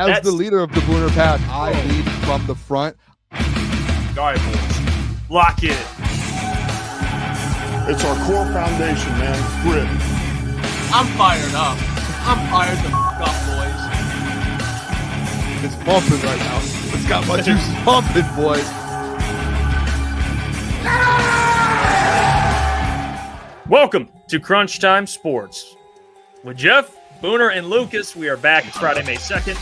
As the leader of the Booner Pack, I lead from the front. All right, boys. Lock in. It's our core foundation, man. Grit. I'm fired up. I'm fired the f*** up, boys. It's pumping right now. It's got my juices pumping, boys. Welcome to Crunch Time Sports. With Jeff, Booner, and Lucas, we are back. It's Friday, May 2nd.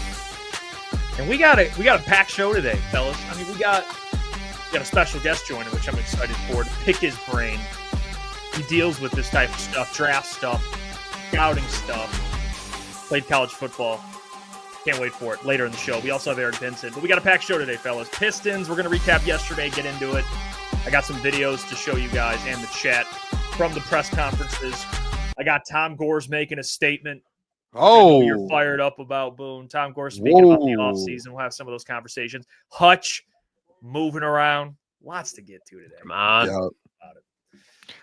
And we got a packed show today, fellas. I mean, we got a special guest joining, which I'm excited for, to pick his brain. He deals with this type of stuff, draft stuff, scouting stuff, played college football. Can't wait for it later in the show. We also have Eric Vincent. But we got a packed show today, fellas. Pistons, we're going to recap yesterday, get into it. I got some videos to show you guys and the chat from the press conferences. I got Tom Gores making a statement. Oh, you're fired up about, Boone. Tom Gores speaking about the offseason. We'll have some of those conversations. Hutch moving around. Lots to get to today. Come on. Yeah.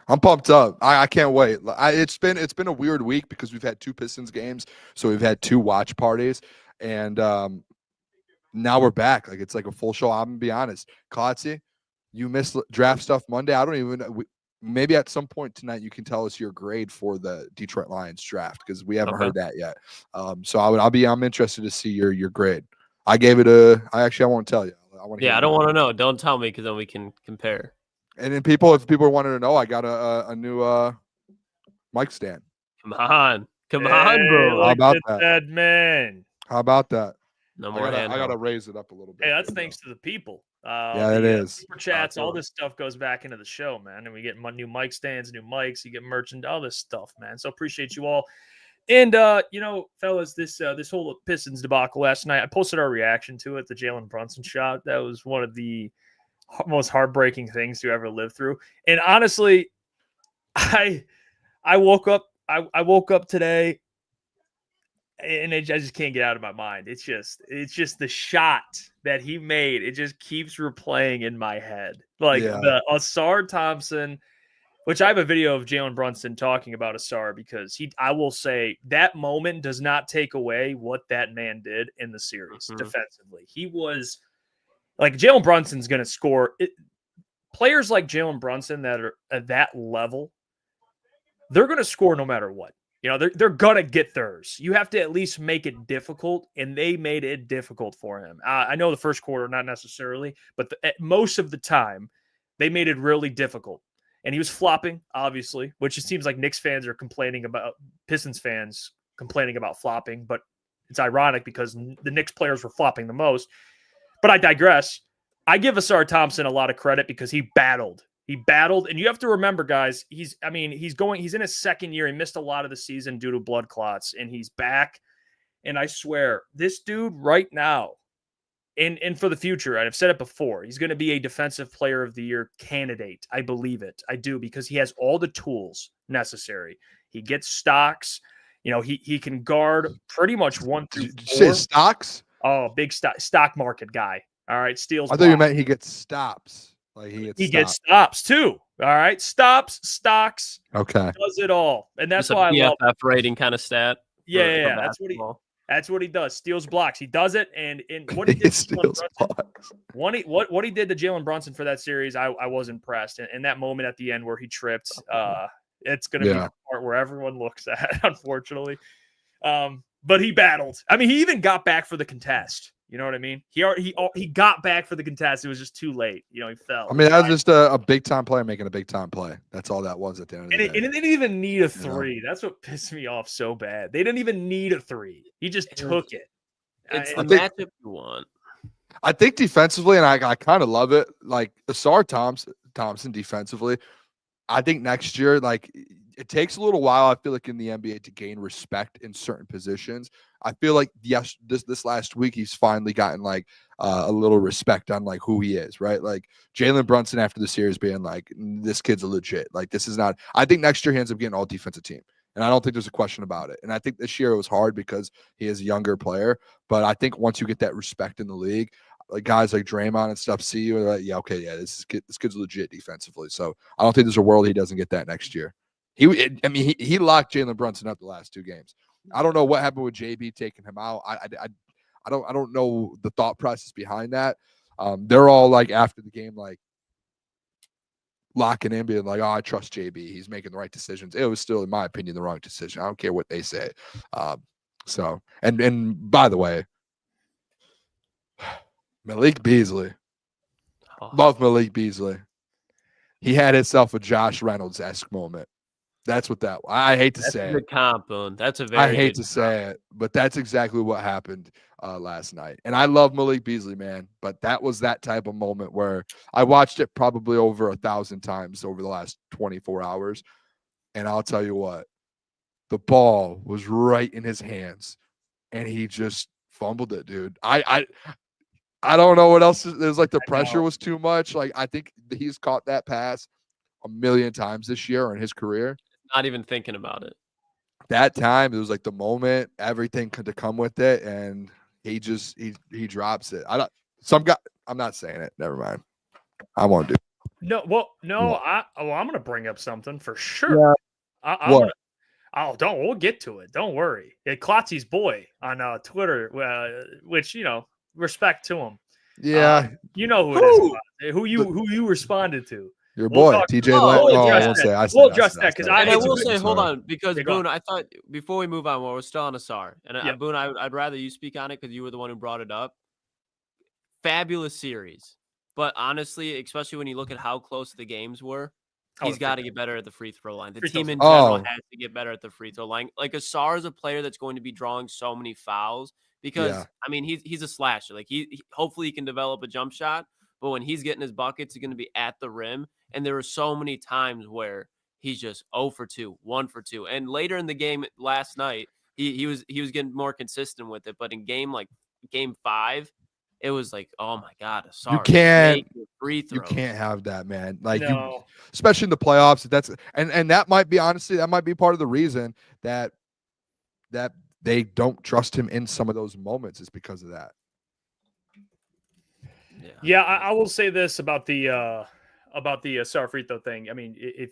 I'm pumped up. I can't wait. It's been a weird week because we've had two Pistons games, so we've had two watch parties, and now we're back. Like, it's like a full show. I'm gonna be honest, Klotzy, you missed draft stuff Monday. I don't even. Maybe at some point tonight you can tell us your grade for the Detroit Lions draft because we haven't heard that yet. So I'm interested to see your grade. I gave it I won't tell you. I don't want to know. Don't tell me because then we can compare. And then if people wanted to know, I got a new mic stand. Come on, bro. How about that? Dead man. How about that? No more. I gotta raise it up a little bit. Hey, that's thanks to the people. Yeah, it is. Super chats, all this stuff goes back into the show, man. And we get new mic stands, new mics, you get merchant, all this stuff, man. So appreciate you all. And fellas, this whole Pistons debacle last night, I posted our reaction to it, the Jalen Brunson shot. That was one of the most heartbreaking things to ever live through. And honestly, I woke up today and I just can't get out of my mind. It's just the shot that he made. It just keeps replaying in my head. The Asar Thompson, which I have a video of Jalen Brunson talking about Asar because I will say that moment does not take away what that man did in the series defensively. He was like, Jalen Brunson's going to score. Players like Jalen Brunson that are at that level, they're going to score no matter what. You know, they're going to get theirs. You have to at least make it difficult, and they made it difficult for him. I know the first quarter, not necessarily, but most of the time, they made it really difficult. And he was flopping, obviously, which it seems like Knicks fans are complaining about, Pistons fans complaining about flopping, but it's ironic because the Knicks players were flopping the most. But I digress. I give Asar Thompson a lot of credit because he battled. And you have to remember, guys, he's in his second year. He missed a lot of the season due to blood clots, and he's back. And I swear, this dude right now, and for the future, and I've said it before, he's going to be a defensive player of the year candidate. I believe it. I do, because he has all the tools necessary. He gets stocks. You know, he can guard pretty much 1 through 4. Did you say stocks? Oh, big stock market guy. All right, steals. I thought you meant he gets stops. Like he gets stops too. All right, stops, stocks. Okay, does it all, and that's it's why a I love rating kind of stat. Yeah, that's what he does. Steals blocks. He does it, and what he did steals blocks. What he did to Jalen Brunson for that series, I was impressed. And that moment at the end where he tripped, it's going to be the part where everyone looks at, unfortunately. But he battled. I mean, he even got back for the contest. You know what I mean? He got back for the contest. It was just too late. You know, he fell. I mean, that was just a big-time player making a big-time play. That's all that was at the end of the day. And they didn't even need a three. That's what pissed me off so bad. They didn't even need a three. He just took it. It's the matchup you want. I think defensively, and I kind of love it, like Asar Thompson defensively, I think next year, like, it takes a little while, I feel like, in the NBA to gain respect in certain positions. I feel like, yes, this last week, he's finally gotten, like, a little respect on, like, who he is, right? Like, Jalen Brunson after the series being like, this kid's a legit. Like, this is not – I think next year he ends up getting all defensive team. And I don't think there's a question about it. And I think this year it was hard because he is a younger player. But I think once you get that respect in the league, like guys like Draymond and stuff see you, and they're like, yeah, okay, yeah, this kid's legit defensively. So I don't think there's a world he doesn't get that next year. He locked Jalen Brunson up the last two games. I don't know what happened with JB taking him out. I don't know the thought process behind that. They're all like after the game, like locking in, being like, "Oh, I trust JB. He's making the right decisions." It was still, in my opinion, the wrong decision. I don't care what they say. So, and by the way, Malik Beasley, love Malik Beasley. He had himself a Josh Reynolds-esque moment. That's what that. I hate to say it. Comp, that's a very. I hate to say it, but that's exactly what happened last night. And I love Malik Beasley, man. But that was that type of moment where I watched it probably over 1,000 times over the last 24 hours. And I'll tell you what, the ball was right in his hands, and he just fumbled it, dude. I don't know what else. There's like the pressure was too much. Like I think he's caught that pass a million times this year in his career. Not even thinking about it. That time, it was like the moment, everything could come with it, and he drops it. I'm not saying it. Never mind. I won't do it. No. I'm gonna bring up something for sure. Yeah. We'll get to it. Don't worry. Klotzy's boy on Twitter, which respect to him. Yeah, you know who it is. Who you responded to. Your boy, TJ Lang. We'll address that because I will say, hold on, because Boone, I thought before we move on, we're still on Asar, and Boone, I'd rather you speak on it because you were the one who brought it up. Fabulous series, but honestly, especially when you look at how close the games were, he's got to get better at the free throw line. The team in general has to get better at the free throw line. Like Asar is a player that's going to be drawing so many fouls because I mean he's a slasher. Like he hopefully he can develop a jump shot, but when he's getting his buckets, he's going to be at the rim. And there were so many times where he's just 0 for 2, 1 for 2. And later in the game last night, he was getting more consistent with it. But in game 5, it was like, oh my God, Asar, you can't have that, man. Like especially in the playoffs. That's and that might be part of the reason that they don't trust him in some of those moments is because of that. Yeah, I will say this about the Asar free throw thing. I mean, if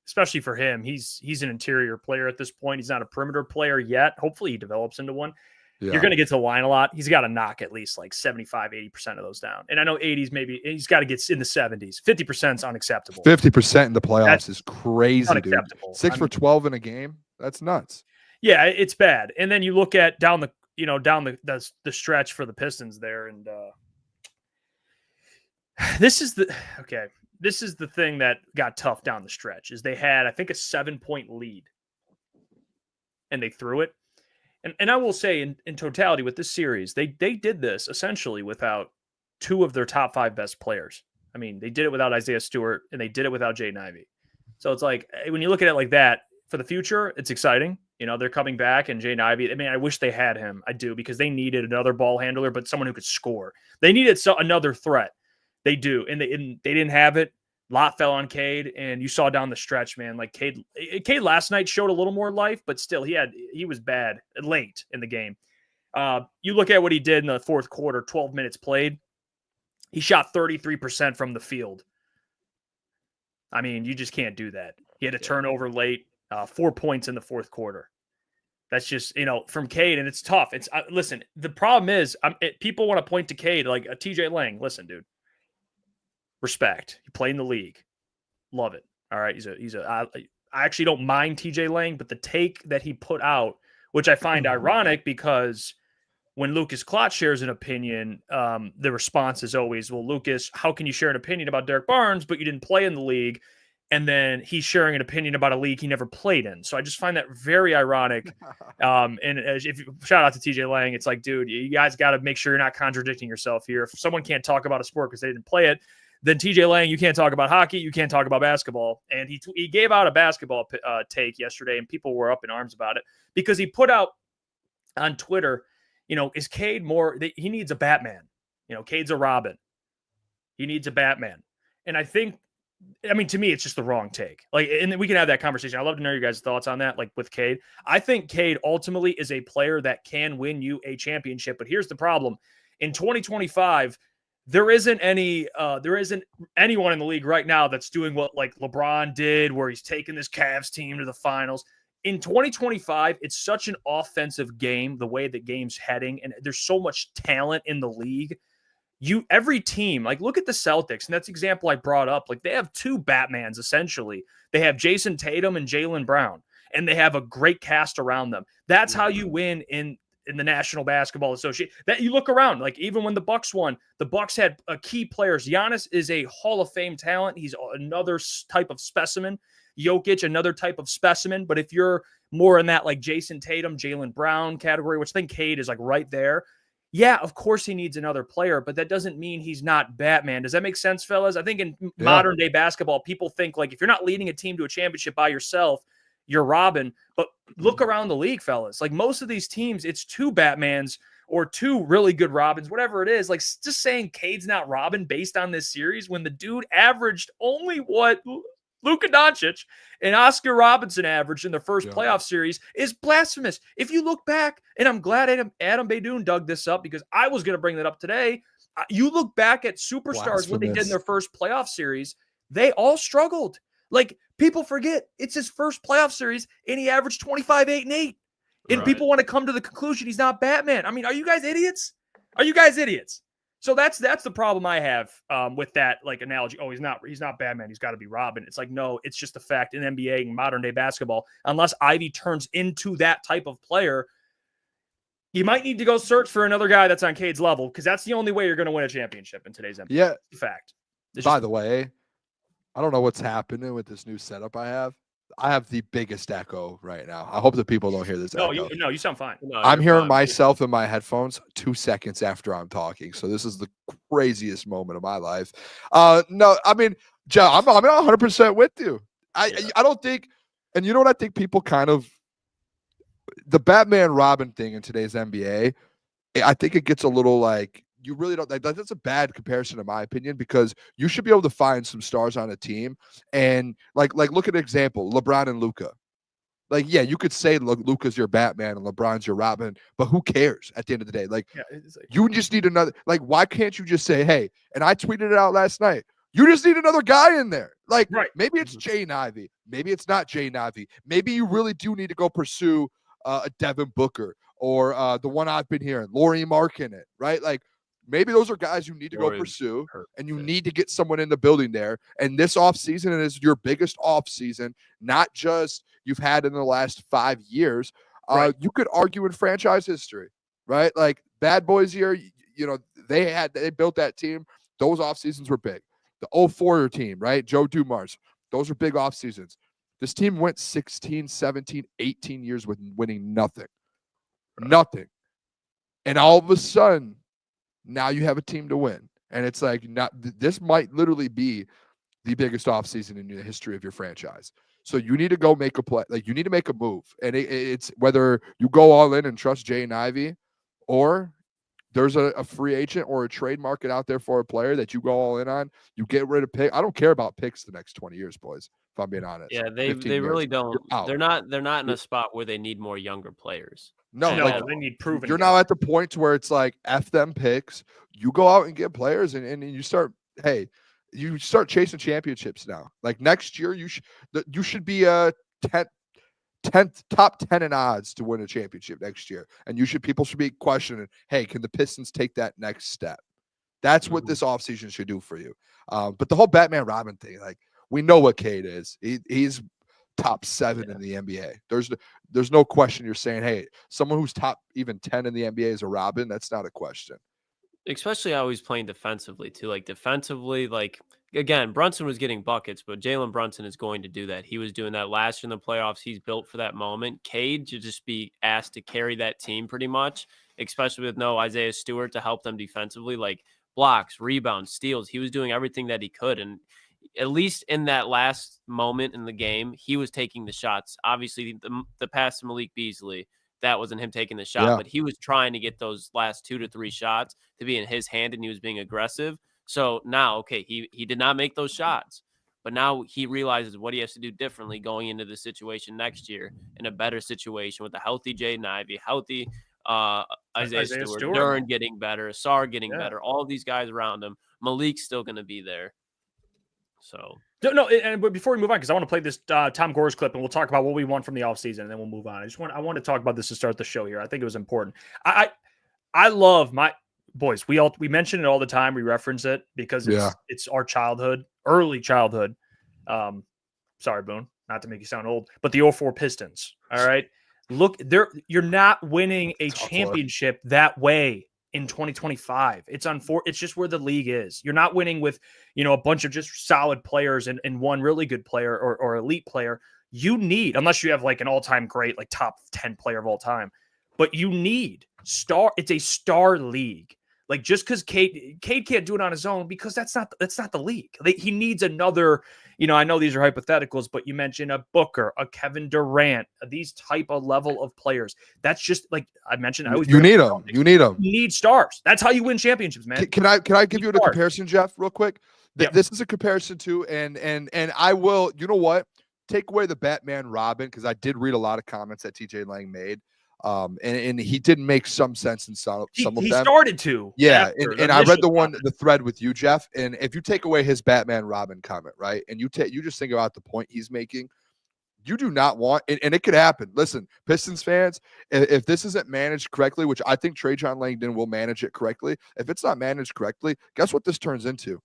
especially for him, he's an interior player at this point. He's not a perimeter player yet. Hopefully he develops into one. Yeah. You're going to get to the line a lot. He's got to knock at least like 75, 80% of those down. And I know 80s, maybe he's got to get in the 70s. 50% is unacceptable. 50% in the playoffs is crazy, dude. 6 for 12 in a game. That's nuts. Yeah, it's bad. And then you look at down the stretch for the Pistons there. And this is the thing that got tough down the stretch is they had, I think, a 7-point lead and they threw it. And I will say in totality with this series, they did this essentially without 2 of their top 5 best players. I mean, they did it without Isaiah Stewart and they did it without Jaden Ivey. So it's like, when you look at it like that, for the future, it's exciting. They're coming back and Jaden Ivey. I mean, I wish they had him. I do, because they needed another ball handler, but someone who could score. They needed another threat. They do. And they didn't have it. Lot fell on Cade, and you saw down the stretch, man, like Cade last night showed a little more life, but still he was bad late in the game. You look at what he did in the fourth quarter, 12 minutes played. He shot 33% from the field. I mean, you just can't do that. He had a turnover late, 4 points in the fourth quarter. That's just, from Cade, and it's tough. Listen, the problem is people want to point to Cade like a TJ Lang. Listen, dude. Respect. He played in the league. Love it. All right. I actually don't mind TJ Lang, but the take that he put out, which I find ironic because when Lukas Klotz shares an opinion, the response is always, well, Lukas, how can you share an opinion about Derek Barnes, but you didn't play in the league? And then he's sharing an opinion about a league he never played in. So I just find that very ironic. Shout out to TJ Lang. It's like, dude, you guys got to make sure you're not contradicting yourself here. If someone can't talk about a sport because they didn't play it, then TJ Lang, you can't talk about hockey, you can't talk about basketball. And he gave out a basketball take yesterday, and people were up in arms about it because he put out on Twitter, is Cade more? He needs a Batman. Cade's a Robin. He needs a Batman. And to me, it's just the wrong take. And we can have that conversation. I'd love to know your guys' thoughts on that. Like with Cade, I think Cade ultimately is a player that can win you a championship. But here's the problem: in 2025. There isn't anyone in the league right now that's doing what like LeBron did, where he's taking this Cavs team to the finals. in 2025, it's such an offensive game, the way the game's heading, and there's so much talent in the league. Every team, like look at the Celtics, and that's the example I brought up. Like they have two Batmans essentially. They have Jason Tatum and Jaylen Brown, and they have a great cast around them. That's how you win in the National Basketball Association. That you look around, like even when the Bucks won, the Bucks had key players. Giannis is a Hall of Fame talent. He's another type of specimen. Jokic, another type of specimen. But if you're more in that like Jason Tatum, Jaylen Brown category, which I think Cade is like right there. Yeah, of course he needs another player, but that doesn't mean he's not Batman. Does that make sense, fellas? I think in modern day basketball, people think like if you're not leading a team to a championship by yourself, you're Robin. But look around the league, fellas. Like most of these teams, it's two Batmans or two really good Robins, whatever it is. Like just saying Cade's not Robin based on this series when the dude averaged only what Luka Doncic and Oscar Robertson averaged in the first playoff series is blasphemous. If you look back, and I'm glad Adam Beydoun dug this up because I was going to bring that up today. You look back at superstars, what they did in their first playoff series, they all struggled. Like people forget it's his first playoff series and he averaged 25, 8, and 8. And people want to come to the conclusion he's not Batman. I mean, are you guys idiots? Are you guys idiots? So that's the problem I have with that like analogy. Oh, he's not Batman. He's got to be Robin. It's like, no, it's just a fact in NBA and modern day basketball. Unless Ivey turns into that type of player, you might need to go search for another guy that's on Cade's level because that's the only way you're going to win a championship in today's NBA. Yeah, it's a fact. By the way, I don't know what's happening with this new setup I have. I have the biggest echo right now. I hope the people don't hear this echo. You sound fine. No, I'm hearing myself in my headphones 2 seconds after I'm talking. So this is the craziest moment of my life. No, I mean, Joe, I'm 100% with you. I don't think, and you know what I think people kind of, the Batman Robin thing in today's NBA, I think it gets a little like, you really don't like that's a bad comparison in my opinion because you should be able to find some stars on a team and like look at an example, LeBron and Luka. Like, yeah, you could say look, Luka's your Batman and LeBron's your Robin, but who cares at the end of the day? Like, you just need another, like, why can't you just say, hey, and I tweeted it out last night, you just need another guy in there. Like, maybe it's Jaden Ivey. Maybe it's not Jaden Ivey. Maybe you really do need to go pursue a Devin Booker or the one I've been hearing, Lauri Markkanen, right? Like, maybe those are guys you need to go pursue, and you need to get someone in the building there. And this offseason is your biggest offseason, not just you've had in the last 5 years. You could argue in franchise history, right? Like Bad Boys year, you know, they built that team. Those offseasons were big. The 04 team, right? Joe Dumars, those are big offseasons. This team went 16, 17, 18 years with winning nothing. Nothing. And all of a sudden, now you have a team to win. And it's like, this might literally be the biggest offseason in the history of your franchise. So you need to go make a play. Like, you need to make a move. And it's whether you go all in and trust Jaden Ivey, or there's a free agent or a trade market out there for a player that you go all in on. You get rid of pick. I don't care about picks the next 20 years, boys, if I'm being honest. Yeah, they really don't. They're not in a spot where they need more younger players. No, like, they need proven. You're now at the point where it's like F them picks. You go out and get players, and you start. Hey, you start chasing championships now. Like next year, you should be a 10th top 10 in odds to win a championship next year, and people should be questioning. Hey, can the Pistons take that next step? That's what this offseason should do for you. But the whole Batman Robin thing, like we know what Cade is. He's top 7 in the NBA. There's no question you're saying, hey, someone who's top even 10 in the NBA is a Robin. That's not a question. Especially how he's playing defensively too. Like defensively, like again, Brunson was getting buckets, but Jalen Brunson is going to do that. He was doing that last year in the playoffs. He's built for that moment. Cade should just be asked to carry that team pretty much, especially with no Isaiah Stewart to help them defensively, like blocks, rebounds, steals. He was doing everything that he could. And at least in that last moment in the game, he was taking the shots. Obviously, the pass to Malik Beasley, that wasn't him taking the shot, but he was trying to get those last 2 to 3 shots to be in his hand, and he was being aggressive. So now, okay, he did not make those shots, but now he realizes what he has to do differently going into the situation next year in a better situation with a healthy Jaden Ivey, healthy Isaiah Stewart, Duran getting better, Asar getting better, all of these guys around him. Malik's still going to be there. So but before we move on, because I want to play this Tom Gores clip, and we'll talk about what we want from the offseason, and then we'll move on. I want to talk about this to start the show here. I think it was important. I love my boys. We mention it all the time. We reference it because it's our childhood, early childhood. Sorry, Boone, not to make you sound old, but the 04 Pistons. All right. Look, you're not winning a championship that way in 2025. It's just where the league is. You're not winning with, a bunch of just solid players and one really good player or elite player. You need, unless you have like an all-time great, like top 10 player of all time, but you need star. It's a star league. Like just because Cade can't do it on his own, because that's not the league. He needs another, I know these are hypotheticals, but you mentioned a Booker, a Kevin Durant, these type of level of players. That's just like I mentioned. You need them. You need them. You need stars. That's how you win championships, man. Can I give you a comparison, Jeff, real quick? This is a comparison too, and I will. You know what? Take away the Batman Robin, because I did read a lot of comments that TJ Lang made. And he didn't make some sense in some of them. He started to. Yeah. And I read the thread with you, Jeff. And if you take away his Batman Robin comment, right, and you just think about the point he's making, you do not want, and it could happen. Listen, Pistons fans, if this isn't managed correctly, which I think Trajan Langdon will manage it correctly, if it's not managed correctly, guess what this turns into?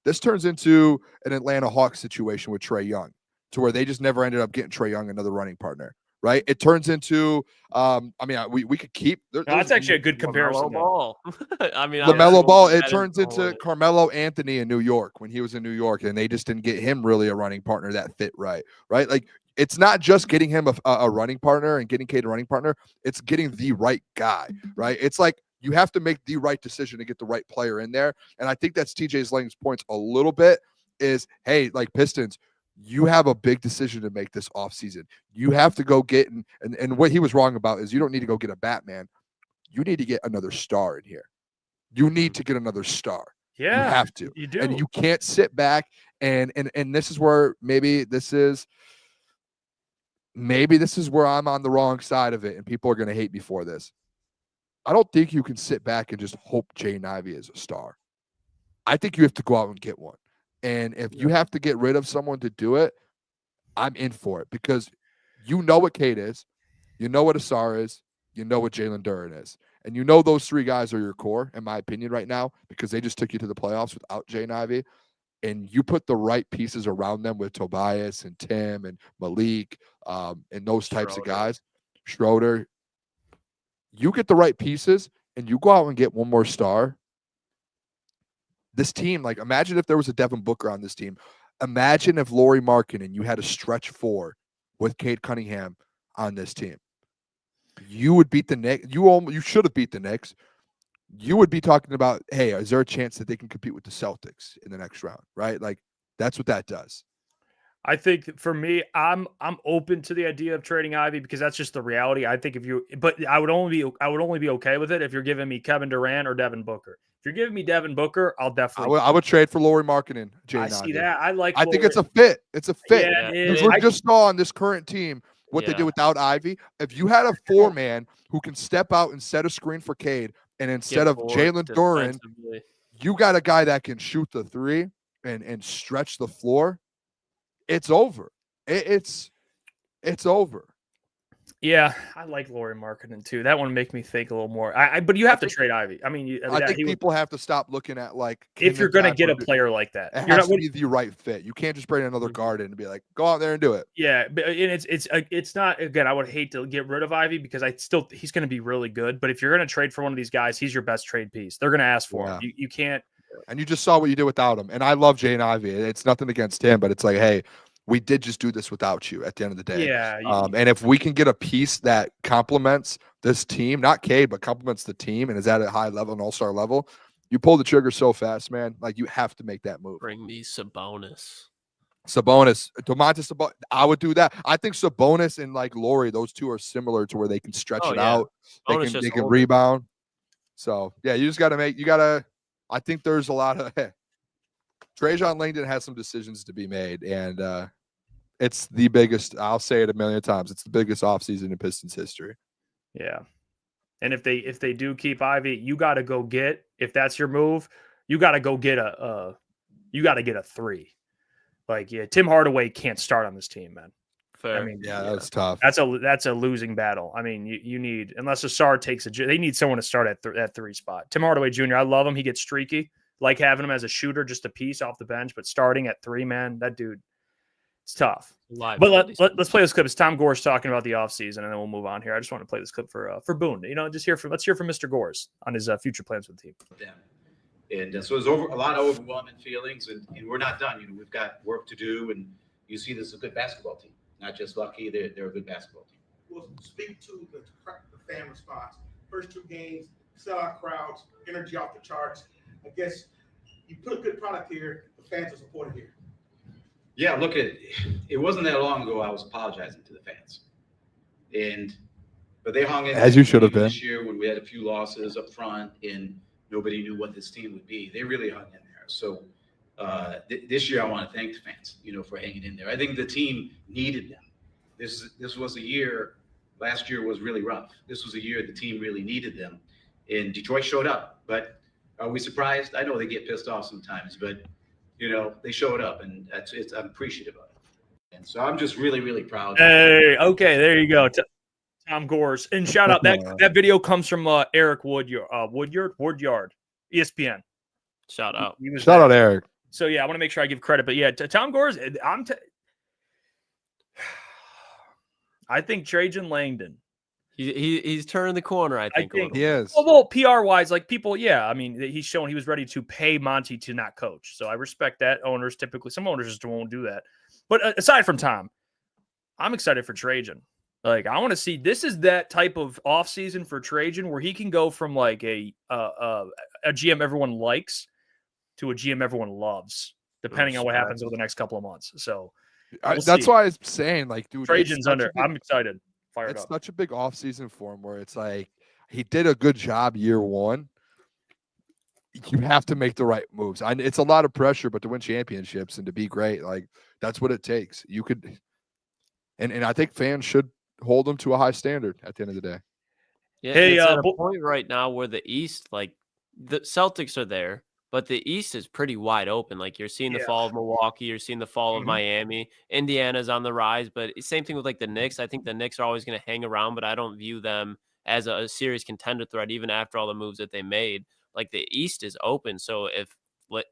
This turns into an Atlanta Hawks situation with Trae Young, to where they just never ended up getting Trae Young another running partner. Right, it turns into. We could keep. That's actually a good comparison. Ball. LaMelo Ball. It turns into Carmelo Anthony in New York when he was in New York, and they just didn't get him really a running partner that fit right. Right, like it's not just getting him a running partner and getting Cade a running partner. It's getting the right guy. Right, it's like you have to make the right decision to get the right player in there, and I think that's TJ Lang's points a little bit. Is hey, like Pistons. You have a big decision to make this offseason. You have to go get and what he was wrong about is you don't need to go get a Batman. You need to get another star in here. You need to get another star. Yeah, you have to. You do. And you can't sit back and this is where maybe this is where I'm on the wrong side of it and people are going to hate me for this. I don't think you can sit back and just hope Jaden Ivey is a star. I think you have to go out and get one. And if you have to get rid of someone to do it, I'm in for it, because you know what Cade is, you know what Asar is, you know what Jalen Duren is. And you know those three guys are your core, in my opinion, right now, because they just took you to the playoffs without Jaden Ivey. And you put the right pieces around them with Tobias and Tim and Malik and those types of guys. Schroeder. You get the right pieces and you go out and get one more star. This team, like, imagine if there was a Devin Booker on this team. Imagine if Lauri Markkanen, you had a stretch four with Cade Cunningham on this team. You would beat the Knicks. You should have beat the Knicks. You would be talking about, hey, is there a chance that they can compete with the Celtics in the next round, right? Like, that's what that does. I think for me, I'm open to the idea of trading Ivey, because that's just the reality. I think but I would only be okay with it if you're giving me Kevin Durant or Devin Booker. If you're giving me Devin Booker, I'll definitely. I would trade for Lauri Markkanen. I see that. I think it's a fit. It's a fit. Yeah, we just saw on this current team what they did without Ivey. If you had a four-man who can step out and set a screen for Cade, and instead of Jalen Duren, you got a guy that can shoot the three and stretch the floor. It's over. It's over. Yeah, I like Lauri Markkanen too. That one would make me think a little more. But you have to trade Ivey. I mean, I think people have to stop looking at, like, if you're going to get a player like that, it has to be the right fit. You can't just bring another guard in and be like, go out there and do it. Yeah, but it's not. Again, I would hate to get rid of Ivey, because he's going to be really good. But if you're going to trade for one of these guys, he's your best trade piece. They're going to ask for him. You can't. And you just saw what you did without him. And I love Jaden Ivey. It's nothing against him, but it's like, hey, we did just do this without you at the end of the day. Yeah. And if we can get a piece that complements this team, not Cade, but complements the team and is at a high level, an all-star level, you pull the trigger so fast, man. Like, you have to make that move. Bring me Sabonis. Domantas Sabonis. I would do that. I think Sabonis and, like, Lauri, those two are similar to where they can stretch it out. They can rebound. So, yeah, you just got to I think there's a lot of Trajan Langdon has some decisions to be made, and it's the biggest. I'll say it a million times. It's the biggest offseason in Pistons history. Yeah, and if they do keep Ivey, you got to go get. If that's your move, you got to go get a 3. Like, yeah, Tim Hardaway can't start on this team, man. Fair. I mean, that's tough. That's a losing battle. I mean, you need, unless Asar takes they need someone to start at 3 spot. Tim Hardaway Jr., I love him. He gets streaky. Like having him as a shooter, just a piece off the bench, but starting at 3, man, that dude, it's tough. But let's play this clip. It's Tom Gores talking about the offseason, and then we'll move on here. I just want to play this clip for Boone. Let's hear from Mr. Gores on his future plans with the team. And so there's a lot of overwhelming feelings, and we're not done. We've got work to do, and you see this is a good basketball team. Not just lucky, they're a good basketball team. Well, speak to the fan response. First 2 games, sellout crowds, energy off the charts. I guess you put a good product here, the fans are supported here. Yeah, look, it wasn't that long ago I was apologizing to the fans. But they hung in. As you should have been. This year when we had a few losses up front and nobody knew what this team would be, they really hung in there. So this year I want to thank the fans, for hanging in there. I think the team needed them. This was a year, last year was really rough. This was a year the team really needed them. And Detroit showed up. But are we surprised? I know they get pissed off sometimes, but they showed up, and I'm appreciative of it. And so I'm just really, really proud. Hey, okay, there you go. Tom Gores. And shout out, that video comes from Eric Woodyard, ESPN. Shout out. Shout out, Eric. So, yeah, I want to make sure I give credit. But, yeah, to Tom Gores, I think Trajan Langdon. He's turning the corner, I think he is. Well, PR-wise, like people, yeah, I mean, he's shown he was ready to pay Monty to not coach. So I respect that. Owners typically, some owners just won't do that. But aside from Tom, I'm excited for Trajan. Like, I want to see, this is that type of offseason for Trajan where he can go from like a GM everyone likes to a GM everyone loves, depending on what happens over the next couple of months. So that's why I was saying, like, dude, Trajan's I'm excited. It's such a big offseason for him where it's like he did a good job year 1. You have to make the right moves. It's a lot of pressure, but to win championships and to be great, like that's what it takes. You could, and I think fans should hold him to a high standard at the end of the day. Yeah, hey, it's at a point right now where the East, like the Celtics are there, but the East is pretty wide open. Like you're seeing the fall of Milwaukee, you're seeing the fall of Miami. Indiana's on the rise, but same thing with like the Knicks. I think the Knicks are always going to hang around, but I don't view them as a serious contender threat, even after all the moves that they made. Like the East is open. So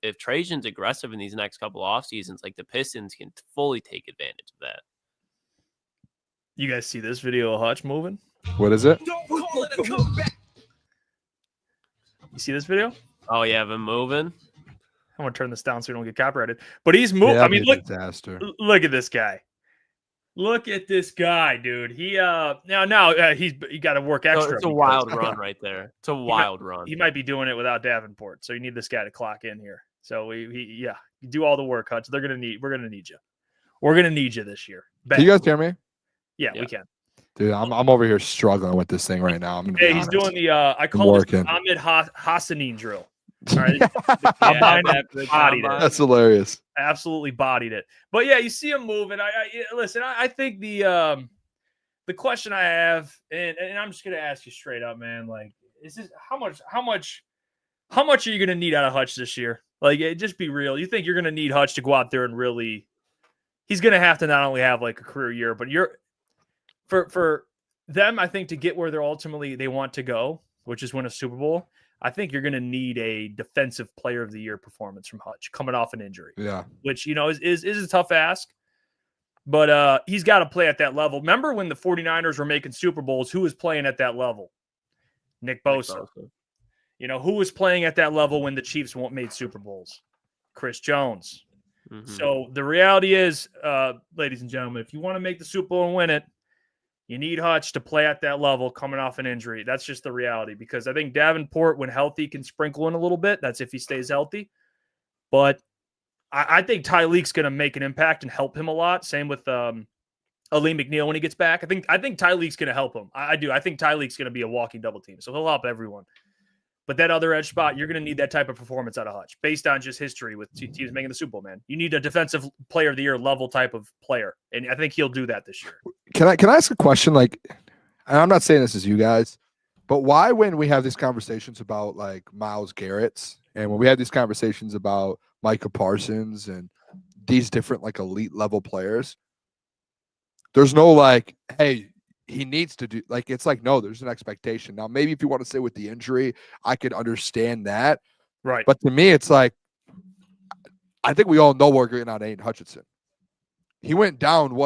if Trajan's aggressive in these next couple off seasons, like the Pistons can fully take advantage of that. You guys see this video of Hutch moving? What is it? You see this video? Oh, yeah, been moving. I'm going to turn this down so we don't get copyrighted. But he's moving. I mean, look at this guy. Look at this guy, dude. He he got to work extra. It's a wild run right there. It's a wild run. He might be doing it without Davenport, so you need this guy to clock in here. So you do all the work, Hutch. We're gonna need you. We're gonna need you this year. Can you guys hear me? Yeah, we can. Dude, I'm over here struggling with this thing right now. He's doing the I call it Ahmad Hassanin drill. All right. That's hilarious. Absolutely bodied it. But yeah, you see him moving. I think the question I have, and I'm just gonna ask you straight up, man. Like, is this how much are you gonna need out of Hutch this year? Like, just be real. You think you're gonna need Hutch to go out there and really? He's gonna have to not only have like a career year, but for them, I think to get where they want to go, which is win a Super Bowl. I think you're going to need a defensive player of the year performance from Hutch coming off an injury. Yeah. Which, is a tough ask, but he's got to play at that level. Remember when the 49ers were making Super Bowls, who was playing at that level? Nick Bosa. Who was playing at that level when the Chiefs made Super Bowls? Chris Jones. Mm-hmm. So the reality is, ladies and gentlemen, if you want to make the Super Bowl and win it, you need Hutch to play at that level coming off an injury. That's just the reality, because I think Davenport, when healthy, can sprinkle in a little bit. That's if he stays healthy. But I think Tyleek's going to make an impact and help him a lot. Same with Ali McNeil when he gets back. I think Tyleek's going to help him. I do. I think Tyleek's going to be a walking double team, so he'll help everyone. But that other edge spot, you're going to need that type of performance out of Hutch based on just history with teams making the Super Bowl, man. You need a defensive player of the year level type of player. And I think he'll do that this year. Can I ask a question? Like, and I'm not saying this is you guys, but why, when we have these conversations about like Myles Garrett's and when we have these conversations about Micah Parsons and these different like elite level players, there's no like, hey, he needs to do like, it's like, no, there's an expectation. Now, maybe if you want to say with the injury, I could understand that. Right. But to me, it's like, I think we all know we're getting on Aiden Hutchinson. He went down,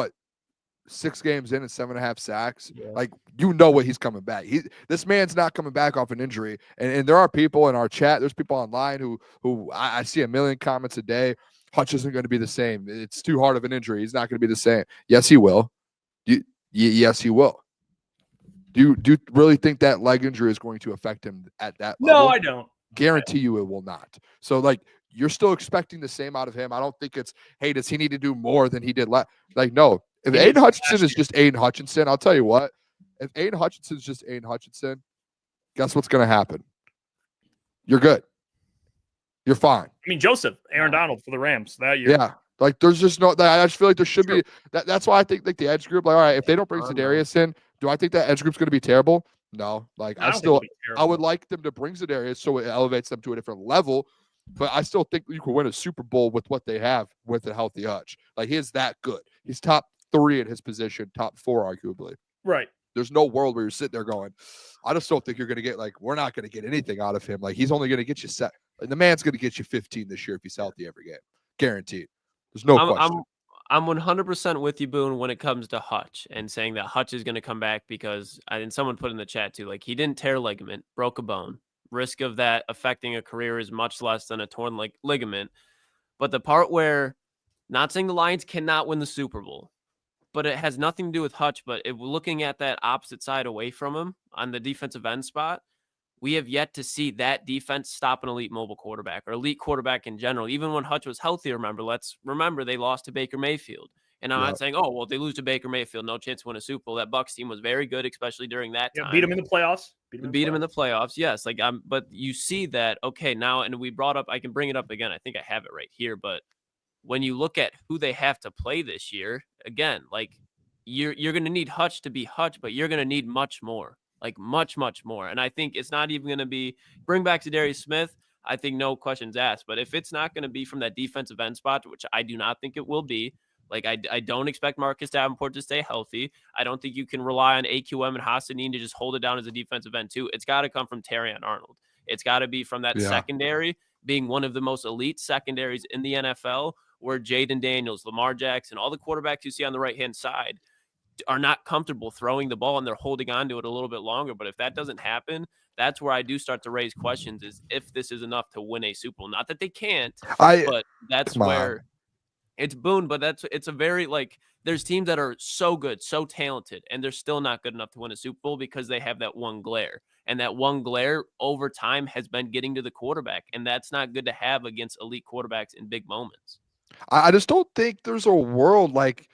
6 games in and 7.5 sacks. Yeah. Like, you know what he's coming back. This man's not coming back off an injury. And there are people in our chat, there's people online who I see a million comments a day. Hutch isn't going to be the same. It's too hard of an injury. He's not going to be the same. Yes, he will. Yes, he will. Do you really think that leg injury is going to affect him at that level? No, I don't. Guarantee you it will not. So, like, you're still expecting the same out of him. I don't think it's, hey, does he need to do more than he did last? Like, no. If Aiden Hutchinson is just Aiden Hutchinson, I'll tell you what. If Aiden Hutchinson is just Aiden Hutchinson, guess what's going to happen? You're good. You're fine. I mean, Joseph, Aaron Donald for the Rams that year. Yeah. Like, there's just no – I just feel like there should be – that's why I think, like, the edge group, like, all right, if they don't bring Za'Darius in, do I think that edge group's going to be terrible? No. Like, I would like them to bring Za'Darius so it elevates them to a different level. But I still think you could win a Super Bowl with what they have with a healthy Hutch. Like, he is that good. He's top 3 at his position, top 4 arguably. Right. There's no world where you're sitting there going, I just don't think you're going to get, like, we're not going to get anything out of him. Like, he's only going to get you set. Like, the man's going to get you 15 this year if he's healthy every game. Guaranteed. There's no question. I'm 100% with you, Boone, when it comes to Hutch and saying that Hutch is going to come back because, and someone put in the chat too, like, he didn't tear ligament, broke a bone. Risk of that affecting a career is much less than a torn ligament. But the part where, not saying the Lions cannot win the Super Bowl, but it has nothing to do with Hutch, but looking at that opposite side away from him on the defensive end spot, we have yet to see that defense stop an elite mobile quarterback or elite quarterback in general. Even when Hutch was healthy, let's remember they lost to Baker Mayfield. And I'm not saying, oh, well, if they lose to Baker Mayfield, no chance to win a Super Bowl. That Bucs team was very good, especially during that time. Beat him in the playoffs. Beat him in the playoffs, yes. Like, but you see that, okay, now, and we brought up, I can bring it up again. I think I have it right here. But when you look at who they have to play this year, again, like, you're going to need Hutch to be Hutch, but you're going to need much more, like much, much more. And I think it's not even going to be bring back Za'Darius Smith. I think no questions asked. But if it's not going to be from that defensive end spot, which I do not think it will be, like, I don't expect Marcus Davenport to stay healthy. I don't think you can rely on AQM and Hassanin to just hold it down as a defensive end too. It's got to come from Terrion Arnold. It's got to be from that secondary being one of the most elite secondaries in the NFL, where Jaden Daniels, Lamar Jackson, all the quarterbacks you see on the right-hand side are not comfortable throwing the ball and they're holding on to it a little bit longer. But if that doesn't happen, that's where I do start to raise questions, is if this is enough to win a Super Bowl. Not that they can't, but that's where it's Boone. But it's a very, like, there's teams that are so good, so talented, and they're still not good enough to win a Super Bowl because they have that one glare. And that one glare over time has been getting to the quarterback. And that's not good to have against elite quarterbacks in big moments. I just don't think there's a world like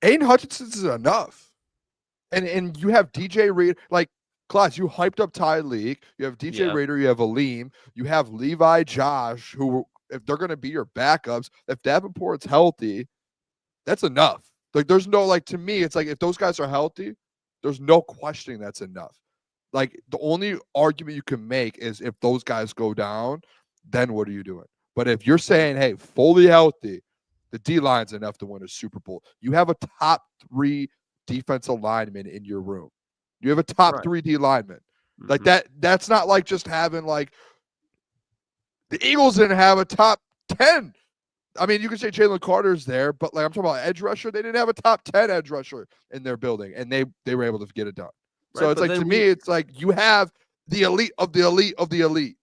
Aiden Hutchinson's is enough. And you have DJ Reed, like, Klotz, you hyped up Ty Leak. You have DJ Rader, you have Aleem, you have Levi, Josh, who, if they're going to be your backups, if Davenport's healthy, that's enough. Like, there's no, like, to me, it's like, if those guys are healthy, there's no questioning that's enough. Like, the only argument you can make is if those guys go down, then what are you doing? But if you're saying, hey, fully healthy, the D-line's enough to win a Super Bowl. You have a top 3 defensive lineman in your room. You have a top 3 D lineman. Like, that's not like just having, like, the Eagles didn't have a top 10. I mean, you can say Jalen Carter's there, but, like, I'm talking about edge rusher. They didn't have a top 10 edge rusher in their building, and they were able to get it done. So it's like, to me, it's like you have the elite of the elite of the elite.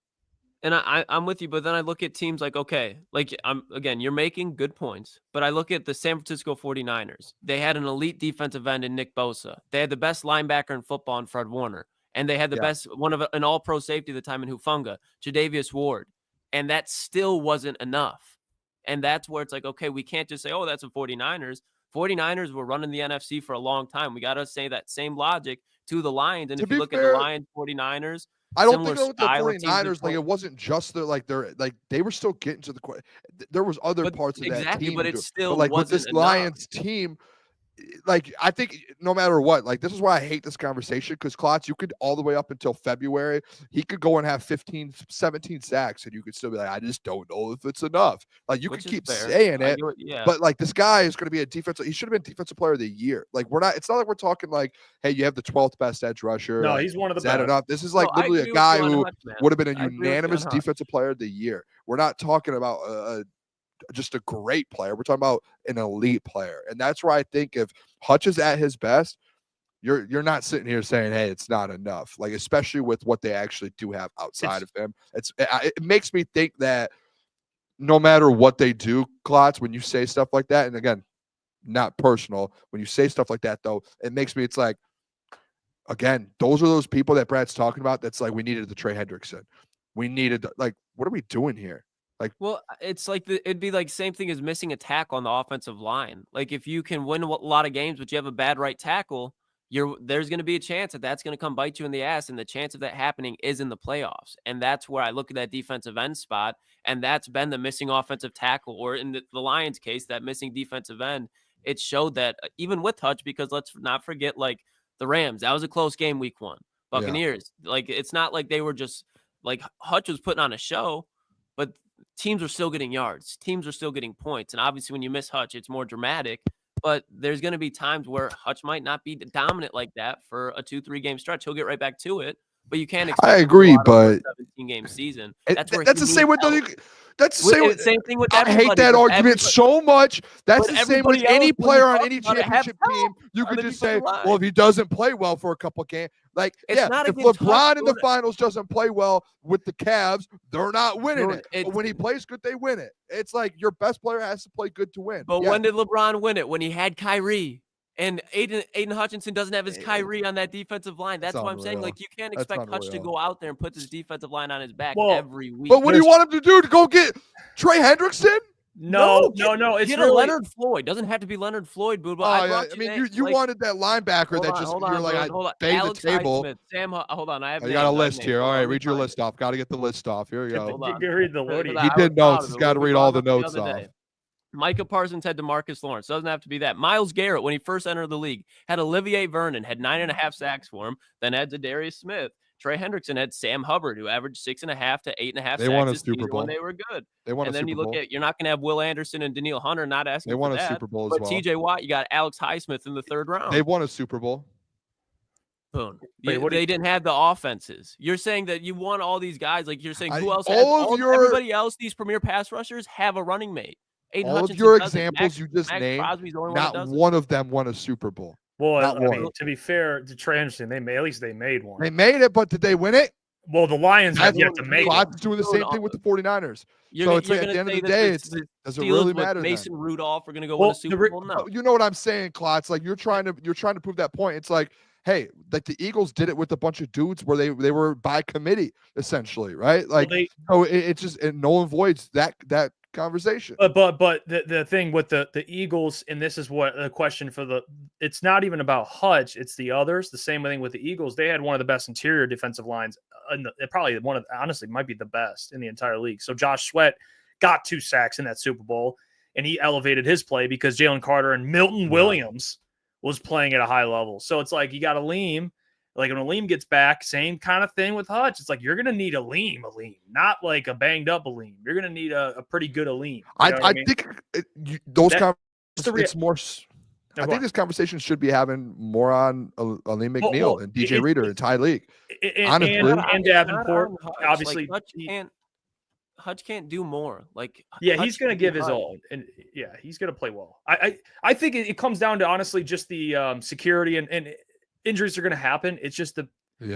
And I'm with you, but then I look at teams like, okay, like, again, you're making good points, but I look at the San Francisco 49ers. They had an elite defensive end in Nick Bosa. They had the best linebacker in football in Fred Warner. And they had the best, an all-pro safety at the time in Hufanga, Jadavius Ward. And that still wasn't enough. And that's where it's like, okay, we can't just say, oh, that's the 49ers. 49ers were running the NFC for a long time. We got to say that same logic to the Lions. And if you look at the Lions, 49ers, I don't think with the 49ers, like, it wasn't just they were still getting to the – there was other parts of that team. But it still like, wasn't with this enough. Lions team, like, I think no matter what, like, this is why I hate this conversation, because Klotz, you could all the way up until February, he could go and have 15, 17 sacks, and you could still be like, I just don't know if it's enough. Like, you could keep saying it, but like, this guy is going to be he should have been defensive player of the year. Like, it's not like we're talking like, hey, you have the 12th best edge rusher. No, like, he's one of the is that best. enough? This is like literally a guy who would have been a unanimous defensive player of the year. We're not talking about just a great player. We're talking about an elite player. And that's where I think if Hutch is at his best, you're not sitting here saying, hey, it's not enough. Like, especially with what they actually do have outside of him. It makes me think that no matter what they do, Klotz, when you say stuff like that, and again, not personal, when you say stuff like that, though, it makes me, it's like, again, those are those people that Brad's talking about. That's like, we needed the Trey Hendrickson. We needed, like, what are we doing here? Like, well, it's like it'd be like same thing as missing a tackle on the offensive line. Like, if you can win a lot of games, but you have a bad right tackle, there's going to be a chance that's going to come bite you in the ass, and the chance of that happening is in the playoffs. And that's where I look at that defensive end spot, and that's been the missing offensive tackle, or in the Lions' case, that missing defensive end. It showed that even with Hutch, because let's not forget, like, the Rams, that was a close game week 1. Buccaneers, like, it's not like they were just like Hutch was putting on a show, but teams are still getting yards. Teams are still getting points. And obviously when you miss Hutch, it's more dramatic. But there's going to be times where Hutch might not be dominant like that for a 2-3 game stretch. He'll get right back to it. But you can't expect I agree, but 17-game season. That's the same with the same thing with everybody. I hate that argument so much. That's the same with any player on any championship team. You could just say, well, if he doesn't play well for a couple games, like, if LeBron in the finals doesn't play well with the Cavs, they're not winning it. But when he plays good, they win it. It's like your best player has to play good to win. But when did LeBron win it? When he had Kyrie. And Aiden Hutchinson doesn't have his Kyrie on that defensive line. That's why I'm saying, like, you can't expect Hutch to go out there and put this defensive line on his back every week. But what do you want him to do? To go get Trey Hendrickson? No. It's really Leonard Floyd. Doesn't have to be Leonard Floyd, Booba. I mean, you wanted that linebacker that just you're like, I banged the table. Hold on. I got a list here. All right, read your list off. Got to get the list off. Here we go. Read the loadie. He did notes. He's got to read all the notes off. Micah Parsons had DeMarcus Lawrence. Doesn't have to be that. Myles Garrett, when he first entered the league, had Olivier Vernon, had 9.5 sacks for him, then had Zadarius Smith. Trey Hendrickson had Sam Hubbard, who averaged 6.5 to 8.5 sacks. They won a Super Bowl. When they were good. They won a Super Bowl. And then you look at, you're not going to have Will Anderson and Daniil Hunter, not asking for that. They won a Super Bowl as well. But TJ Watt, you got Alex Highsmith in the 3rd round. They won a Super Bowl. Boom. They didn't have the offenses. You're saying that you won all these guys. Like, you're saying who else? Everybody else, these premier pass rushers, have a running mate. Aiden all Hutchinson of your examples you just named, not one of them won a Super Bowl. Well, I mean, to be fair to Trey Hendrickson, they made one. They made it, but did they win it? Well, the Lions have yet to make it. I'm doing the same thing with the 49ers. So it's like, at the end of the day, does it really matter? Mason Rudolph are going to go win a Super Bowl? No. You know what I'm saying, Klotz? Like, you're trying to prove that point. It's like, hey, like the Eagles did it with a bunch of dudes where they were by committee, essentially, right? Like, it's just, and no one avoids that conversation. But the thing with the Eagles, and this is what the question for it's not even about Hutch, it's the others. The same thing with the Eagles. They had one of the best interior defensive lines, probably honestly might be the best in the entire league. So Josh Sweat got 2 sacks in that Super Bowl, and he elevated his play because Jalen Carter and Milton Williams was playing at a high level. So it's like, you got Aleem. Like, when Aleem gets back, same kind of thing with Hutch. It's like, you're going to need Aleem, not like a banged up Aleem. You're going to need a pretty good Aleem. I think it's more. I think this conversation should be having more on Aleem McNeil and DJ Reader and Ty League. Honestly, and Davenport. Obviously, like Hutch can't do more. Like, he's going to give his all, and he's going to play well. I think it comes down to, honestly, just the security and injuries are going to happen. It's just the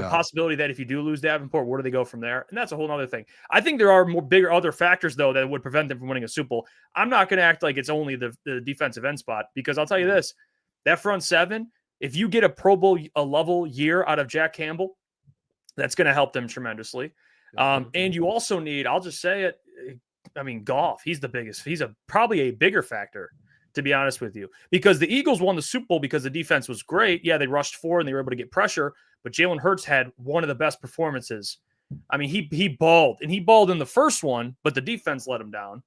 possibility that if you do lose Davenport, where do they go from there? And that's a whole other thing. I think there are more bigger other factors, though, that would prevent them from winning a Super Bowl. I'm not going to act like it's only the defensive end spot, because I'll tell you this, that front seven, if you get a Pro Bowl level year out of Jack Campbell, that's going to help them tremendously. And you also need, I'll just say it, I mean, Goff, he's the biggest. He's probably a bigger factor, to be honest with you, because the Eagles won the Super Bowl because the defense was great. Yeah, they rushed 4 and they were able to get pressure, but Jalen Hurts had one of the best performances. I mean, he balled, and he balled in the first one, but the defense let him down.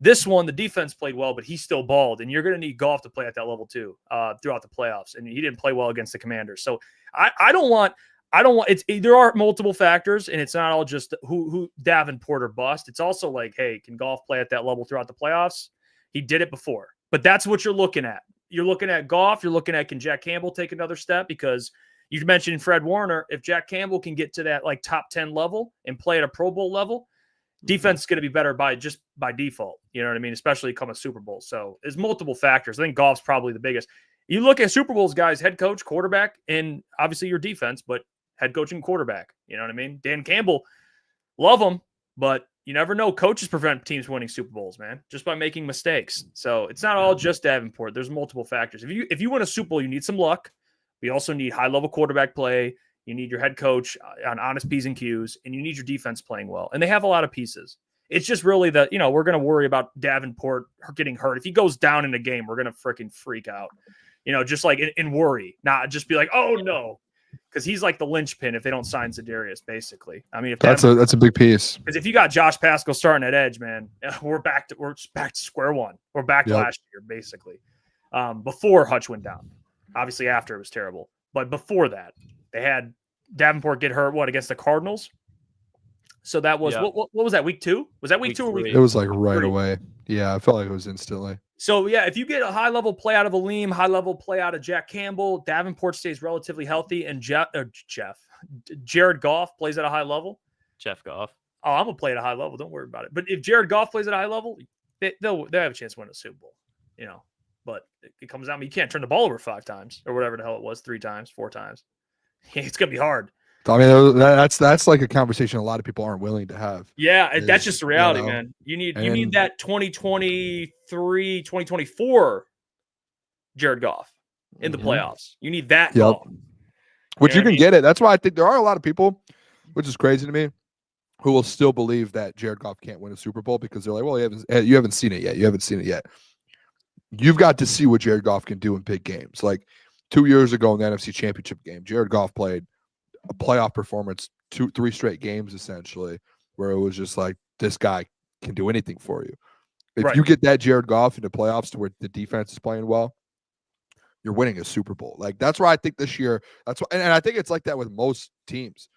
This one, the defense played well, but he still balled, and you're going to need Goff to play at that level too throughout the playoffs. And he didn't play well against the Commanders. So I don't want. There are multiple factors, and it's not all just who Davenport or bust. It's also like, hey, can Goff play at that level throughout the playoffs? He did it before, but that's what you're looking at. You're looking at Goff. You're looking at, can Jack Campbell take another step? Because you mentioned Fred Warner. If Jack Campbell can get to that like top 10 level and play at a Pro Bowl level, defense is going to be better by default. You know what I mean? Especially come a Super Bowl. So there's multiple factors. I think Goff's probably the biggest. You look at Super Bowls, guys, head coach, quarterback, and obviously your defense, but head coach and quarterback. You know what I mean? Dan Campbell, love him, but you never know. Coaches prevent teams winning Super Bowls, man, just by making mistakes. So it's not all just Davenport. There's multiple factors. If you win a Super Bowl, you need some luck. We also need high-level quarterback play. You need your head coach on honest P's and Q's, and you need your defense playing well. And they have a lot of pieces. It's just really that, we're going to worry about Davenport getting hurt. If he goes down in a game, we're going to freaking freak out, just like in worry, not just be like, oh, no. Because he's like the linchpin if they don't sign Za'Darius, basically. I mean, if that's a big piece. Because if you got Josh Pascal starting at edge, man, we're back to square one. We're back to last year, basically. Before Hutch went down, obviously after it was terrible, but before that, they had Davenport get hurt. Against the Cardinals? So that was what was that, week 2? Was that week 2 or week 3? It was like right away. Yeah, I felt like it was instantly. So, yeah, if you get a high-level play out of Aleem, high-level play out of Jack Campbell, Davenport stays relatively healthy, and Jared Goff plays at a high level. Jeff Goff. Oh, I'm going to play at a high level. Don't worry about it. But if Jared Goff plays at a high level, they'll have a chance to win a Super Bowl, But it comes down to you can't turn the ball over 5 times or whatever the hell it was, 3 times, 4 times. It's going to be hard. I mean, that's like a conversation a lot of people aren't willing to have. Yeah, that's just the reality, man. You need that 2023, 2024 Jared Goff in the playoffs. You need that. Yep. Which you can get it. That's why I think there are a lot of people, which is crazy to me, who will still believe that Jared Goff can't win a Super Bowl because they're like, well, you haven't seen it yet. You haven't seen it yet. You've got to see what Jared Goff can do in big games. Like 2 years ago in the NFC Championship game, Jared Goff played a playoff performance, 3 straight games essentially, where it was just like, this guy can do anything for you. If you get that Jared Goff into playoffs to where the defense is playing well, you're winning a Super Bowl. Like that's why I think this year, and I think it's like that with most teams.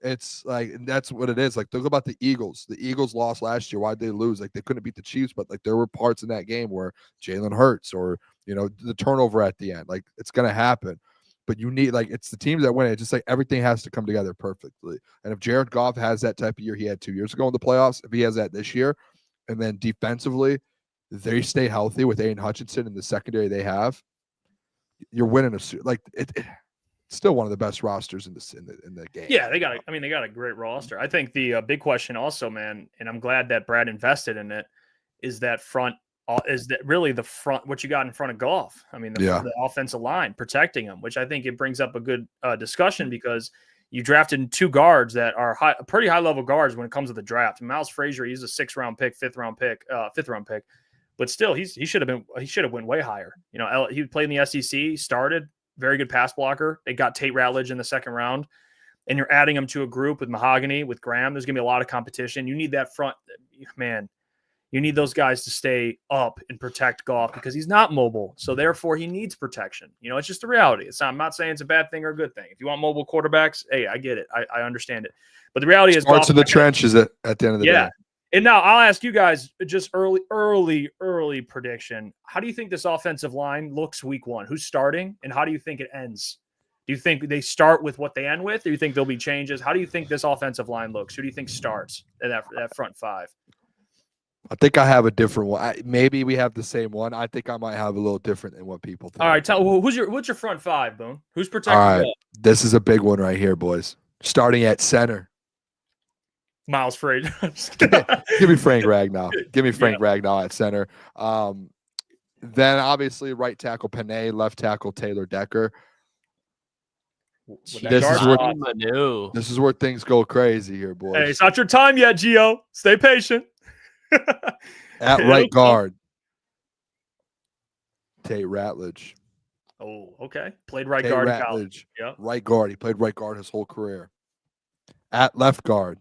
It's like, and that's what it is. Like, think about the Eagles. The Eagles lost last year. Why'd they lose? Like, they couldn't beat the Chiefs, but like there were parts in that game where Jalen Hurts or the turnover at the end. Like, it's gonna happen. But you need, like, it's the teams that win it. It's just like everything has to come together perfectly. And if Jared Goff has that type of year he had 2 years ago in the playoffs, if he has that this year, and then defensively they stay healthy with Aiden Hutchinson in the secondary they have, you're winning it's still one of the best rosters in the game. Yeah, they got a great roster. I think the big question also, man, and I'm glad that Brad invested in it, is that front. Is that really the front? What you got in front of Goff? I mean, the offensive line protecting him, which I think it brings up a good discussion because you drafted 2 guards that are pretty high level guards when it comes to the draft. Miles Frazier, he's a 6th round pick, 5th round pick, but still he should have went way higher. He played in the SEC, started very good pass blocker. They got Tate Ratledge in the 2nd round, and you're adding him to a group with Mahogany, with Graham. There's gonna be a lot of competition. You need that front, man. You need those guys to stay up and protect Goff because he's not mobile. So therefore he needs protection. It's just the reality. I'm not saying it's a bad thing or a good thing. If you want mobile quarterbacks, hey, I get it. I understand it. But the reality is parts of the trenches at the end of the day. And now I'll ask you guys just early prediction. How do you think this offensive line looks week 1? Who's starting and how do you think it ends? Do you think they start with what they end with? Or do you think there'll be changes? How do you think this offensive line looks? Who do you think starts in that front 5? I think I have a different one. Maybe we have the same one. I think I might have a little different than what people think. All right, what's your front 5, Boone? Who's protecting? All right, this is a big one right here, boys. Starting at center, Miles Frazier. Give me Frank Ragnow. Give me Frank Ragnow at center. Then obviously right tackle Panay, left tackle Taylor Decker. This is where things go crazy here, boys. Hey, it's not your time yet, Gio. Stay patient. At right guard, Tate Ratledge. Oh, okay. Played right guard in college. Yep. Right guard. He played right guard his whole career. At left guard,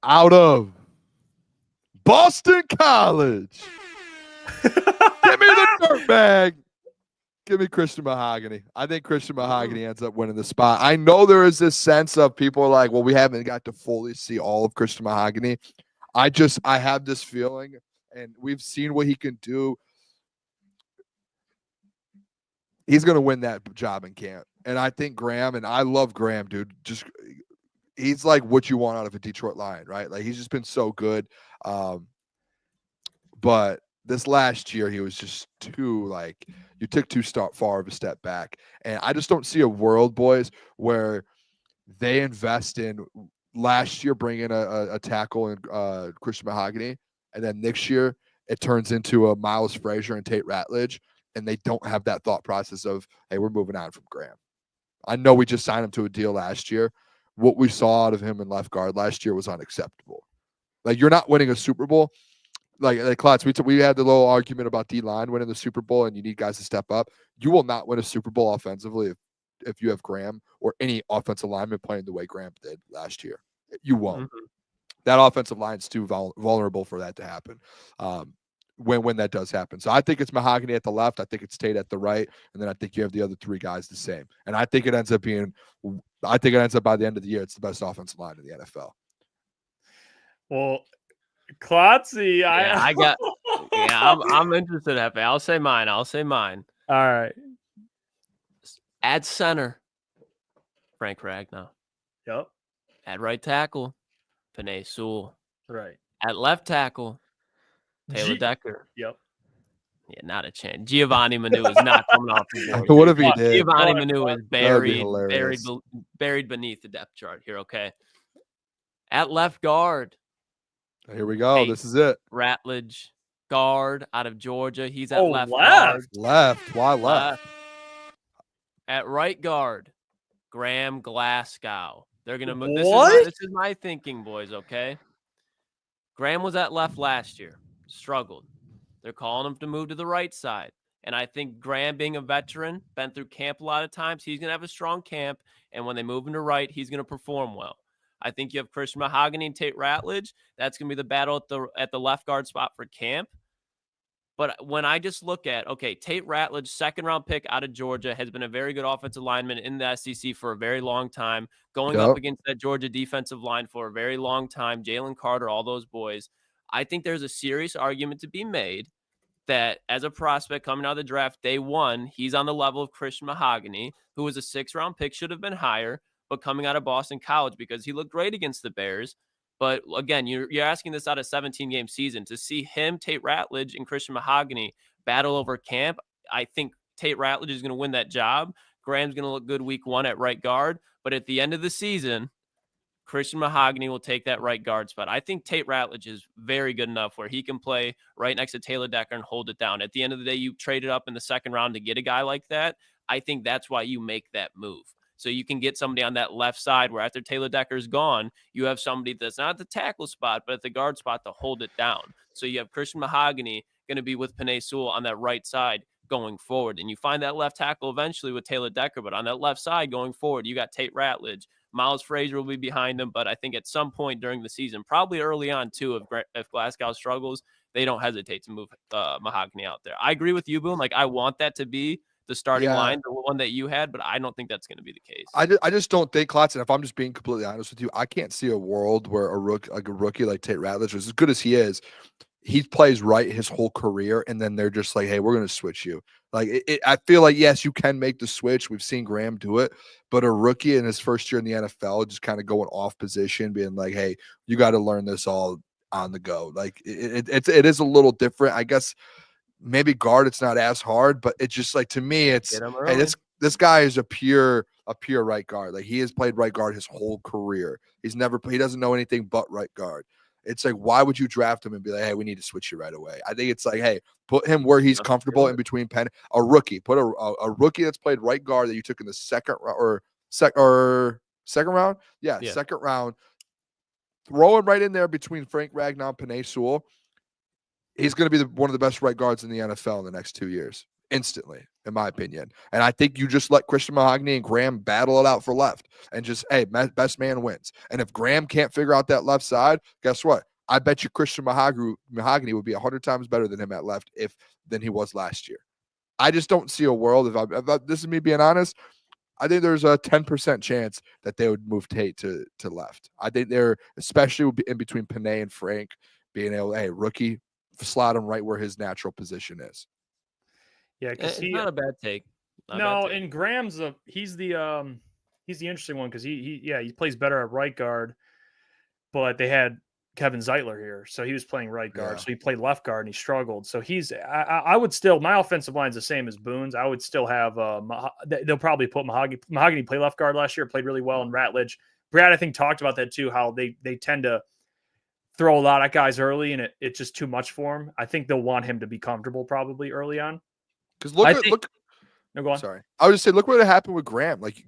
out of Boston College. Give me the dirt bag. Give me Christian Mahogany. I think Christian Mahogany ends up winning the spot. I know there is this sense of people are like, well, we haven't got to fully see all of Christian Mahogany. I have this feeling, and we've seen what he can do. He's going to win that job in camp. And I think Graham, and I love Graham, dude. He's like what you want out of a Detroit Lion, right? Like, he's just been so good. But this last year, he was just you took too far of a step back. And I just don't see a world, boys, where they invest in last year, bring in a tackle and Christian Mahogany. And then next year, it turns into a Miles Frazier and Tate Ratledge. And they don't have that thought process of, hey, we're moving on from Graham. I know we just signed him to a deal last year. What we saw out of him in left guard last year was unacceptable. Like, you're not winning a Super Bowl. Like Klotz, we had the little argument about D-line winning the Super Bowl and you need guys to step up. You will not win a Super Bowl offensively if you have Graham or any offensive lineman playing the way Graham did last year. You won't. Mm-hmm. That offensive line is too vulnerable for that to happen. When that does happen. So I think it's Mahogany at the left. I think it's Tate at the right. And then I think you have the other three guys the same. And I think it ends up by the end of the year, it's the best offensive line in the NFL. Well, Klotzy, I'm interested, Hefe. I'll say mine. All right. At center, Frank Ragnow. Yep. At right tackle, Penei Sewell. Right. At left tackle, Taylor Decker. Yep. Yeah, not a chance. Giovanni Manu is not coming off the board. What if he did? Giovanni Manu is buried beneath the depth chart here, okay? At left guard. Here we go. This is it. Ratledge, guard out of Georgia. He's at left guard. Left. Why left? At right guard, Graham Glasgow. They're going to move. This is my thinking, boys, okay? Graham was at left last year. Struggled. They're calling him to move to the right side. And I think Graham, being a veteran, been through camp a lot of times, he's going to have a strong camp. And when they move him to right, he's going to perform well. I think you have Christian Mahogany and Tate Ratledge. That's going to be the battle at the left guard spot for camp. But when I just look at, okay, Tate Ratledge, second-round pick out of Georgia, has been a very good offensive lineman in the SEC for a very long time, going up against that Georgia defensive line for a very long time, Jalen Carter, all those boys. I think there's a serious argument to be made that as a prospect coming out of the draft day one, he's on the level of Christian Mahogany, who was a 6th-round pick, should have been higher, but coming out of Boston College because he looked great against the Bears. But again, you're asking this out of 17-game season. To see him, Tate Ratledge, and Christian Mahogany battle over camp, I think Tate Ratledge is going to win that job. Graham's going to look good week 1 at right guard. But at the end of the season, Christian Mahogany will take that right guard spot. I think Tate Ratledge is very good enough where he can play right next to Taylor Decker and hold it down. At the end of the day, you traded up in the 2nd round to get a guy like that. I think that's why you make that move. So you can get somebody on that left side where after Taylor Decker's gone, you have somebody that's not at the tackle spot, but at the guard spot to hold it down. So you have Christian Mahogany going to be with Penei Sewell on that right side going forward. And you find that left tackle eventually with Taylor Decker, but on that left side going forward, you got Tate Ratledge. Miles Frazier will be behind him, but I think at some point during the season, probably early on too, if Glasgow struggles, they don't hesitate to move Mahogany out there. I agree with you, Boone. Like, I want that to be the starting line, the one that you had, but I don't think that's going to be the case. I just don't think, Klotz, and if I'm just being completely honest with you, I can't see a world where a rookie like Tate Ratledge, as good as he is, he plays right his whole career, and then they're just like, hey, we're going to switch you. Like, I feel like, yes, you can make the switch. We've seen Graham do it, but a rookie in his first year in the NFL just kind of going off position, being like, hey, you got to learn this all on the go. Like, it is a little different. I guess maybe guard, it's not as hard, but it's just like, to me, it's, hey, this guy is a pure right guard. Like, he has played right guard his whole career. He doesn't know anything but right guard. It's like, why would you draft him and be like, hey, we need to switch you right away? I think it's like, hey, put him where he's comfortable in between a rookie. Put a rookie that's played right guard that you took in the second round. Yeah, second round. Throw him right in there between Frank Ragnow and Penei Sewell. He's going to be one of the best right guards in the NFL in the next 2 years, instantly, in my opinion. And I think you just let Christian Mahogany and Graham battle it out for left and just, hey, best man wins. And if Graham can't figure out that left side, guess what? I bet you Christian Mahogany would be 100 times better than him at left than he was last year. I just don't see a world, if this is me being honest, I think there's a 10% chance that they would move Tate to left. I think they're, especially in between Panay and Frank, being able, hey, rookie, slot him right where his natural position is. Yeah, because it's not a bad take. And Graham's he's the interesting one because he plays better at right guard, but they had Kevin Zeitler here, so he was playing right guard. So he played left guard and he struggled. So I would still, my offensive line's the same as Boone's. I would still have they'll probably put Mahogany play left guard last year, played really well in Ratledge. Brad, I think, talked about that too, how they tend to throw a lot at guys early and it's just too much for him. I think they'll want him to be comfortable probably early on. Because look. No, go on. Sorry. I would just say, look what happened with Graham. Like,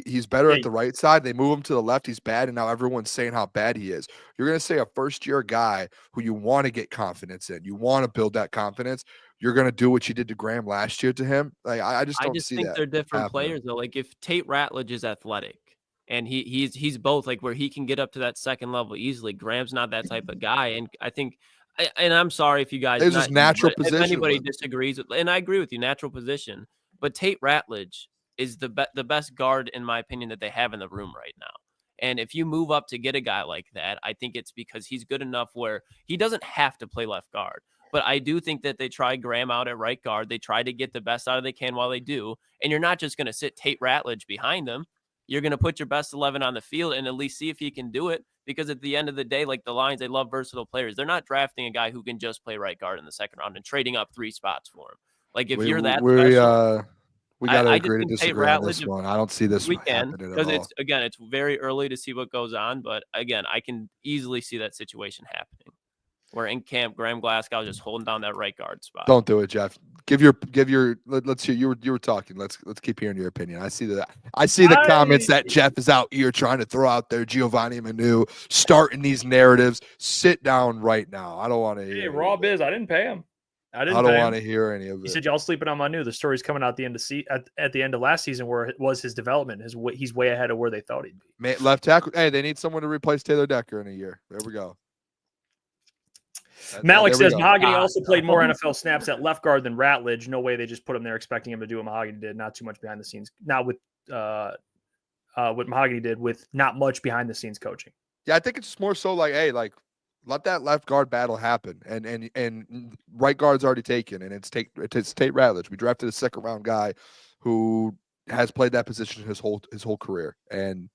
he's better at the right side. They move him to the left. He's bad. And now everyone's saying how bad he is. You're going to say a first-year guy who you want to get confidence in. You want to build that confidence. You're going to do what you did to Graham last year to him. Like, I just think they're different players, though. Like, if Tate Ratledge is athletic and he's both, like, where he can get up to that second level easily, Graham's not that type of guy. And I think – and I'm sorry if you guys – there's just natural position. If anybody disagrees – and I agree with you, natural position. But Tate Ratledge is the best guard, in my opinion, that they have in the room right now. And if you move up to get a guy like that, I think it's because he's good enough where he doesn't have to play left guard. But I do think that they try Graham out at right guard. They try to get the best out of they can while they do. And you're not just going to sit Tate Ratledge behind them. You're going to put your best 11 on the field and at least see if he can do it. Because at the end of the day, like the Lions, they love versatile players. They're not drafting a guy who can just play right guard in the second round and trading up 3 spots for him. Like, if you're that special, we got to agree to disagree on this one. I don't see this happening at all. It's very early to see what goes on. But, again, I can easily see that situation happening. Where in camp, Graham Glasgow just holding down that right guard spot. Don't do it, Jeff. Give your. Let's hear. You were talking. Let's keep hearing your opinion. I see the comments that Jeff is out here trying to throw out there. Giovanni Manu starting these narratives. Sit down right now. I don't want to hear. Hey, Raw Biz. I didn't pay him. I don't want to hear any of it. He said y'all sleeping on Manu. The story's coming out at the end of last season where it was his development. He's way ahead of where they thought he'd be. Left tackle. Hey, they need someone to replace Taylor Decker in a year. There we go. Malik says Mahogany also played more NFL snaps at left guard than Ratledge. No way they just put him there expecting him to do what Mahogany did. Not too much behind the scenes. Not with what Mahogany did with not much behind the scenes coaching. Yeah, I think it's more so like, hey, like let that left guard battle happen. And right guard's already taken, and it's Tate Ratledge. We drafted a second round guy who has played that position his whole career. And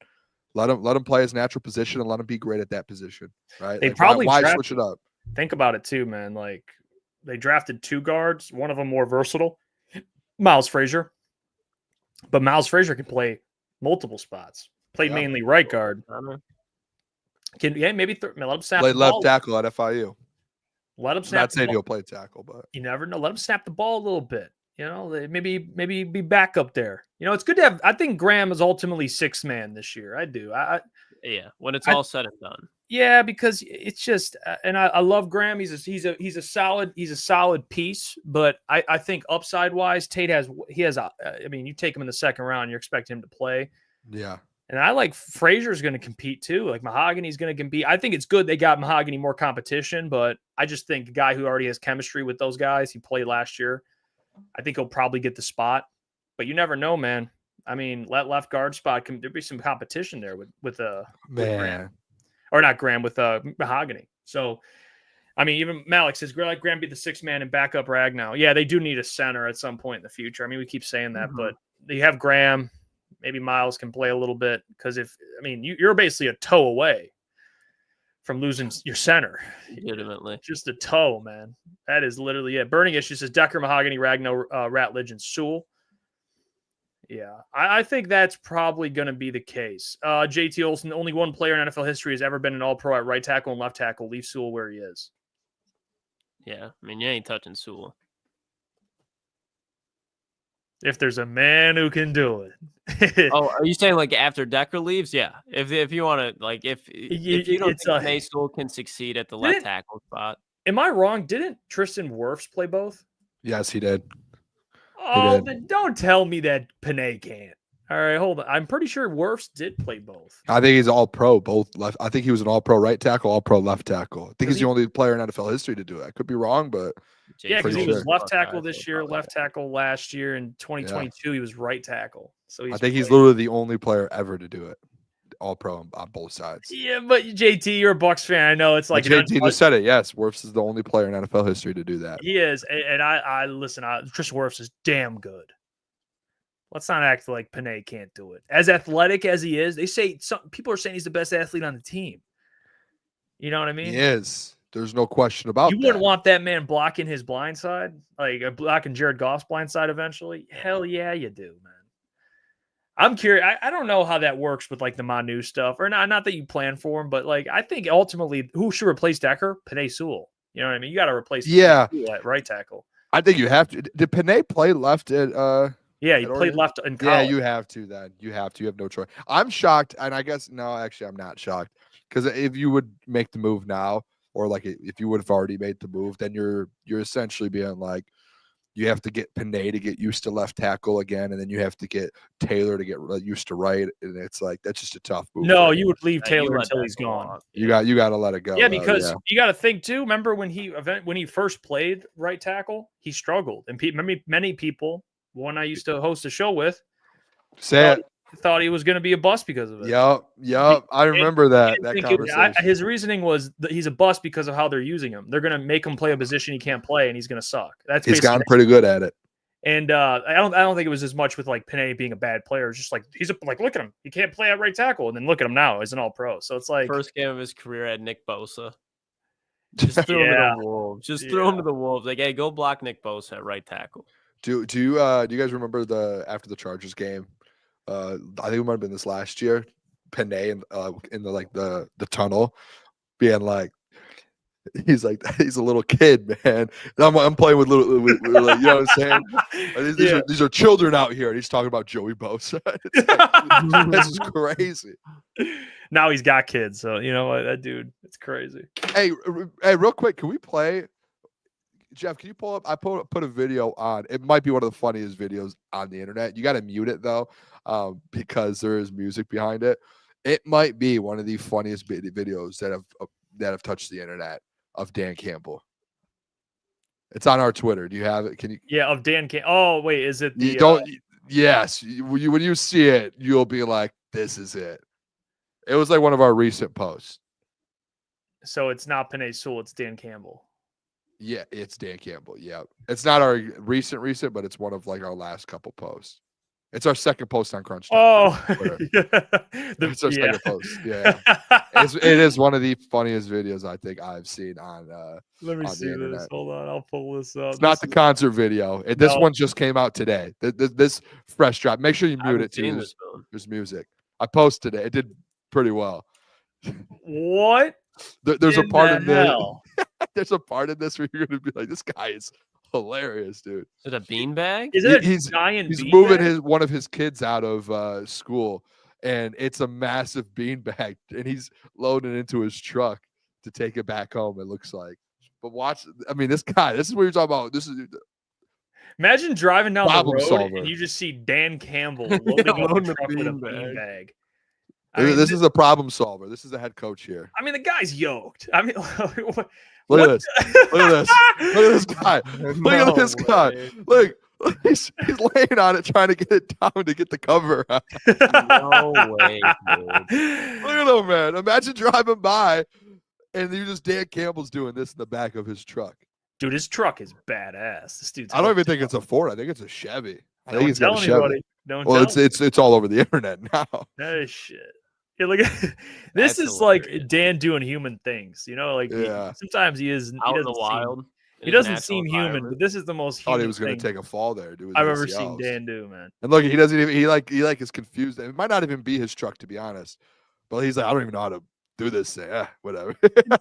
let him play his natural position and let him be great at that position. Right? They probably why switch it up? Think about it too, man. Like they drafted 2 guards, one of them more versatile, Miles Frazier. But Miles Frazier can play multiple spots. Played mainly right guard. Maybe let him snap. Play left tackle at FIU. Let him snap. Not saying he'll play tackle, but you never know. Let him snap the ball a little bit. You know, maybe be back up there. You know, it's good to have. I think Graham is ultimately 6th man this year. I do. Yeah, when it's all said and done. Yeah, because it's just, and I love Graham. He's a solid piece. But I think upside wise, Tate has. I mean, you take him in the second round, you expect him to play. Yeah. And I like Frazier's going to compete too. Like Mahogany's going to compete. I think it's good they got Mahogany more competition, but I just think a guy who already has chemistry with those guys, he played last year. I think he'll probably get the spot, but you never know, man. I mean, left guard spot, there'd be some competition there with Graham. Or not Graham, with Mahogany. So, I mean, even Malik says, like Graham be the 6th man and backup Ragnow. Yeah, they do need a center at some point in the future. I mean, we keep saying that, but you have Graham. Maybe Miles can play a little bit because you're basically a toe away from losing your center. Legitimately. Just a toe, man. That is literally it. Burning Issue says Decker, Mahogany, Ragnow, Ratledge, and Sewell. Yeah, I think that's probably going to be the case. JT Olsen, only one player in NFL history has ever been an all-pro at right tackle and left tackle. Leave Sewell where he is. Yeah, I mean, you ain't touching Sewell. If there's a man who can do it. Oh, are you saying like after Decker leaves? Yeah. If you want to, like, if you don't think Sewell can succeed at the left tackle spot. Am I wrong? Didn't Tristan Wirfs play both? Yes, he did. Oh, then don't tell me that Panay can't. All right, hold on. I'm pretty sure Wirfs did play both. I think he's all pro, both left. I think he was an all pro right tackle, all pro left tackle. I think he's he- the only player in NFL history to do it. I could be wrong, but Yeah, because he pretty was sure. left tackle this year, left tackle last year. In 2022, he was right tackle. So I think he's literally the only player ever to do it. All pro on both sides. Yeah, but JT, you're a Bucs fan. I know it's like JT just said it. Yes, Wirfs is the only player in NFL history to do that. He is, and I listen. Tristan Wirfs is damn good. Let's not act like Panay can't do it. As athletic as he is, they say people are saying he's the best athlete on the team. You know what I mean? He is. There's no question about You wouldn't want that man blocking his blind side, like blocking Jared Goff's blind side eventually. Hell yeah, you do, man. I'm curious. I don't know how that works with like the Manu stuff, or not that you plan for him, but like I think ultimately who should replace Decker? Panay Sewell. You know what I mean? You got to replace Panay Sewell at right tackle. I think you have to. Did Panay play left at Yeah, he played left in college. Yeah, you have to then. You have to. You have no choice. I'm shocked, and I guess no, actually I'm not shocked. Because if you would make the move now, or like if you would have already made the move, then you're essentially being like, you have to get Panay to get used to left tackle again, and then you have to get Taylor to get used to right, and it's like that's just a tough move. No, you would leave Taylor until he's gone. You got to let it go. Yeah, because you got to think too. Remember when he first played right tackle, he struggled, and many people, one I used to host a show with, thought he was going to be a bust because of it. Yep. I remember that conversation. His reasoning was that he's a bust because of how they're using him. They're going to make him play a position he can't play, and he's going to suck. He's gotten pretty good at it. And I don't think it was as much with like Panay being a bad player. It's just like like look at him, he can't play at right tackle, and then look at him now as an all pro. So it's like first game of his career at Nick Bosa. Just throw him to the wolves. Throw him to the wolves. Like, hey, go block Nick Bosa at right tackle. Do you guys remember after the Chargers game? I think it might have been this last year. Panay in the tunnel, being like, he's a little kid, man. And I'm playing with little, you know what I'm saying? These are children out here, and he's talking about Joey Bosa. Like, this is crazy. Now he's got kids, so you know what, that dude, it's crazy. Hey, real quick, can we play? Jeff, can you pull up? I put a video on. It might be one of the funniest videos on the internet. You got to mute it though, because there is music behind it. It might be one of the funniest videos that have touched the internet of Dan Campbell. It's on our Twitter. Do you have it? Can you? Yeah, of Dan Campbell. Oh wait, is it? You don't. Yes, when you see it, you'll be like, "This is it." It was like one of our recent posts. So it's not Panay Sewell. It's Dan Campbell. Yeah, it's Dan Campbell. Yeah, it's not our recent, but it's one of like our last couple posts. It's our second post on Crunch Time. Oh, it's our second post. Yeah, it is one of the funniest videos I think I've seen on. Let me see this. Hold on, I'll pull this up. It's not the concert video. This one just came out today. This fresh drop. Make sure you mute it too. There's music. I posted it. It did pretty well. What? There's a part in this. There's a part in this where you're gonna be like, this guy is hilarious, dude. Is it a beanbag? Is it a giant? He's moving one of his kids out of school, and it's a massive beanbag, and he's loading it into his truck to take it back home. It looks like, but watch. I mean, this guy. This is what you're talking about. This is. Imagine driving down the road solver. and you just see Dan Campbell loading up the truck with a beanbag. This is a problem solver. This is the head coach here. I mean, the guy's yoked. I mean, look at this. Look at this. Look at this guy. Look at this guy. Look, he's laying on it, trying to get it down to get the cover out. No way, dude. Look at him, man. Imagine driving by, and you just Dan Campbell's doing this in the back of his truck. Dude, his truck is badass. This dude's. I don't even think it's a Ford. I think it's a Chevy. I think it's got a Chevy. It's all over the internet now. That is shit. Yeah, look at this. Is like Dan doing human things, you know. Like sometimes he is out in the wild. He doesn't seem human, but this is the most. Thought he was going to take a fall there, dude. I've ever seen Dan do, man. And look, he doesn't even. He is confused. It might not even be his truck, to be honest. But he's like, I don't even know how to do this thing. Whatever.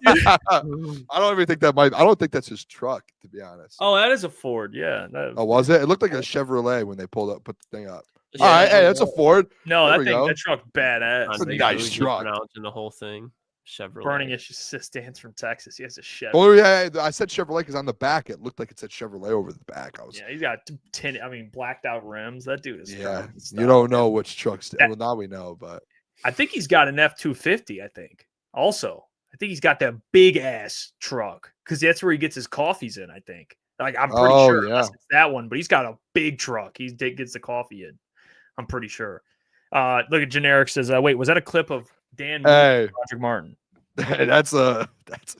I don't even think that I don't think that's his truck, to be honest. Oh, that is a Ford. Yeah. Oh, was it? It looked like a Chevrolet when they put the thing up. Yeah, all right, hey, that's a Ford. No, that truck badass. That's a nice truck. Pronouncing the whole thing. Chevrolet. Burning Issue stands from Texas. He has a Chevy. Oh yeah, I said Chevrolet because on the back it looked like it said Chevrolet over the back. Yeah, he's got blacked out rims. That dude is. Yeah, you don't know which trucks. Well, now we know, but I think he's got an F-250. I think also. I think he's got that big ass truck because that's where he gets his coffees in. I think. Like I'm pretty sure it's that one, but he's got a big truck. He gets the coffee in. I'm pretty sure. Look at Generic says, "Wait, was that a clip of Dan Moore Roger Martin?" That's a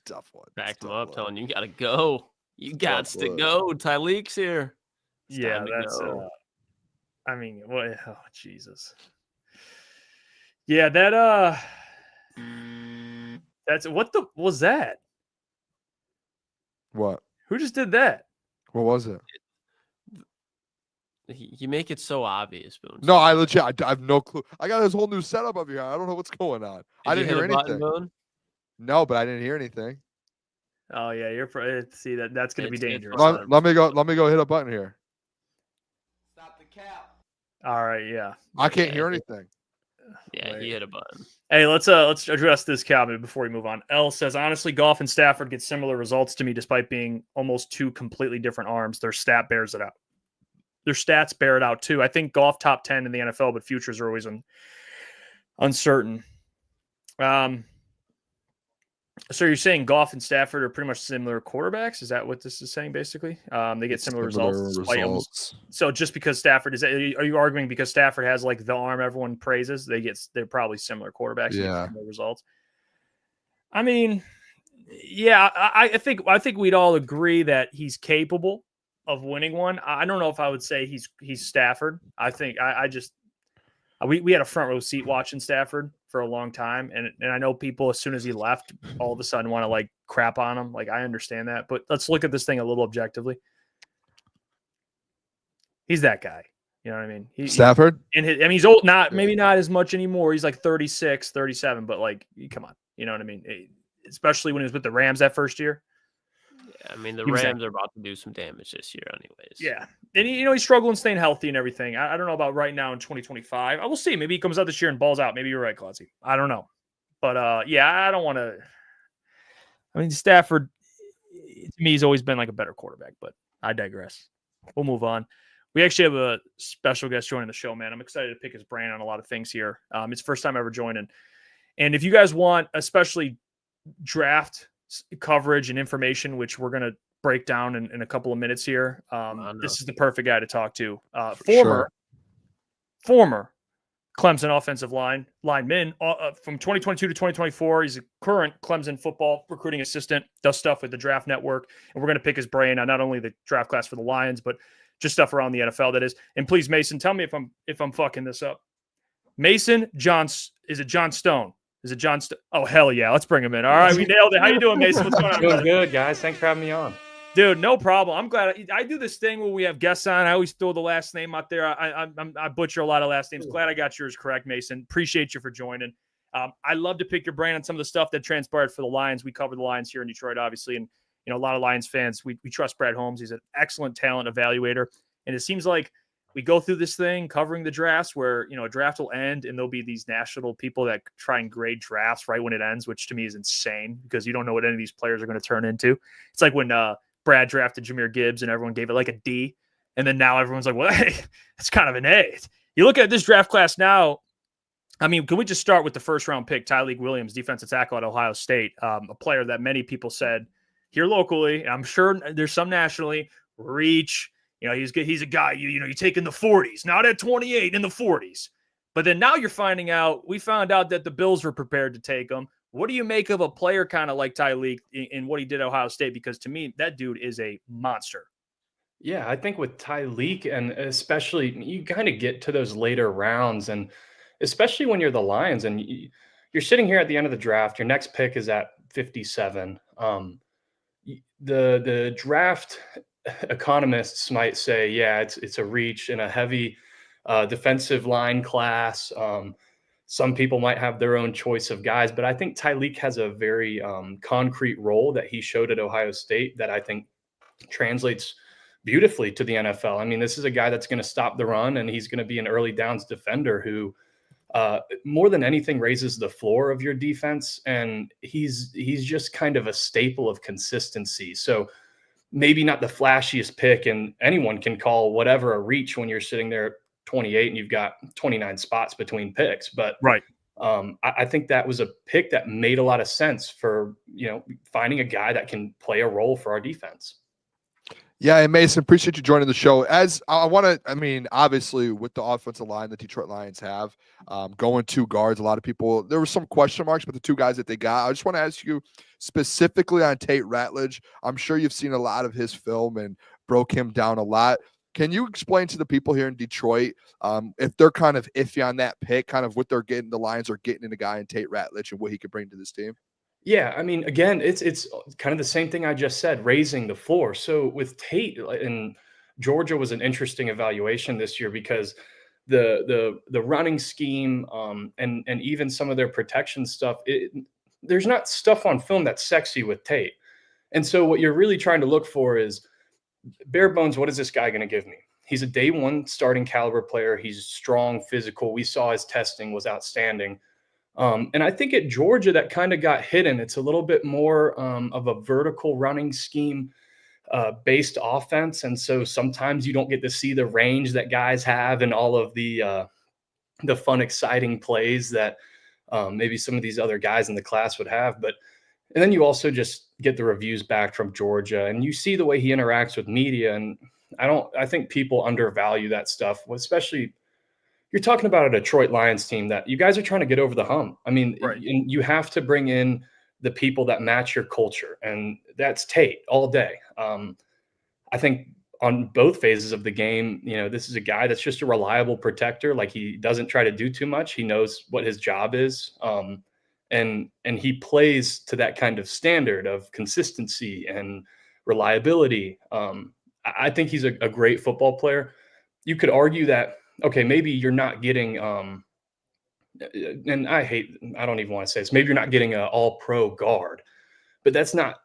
tough one. Back him up, telling you gotta go. You got to go. Tyleek's here. That's. I mean, what? Oh Jesus. Yeah, that. That's what was that? What? Who just did that? What was it? You make it so obvious, Boone. No, I have no clue. I got this whole new setup up here. I don't know what's going on. I didn't hear anything. No, but I didn't hear anything. Oh yeah, see that's going to be dangerous. Let me go hit a button here. Stop the cap. All right, yeah. I can't hear anything. Yeah, he hit a button. Hey, let's address this comment before we move on. L says, honestly, Goff and Stafford get similar results to me despite being almost two completely different arms. Their stats bear it out too. I think Goff top 10 in the NFL, but futures are always uncertain. So you're saying Goff and Stafford are pretty much similar quarterbacks? Is that what this is saying, basically? They get similar results. So just because Stafford are you arguing because Stafford has like the arm everyone praises, they're probably similar quarterbacks and get similar results? I mean, yeah, I think we'd all agree that he's capable of winning one. I don't know if I would say he's Stafford. I think we had a front row seat watching Stafford for a long time. And I know people, as soon as he left, all of a sudden want to like crap on him. Like, I understand that, but let's look at this thing a little objectively. He's that guy. You know what I mean? Stafford? He's old, maybe not as much anymore. He's like 36, 37, but like, come on. You know what I mean? Especially when he was with the Rams that first year. Yeah, I mean, the Rams are about to do some damage this year anyways. Yeah. And he's struggling staying healthy and everything. I don't know about right now in 2025. I will see. Maybe he comes out this year and balls out. Maybe you're right, Klotzy. I don't know. But yeah, I don't want to. I mean, Stafford, to me, he's always been like a better quarterback, but I digress. We'll move on. We actually have a special guest joining the show, man. I'm excited to pick his brain on a lot of things here. It's first time ever joining. And if you guys want, especially draft coverage and information, which we're going to break down in a couple of minutes here, this is the perfect guy to talk to. Former Clemson offensive lineman from 2022 to 2024. He's a current Clemson football recruiting assistant, does stuff with the Draft Network, and we're going to pick his brain on not only the draft class for the Lions, but just stuff around the NFL, that is. And please, Mason, tell me if I'm fucking this up. Mason is it Johnstone? Is it Johnstone? Oh, hell yeah. Let's bring him in. All right, we nailed it. How you doing, Mason? What's going on? Doing good, guys. Thanks for having me on. Dude, no problem. I'm glad. I do this thing when we have guests on. I always throw the last name out there. I butcher a lot of last names. Glad I got yours correct, Mason. Appreciate you for joining. I love to pick your brain on some of the stuff that transpired for the Lions. We cover the Lions here in Detroit, obviously, and a lot of Lions fans. We trust Brad Holmes. He's an excellent talent evaluator, and it seems like we go through this thing covering the drafts where, a draft will end and there'll be these national people that try and grade drafts right when it ends, which to me is insane because you don't know what any of these players are going to turn into. It's like when Brad drafted Jahmyr Gibbs and everyone gave it like a D. And then now everyone's like, well, hey, it's kind of an A. You look at this draft class now. I mean, can we just start with the first round pick, Tyleek Williams, defensive tackle at Ohio State, a player that many people said here locally, and I'm sure there's some nationally, reach. He's good. He's a guy, you take in the 40s, not at 28, in the 40s. But then now we found out that the Bills were prepared to take him. What do you make of a player kind of like Tyleek in what he did at Ohio State? Because to me, that dude is a monster. Yeah, I think with Tyleek, and especially you kind of get to those later rounds, and especially when you're the Lions and you're sitting here at the end of the draft, your next pick is at 57. The draft economists might say, yeah, it's a reach in a heavy defensive line class. Some people might have their own choice of guys, but I think Tyleek has a very concrete role that he showed at Ohio State that I think translates beautifully to the NFL. I mean, this is a guy that's going to stop the run, and he's going to be an early downs defender who more than anything raises the floor of your defense. And he's just kind of a staple of consistency. So maybe not the flashiest pick, and anyone can call whatever a reach when you're sitting there at 28 and you've got 29 spots between picks. But right. I think that was a pick that made a lot of sense for, finding a guy that can play a role for our defense. Yeah, and Mason, appreciate you joining the show. As obviously with the offensive line the Detroit Lions have, going 2 guards, a lot of people, there were some question marks with the 2 guys that they got. I just want to ask you specifically on Tate Ratledge. I'm sure you've seen a lot of his film and broke him down a lot. Can you explain to the people here in Detroit if they're kind of iffy on that pick, kind of what they're getting, the Lions are getting in a guy in Tate Ratledge and what he could bring to this team? Yeah, I mean, again, it's kind of the same thing I just said, raising the floor. So with Tate, and Georgia was an interesting evaluation this year because the running scheme and even some of their protection stuff, there's not stuff on film that's sexy with Tate. And so what you're really trying to look for is bare bones, what is this guy going to give me? He's a day 1 starting caliber player. He's strong, physical. We saw his testing was outstanding. And I think at Georgia that kind of got hidden. It's a little bit more of a vertical running scheme based offense. And so sometimes you don't get to see the range that guys have and all of the fun, exciting plays that maybe some of these other guys in the class would have. And then you also just get the reviews back from Georgia and you see the way he interacts with media. And I think people undervalue that stuff, especially you're talking about a Detroit Lions team that you guys are trying to get over the hump. I mean, right. You have to bring in the people that match your culture, and that's Tate all day. I think on both phases of the game, this is a guy that's just a reliable protector. Like, he doesn't try to do too much. He knows what his job is. And he plays to that kind of standard of consistency and reliability. I think he's a great football player. You could argue that, okay, maybe you're not getting, and I don't even want to say this, maybe you're not getting an all-pro guard, but that's not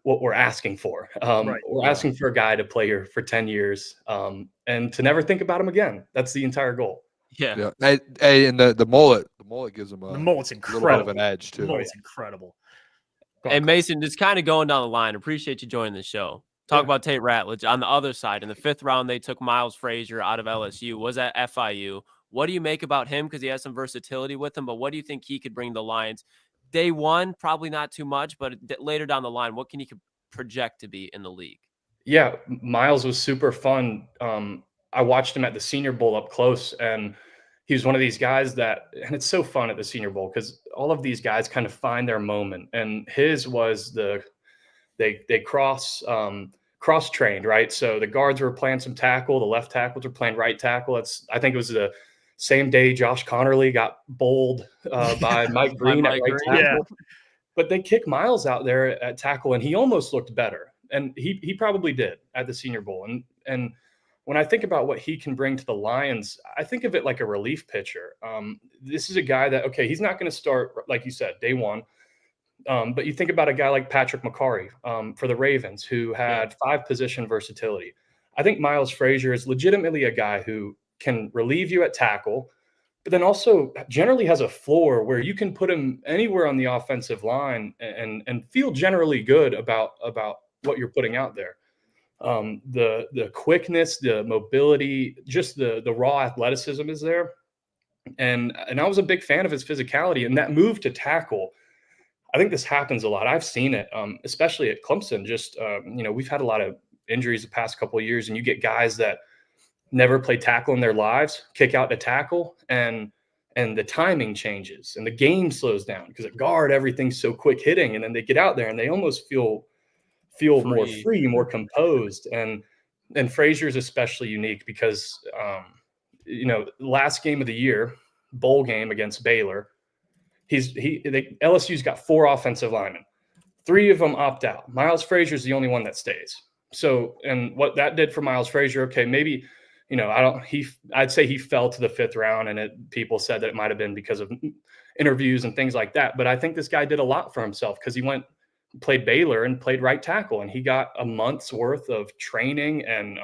what we're asking for. Right. We're asking for a guy to play here for 10 years and to never think about him again. That's the entire goal. Yeah. Hey, and the mullet gives him the mullet's incredible. little bit of an edge too. The mullet's incredible. Hey, Mason, just kind of going down the line. Appreciate you joining the show. Talk about Tate Ratledge. On the other side, in the 5th round, they took Miles Frazier out of LSU. Was at FIU. What do you make about him? Because he has some versatility with him, but what do you think he could bring the Lions? Day 1, probably not too much, but later down the line, what can he project to be in the league? Yeah, Miles was super fun. I watched him at the Senior Bowl up close, and he was one of these guys that, and it's so fun at the Senior Bowl because all of these guys kind of find their moment, and his was they cross-trained, right? So the guards were playing some tackle, the left tackles were playing right tackle. I think it was the same day Josh Connerly got bowled by Mike Green at right tackle. Yeah. But they kicked Miles out there at tackle, and he almost looked better. And he probably did at the Senior Bowl. And when I think about what he can bring to the Lions, I think of it like a relief pitcher. This is a guy that, okay, he's not going to start, like you said, day 1. But you think about a guy like Patrick McCarry for the Ravens, who had 5 position versatility. I think Miles Frazier is legitimately a guy who can relieve you at tackle, but then also generally has a floor where you can put him anywhere on the offensive line and feel generally good about what you're putting out there. The quickness, the mobility, just the raw athleticism is there. And I was a big fan of his physicality, and that move to tackle. I think this happens a lot. I've seen it, especially at Clemson. Just, we've had a lot of injuries the past couple of years, and you get guys that never play tackle in their lives, kick out to tackle, and the timing changes and the game slows down because at guard, everything's so quick hitting. And then they get out there and they almost feel more free, more composed. And Frazier's especially unique because, last game of the year, bowl game against Baylor, LSU's got 4 offensive linemen. 3 of them opt out. Miles Frazier's the only one that stays. So, and what that did for Miles Frazier, okay, maybe, I'd say he fell to the 5th round, and people said that it might've been because of interviews and things like that. But I think this guy did a lot for himself because he played Baylor and played right tackle, and he got a month's worth of training and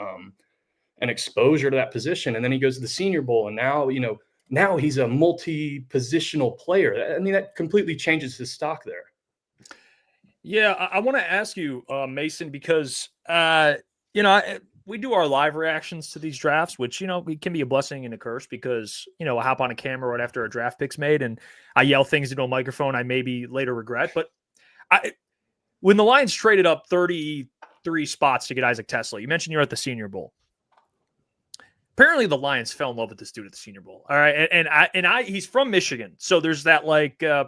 exposure to that position. And then he goes to the Senior Bowl, and now, now he's a multi-positional player. I mean, that completely changes his stock there. Yeah, I want to ask you, Mason, because we do our live reactions to these drafts, which it can be a blessing and a curse because I hop on a camera right after a draft pick's made and I yell things into a microphone I maybe later regret. But when the Lions traded up 33 spots to get Isaac Tesla, you mentioned you're at the Senior Bowl. Apparently, the Lions fell in love with this dude at the Senior Bowl. All right, and he's from Michigan, so there's that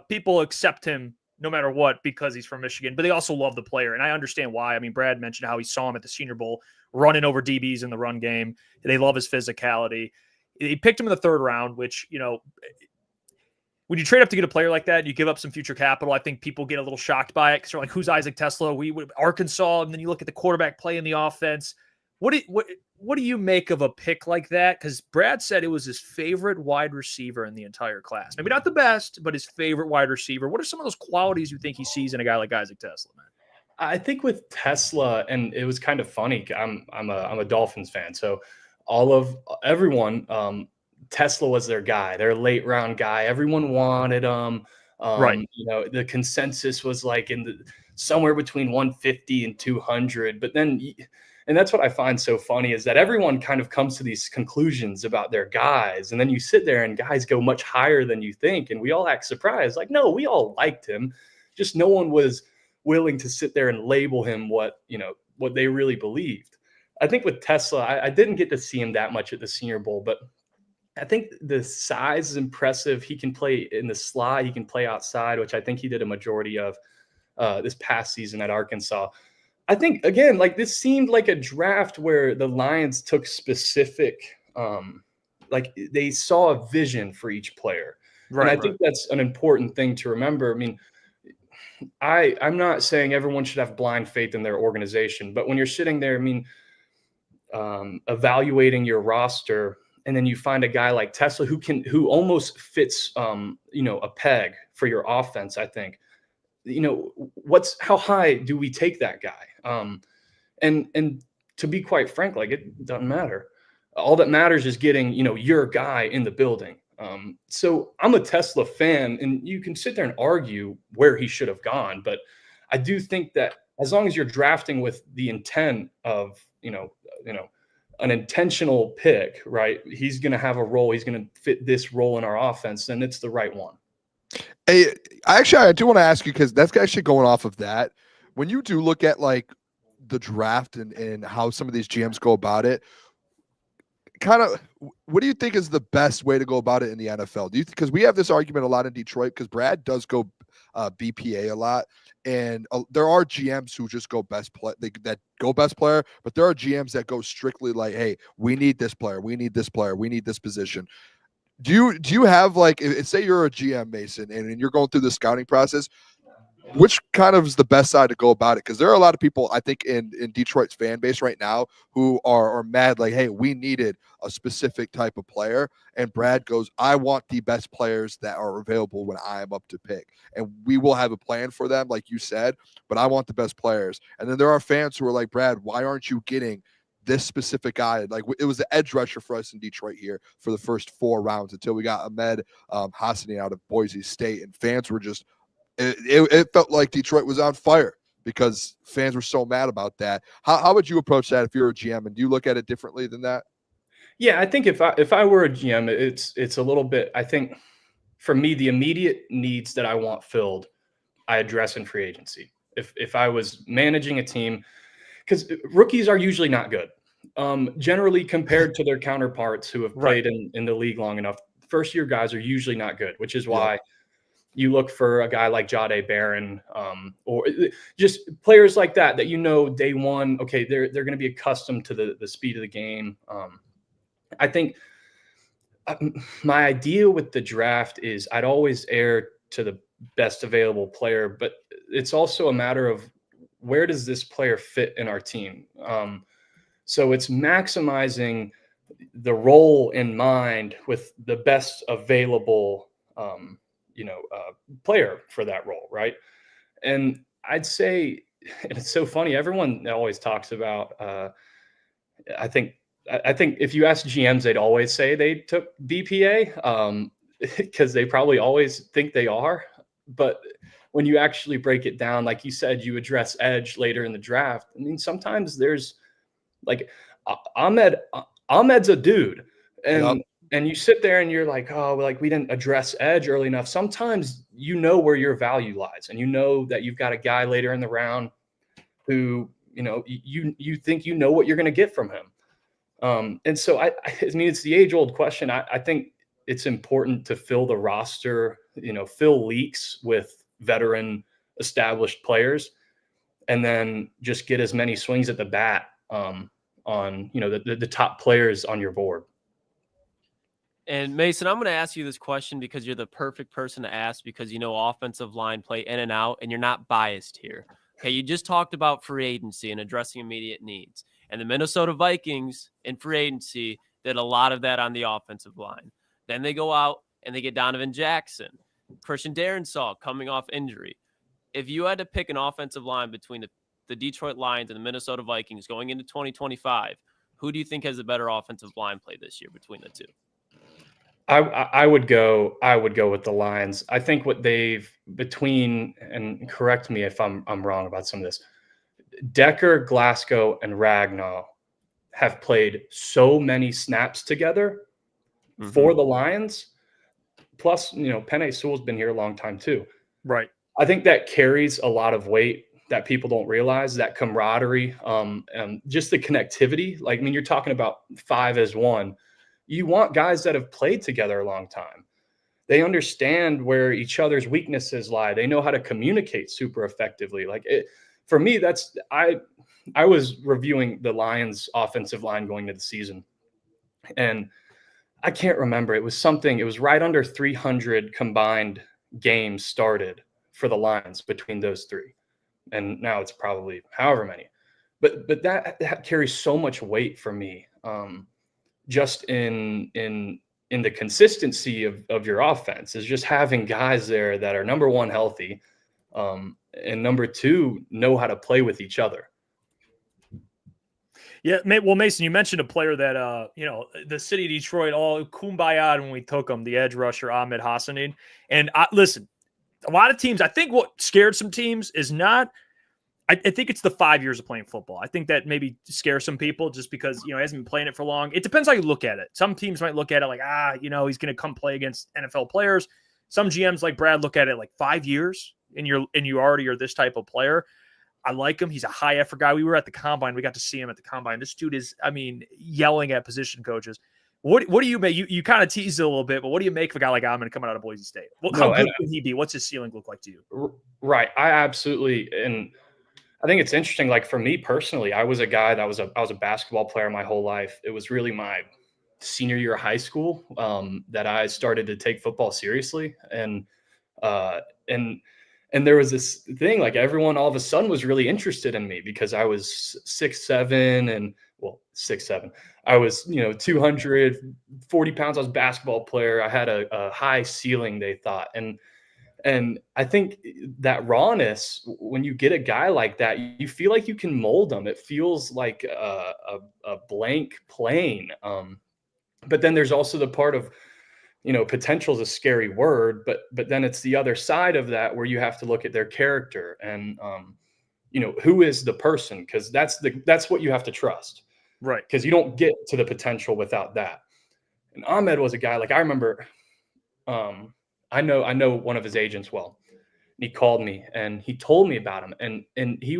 people accept him no matter what because he's from Michigan, but they also love the player, and I understand why. I mean, Brad mentioned how he saw him at the Senior Bowl running over DBs in the run game. They love his physicality. He picked him in the 3rd round, which when you trade up to get a player like that, you give up some future capital. I think people get a little shocked by it because they're like, "Who's Isaac Tesla?" We would Arkansas, and then you look at the quarterback play in the offense. What do you make of a pick like that? Because Brad said it was his favorite wide receiver in the entire class. Maybe not the best, but his favorite wide receiver. What are some of those qualities you think he sees in a guy like Isaac Tesla, man? I think with Tesla, and it was kind of funny. I'm a Dolphins fan, so everyone, Tesla was their guy, their late round guy. Everyone wanted him. Right. The consensus was like somewhere between 150 and 200, but then. And that's what I find so funny is that everyone kind of comes to these conclusions about their guys. And then you sit there and guys go much higher than you think. And we all act surprised. Like, no, we all liked him. Just no one was willing to sit there and label him what they really believed. I think with Tesla, I didn't get to see him that much at the Senior Bowl, but I think the size is impressive. He can play in the slot. He can play outside, which I think he did a majority of this past season at Arkansas. I think, again, this seemed like a draft where the Lions took specific, they saw a vision for each player. Right, and I think that's an important thing to remember. I mean, I'm not saying everyone should have blind faith in their organization, but when you're sitting there, evaluating your roster, and then you find a guy like Tesla who almost fits, a peg for your offense, I think. How high do we take that guy? And to be quite frank, it doesn't matter. All that matters is getting, your guy in the building. So I'm a Tesla fan, and you can sit there and argue where he should have gone. But I do think that as long as you're drafting with the intent of, an intentional pick, right? He's going to have a role. He's going to fit this role in our offense, and it's the right one. Hey, I do want to ask you, because that's actually going off of that. When you do look at the draft and how some of these GMs go about it, what do you think is the best way to go about it in the NFL? Because we have this argument a lot in Detroit, because Brad does go BPA a lot, and there are GMs who just go best player, but there are GMs that go strictly hey, we need this player, we need this player, we need this position. Do you have say you're a GM, Mason, and you're going through the scouting process, which kind of is the best side to go about it? Because there are a lot of people, I think, in Detroit's fan base right now who are mad, hey, we needed a specific type of player. And Brad goes, I want the best players that are available when I am up to pick. And we will have a plan for them, like you said, but I want the best players. And then there are fans who are like, Brad, why aren't you getting this specific guy? It was the edge rusher for us in Detroit here for the first 4 rounds until we got Ahmad Moten out of Boise State. And fans were just, it felt like Detroit was on fire because fans were so mad about that. How would you approach that if you're a GM, and do you look at it differently than that? Yeah, I think if I were a GM, it's a little bit, I think for me, the immediate needs that I want filled, I address in free agency. If I was managing a team, because rookies are usually not good. Generally compared to their counterparts who have played in the league long enough, first-year guys are usually not good, which is why you look for a guy like Jahdae Barron, or just players like that day one, okay, they're going to be accustomed to the speed of the game. I think my idea with the draft is I'd always err to the best available player, but it's also a matter of where does this player fit in our team? So it's maximizing the role in mind with the best available, player for that role, right? And I'd say, and it's so funny, everyone always talks about, I think I think if you ask GMs, they'd always say they took BPA because they probably always think they are. But when you actually break it down, like you said, you address edge later in the draft. I mean, sometimes there's like Ahmed's a dude. And you sit there and you're like, oh, like we didn't address edge early enough. Sometimes you know where your value lies, and you know that you've got a guy later in the round who, you think you know what you're going to get from him. And so I mean, it's the age-old question. I think it's important to fill the roster, fill leaks with veteran established players, and then just get as many swings at the bat on the top players on your board. And Mason, I'm going to ask you this question because you're the perfect person to ask, because offensive line play in and out, and you're not biased here. Okay, you just talked about free agency and addressing immediate needs. And the Minnesota Vikings in free agency did a lot of that on the offensive line. Then they go out and they get Donovan Jackson, Christian Darrisaw coming off injury. If you had to pick an offensive line between the Detroit Lions and the Minnesota Vikings going into 2025, who do you think has a better offensive line play this year between the two? I would go with the Lions. I think what they've and correct me if I'm wrong about some of this, Decker, Glasgow, and Ragnow have played so many snaps together for the Lions. Plus, Penei Sewell's been here a long time too. Right. I think that carries a lot of weight that people don't realize, that camaraderie, just the connectivity. Like, I mean, you're talking about 5 as 1. You want guys that have played together a long time. They understand where each other's weaknesses lie. They know how to communicate super effectively. For me, I was reviewing the Lions offensive line going into the season, and I can't remember. It was right under 300 combined games started for the Lions between those three. And now it's probably however many, but that carries so much weight for me. Just in the consistency of your offense is just having guys there that are, number one, healthy, and number two, know how to play with each other. Yeah, well, Mason, you mentioned a player that the city of Detroit all kumbaya when we took him, the edge rusher Ahmad Moten. And listen, a lot of teams, I think what scared some teams is not. I think it's the 5 years of playing football. I think that maybe scares some people just because, he hasn't been playing it for long. It depends how you look at it. Some teams might look at it like, he's going to come play against NFL players. Some GMs like Brad look at it like 5 years and you already are this type of player. I like him. He's a high effort guy. We were at the combine. We got to see him at the combine. This dude is, yelling at position coaches. What do you make? You kind of teased it a little bit, but what do you make of a guy like Ahmad coming out of Boise State? How good can he be? What's his ceiling look like to you? Right. I absolutely, and I think it's interesting. Like for me personally, I was a guy that I was a basketball player my whole life. It was really my senior year of high school that I started to take football seriously. And there was this thing, like everyone all of a sudden was really interested in me because I was 6'7", 6'7". I was, 240 pounds. I was a basketball player. I had a high ceiling, they thought. And I think that rawness, when you get a guy like that, you feel like you can mold them. It feels like a blank plane. But then there's also the part of, potential is a scary word, but then it's the other side of that where you have to look at their character and, who is the person? Because that's what you have to trust. Right. Because you don't get to the potential without that. And Ahmed was a guy, like I remember, I know one of his agents well. He called me and he told me about him. And he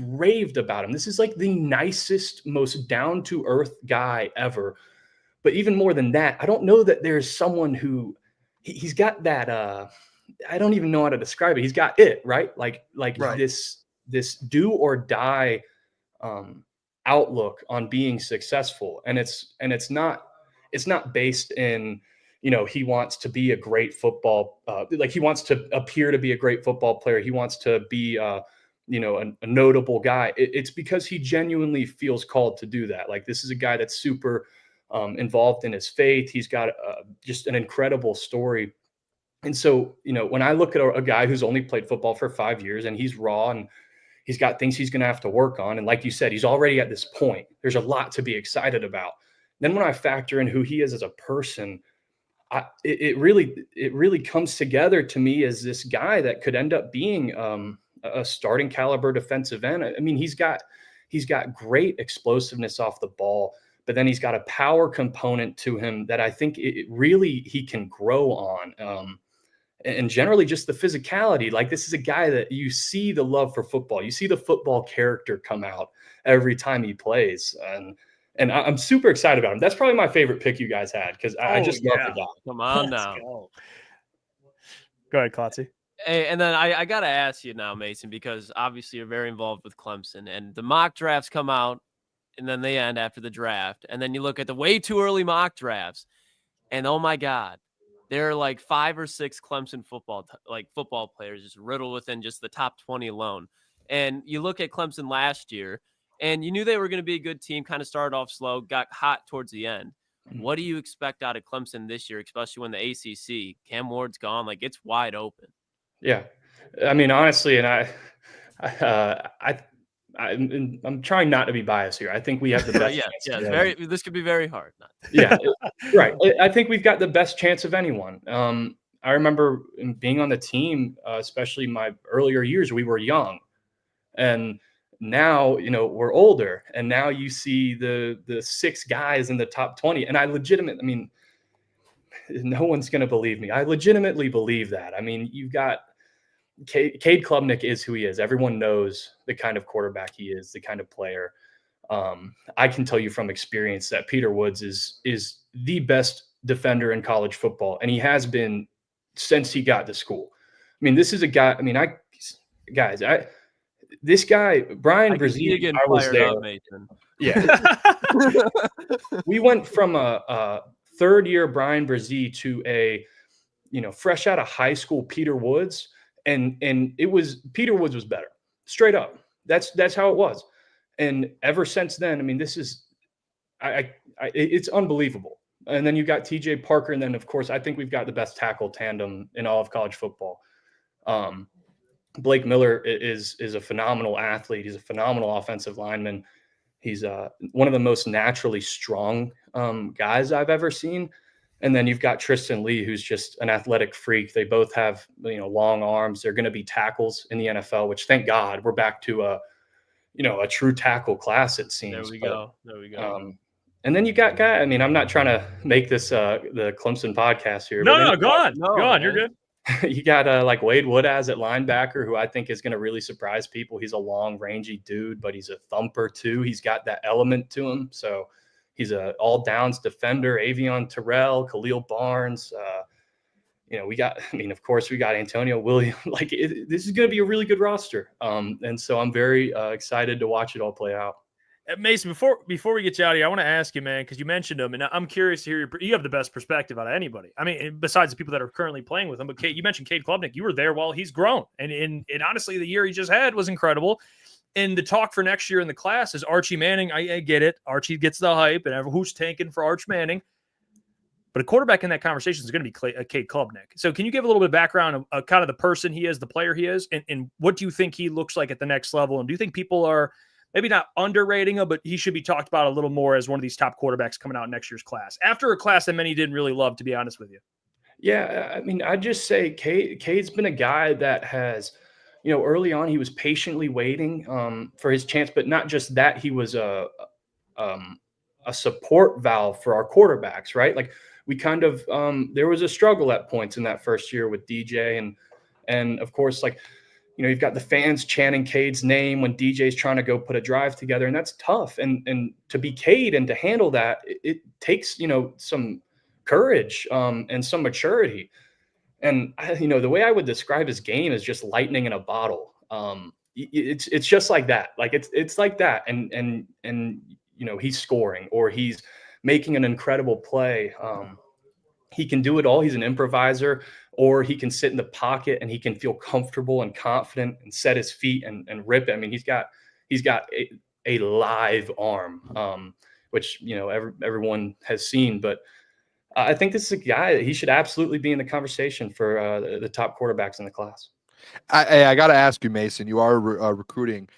raved about him. This is like the nicest, most down-to-earth guy ever. But even more than that, I don't know that there's someone who he's got that. I don't even know how to describe it. He's got it, right? Like right. This do or die outlook on being successful, and it's not based in he wants to be a great football like he wants to appear to be a great football player. He wants to be a notable guy. It's because he genuinely feels called to do that. Like this is a guy that's super involved in his faith. He's got just an incredible story. And so, when I look at a guy who's only played football for 5 years and he's raw and He's got things he's going to have to work on. And like you said, he's already at this point. There's a lot to be excited about. Then when I factor in who he is as a person, it really comes together to me as this guy that could end up being a starting caliber defensive end. I mean, he's got great explosiveness off the ball, but then he's got a power component to him that I think he can grow on. And generally just the physicality. Like, this is a guy that you see the love for football. You see the football character come out every time he plays. And I'm super excited about him. That's probably my favorite pick you guys had, because I just love the guy. Come on now. Go ahead, Klotzy. Hey, and then I got to ask you now, Mason, because obviously you're very involved with Clemson, and the mock drafts come out and then they end after the draft. And then you look at the way too early mock drafts, and oh my God, there are like 5 or 6 Clemson football players just riddled within just the top 20 alone. And you look at Clemson last year, and you knew they were going to be a good team, kind of started off slow, got hot towards the end. What do you expect out of Clemson this year, especially when the ACC, Cam Ward's gone, like it's wide open? Yeah. I mean, honestly, and I'm trying not to be biased here. I think we have the best. This could be very hard. Right. I think we've got the best chance of anyone. I remember being on the team, especially my earlier years, we were young, and now, we're older, and now you see the 6 guys in the top 20. And I mean, no one's going to believe me. I legitimately believe that. I mean, you've got Cade Clubnick is who he is. Everyone knows the kind of quarterback he is, the kind of player. I can tell you from experience that Peter Woods is the best defender in college football, and he has been since he got to school. I mean, this is a guy. I mean, this guy, Brian Brzee, I was there. Yeah. We went from a third-year Brian Brzee to a, fresh out of high school Peter Woods, and Peter Woods was better, straight up. That's how it was. And ever since then, I mean, this is it's unbelievable. And then you got TJ Parker, and then of course I think we've got the best tackle tandem in all of college football. Blake Miller is a phenomenal athlete. He's a phenomenal offensive lineman. He's one of the most naturally strong guys I've ever seen. And then you've got Tristan Lee, who's just an athletic freak. They both have long arms. They're going to be tackles in the NFL, which thank God we're back to a true tackle class, it seems. There we go. And then you got guy. I mean, I'm not trying to make this the Clemson podcast here. No, go on. You're good. You got like Wade Woodaz at linebacker, who I think is going to really surprise people. He's a long, rangy dude, but he's a thumper too. He's got that element to him. So he's a all downs defender. Avion Terrell, Khalil Barnes. Of course, we got Antonio Williams. This is going to be a really good roster. And so I'm very excited to watch it all play out. Mason, before we get you out of here, I want to ask you, man, because you mentioned him, and I'm curious to hear you have the best perspective out of anybody. I mean, besides the people that are currently playing with him, but you mentioned Cade Clubnick. You were there while he's grown, and honestly, the year he just had was incredible. And the talk for next year in the class is Archie Manning. I get it. Archie gets the hype, and who's tanking for Arch Manning? But a quarterback in that conversation is going to be Cade Clubnick. So can you give a little bit of background of kind of the person he is, the player he is, and what do you think he looks like at the next level? And do you think people are maybe not underrating him, but he should be talked about a little more as one of these top quarterbacks coming out in next year's class, after a class that many didn't really love, to be honest with you? Yeah, I mean, I'd just say Cade's been a guy that has, early on he was patiently waiting for his chance, but not just that, he was a support valve for our quarterbacks, right? Like we kind of there was a struggle at points in that first year with DJ, and of course, like, you've got the fans chanting Cade's name when DJ's trying to go put a drive together, and that's tough. And to be Cade and to handle that, it takes, some courage and some maturity. And, the way I would describe his game is just lightning in a bottle. It's just like that. Like it's like that. And he's scoring or he's making an incredible play. He can do it all. He's an improviser, or he can sit in the pocket and he can feel comfortable and confident and set his feet and rip it. I mean, he's got a live arm, which, everyone has seen, but I think this is a guy that he should absolutely be in the conversation for the top quarterbacks in the class. I got to ask you, Mason. You are recruiting.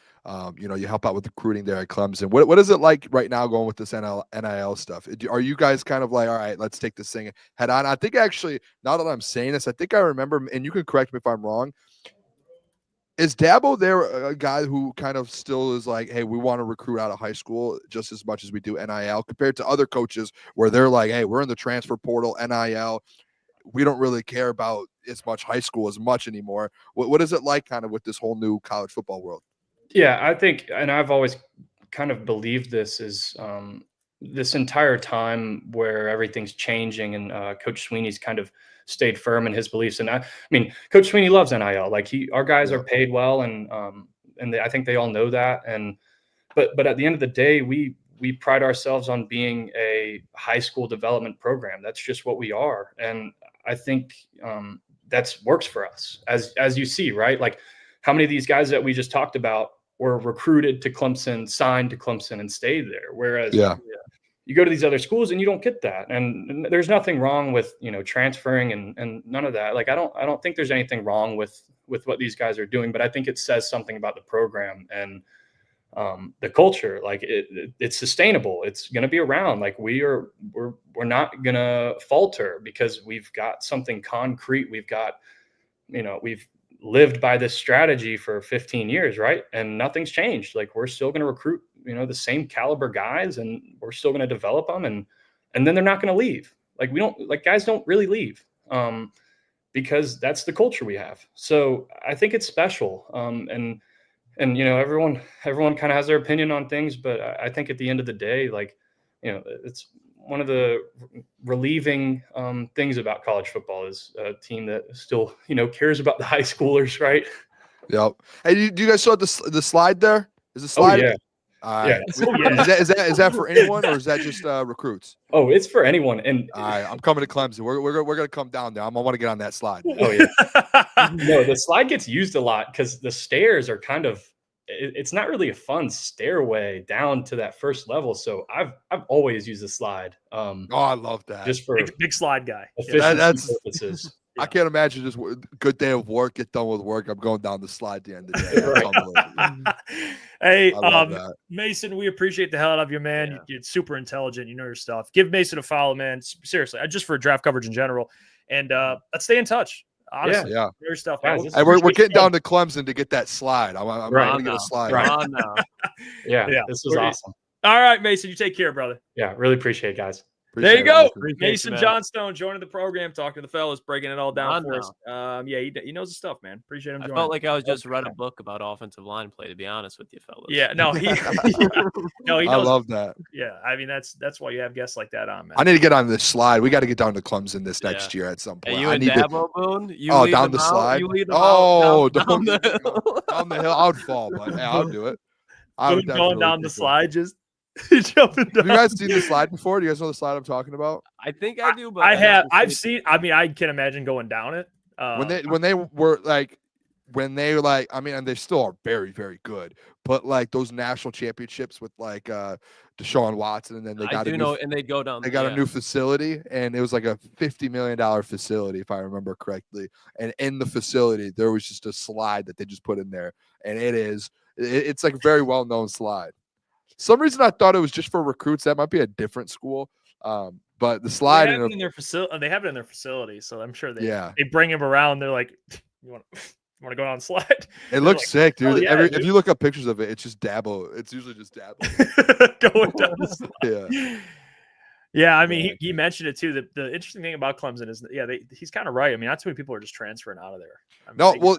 You help out with recruiting there at Clemson. What is it like right now going with this NIL stuff? Are you guys kind of like, all right, let's take this thing head on? I think actually, now that I'm saying this, I think I remember, and you can correct me if I'm wrong. Is Dabo there a guy who kind of still is like, hey, we want to recruit out of high school just as much as we do NIL, compared to other coaches where they're like, hey, we're in the transfer portal, NIL. We don't really care about as much high school as much anymore. What is it like kind of with this whole new college football world? Yeah, I think, and I've always kind of believed this is this entire time where everything's changing, and Coach Sweeney's kind of stayed firm in his beliefs. And I mean, Coach Sweeney loves NIL. Like our guys are paid well, and I think they all know that. But at the end of the day, we pride ourselves on being a high school development program. That's just what we are, and I think that's works for us, as you see, right? Like, how many of these guys that we just talked about were recruited to Clemson, signed to Clemson, and stayed there? Whereas you go to these other schools and you don't get that. And there's nothing wrong with, transferring and none of that. Like, I don't think there's anything wrong with what these guys are doing, but I think it says something about the program and the culture. Like, it's sustainable. It's going to be around. Like, we're not going to falter because we've got something concrete. We've got, we've lived by this strategy for 15 years, right? And nothing's changed. Like, we're still going to recruit, the same caliber guys, and we're still going to develop them, and then they're not going to leave. Like, guys don't really leave because that's the culture we have. So I think it's special. And everyone kind of has their opinion on things, but I think at the end of the day, like, it's one of the relieving things about college football is a team that still, cares about the high schoolers, right? Yep. Hey, do you guys saw the slide there? Is the slide? Oh, yeah. Yeah. Is that for anyone, or is that just recruits? Oh, it's for anyone. And all right, I'm coming to Clemson. We're gonna come down there. I want to get on that slide. Oh yeah. No, the slide gets used a lot because the stairs are kind of. It's not really a fun stairway down to that first level. So I've always used the slide. I love that. Just for big slide guy. Efficiency purposes. Yeah. I can't imagine just good day of work, get done with work. I'm going down the slide at the end of the day. Hey, Mason, we appreciate the hell out of you, man. Yeah. You're super intelligent. You know your stuff. Give Mason a follow, man. Seriously, just for draft coverage in general. And let's stay in touch. Honestly, your stuff. Hey, we're getting down to Clemson to get that slide. I'm going to get a slide. Right. Yeah, this was awesome. All right, Mason, you take care, brother. Yeah, really appreciate it, guys. There you go. Mason Johnstone joining the program, talking to the fellas, breaking it all down for us. He knows his stuff, man. Appreciate him joining. I felt like I was just read a book about offensive line play, to be honest with you, fellas. Yeah, no, he knows. I love that. Yeah, I mean, that's why you have guests like that on, man. I need to get on this slide. We got to get down to Clemson this next year at some point. Hey, you and Dabo, Boone? Down the slide? You lead them down the hill. I would fall, but I'll do it. Boone going down the slide, just jumping down. Have you guys seen the slide before? Do you guys know the slide I'm talking about? I think I do, but I have. I've seen. I mean, I can imagine going down it. When they were like, I mean, and they still are very, very good. But like those national championships with like Deshaun Watson, and then they got and they go down. They got a new facility, and it was like a $50 million facility, if I remember correctly. And in the facility, there was just a slide that they just put in there, and it's like a very well known slide. Some reason I thought it was just for recruits. That might be a different school. But the slide they have it in their facility, so I'm sure they they bring him around. They're like, you want to go down the slide? It looks like, sick, dude. Dude. If you look up pictures of it, it's just Dabo. It's usually just Dabo going down the slide. Yeah. Yeah, I mean, he mentioned it too. The interesting thing about Clemson is, he's kind of right. I mean, not too many people are just transferring out of there.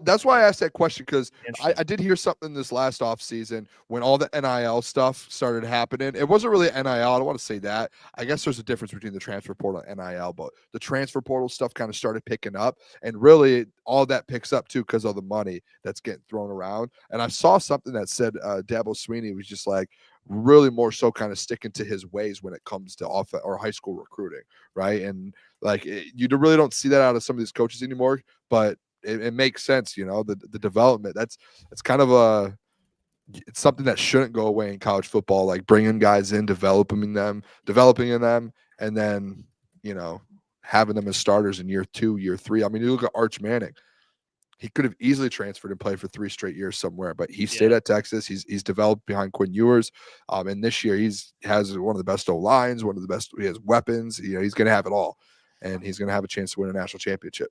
That's why I asked that question, because I did hear something this last offseason when all the NIL stuff started happening. It wasn't really NIL. I don't want to say that. I guess there's a difference between the transfer portal and NIL, but the transfer portal stuff kind of started picking up, and really all that picks up too because of the money that's getting thrown around. And I saw something that said Dabo Sweeney was just like, really more so kind of sticking to his ways when it comes to offense or high school recruiting, right? And like you really don't see that out of some of these coaches anymore, but it makes sense, the development. That's kind of it's something that shouldn't go away in college football, like bringing guys in, developing in them, and then having them as starters in year 2, year 3. I mean, you look at Arch Manning. he could have easily transferred and played for 3 straight years somewhere, but he stayed at Texas. He's developed behind Quinn Ewers. And this year has one of the best O-lines, one of the best. He has weapons. He's going to have it all, and he's going to have a chance to win a national championship.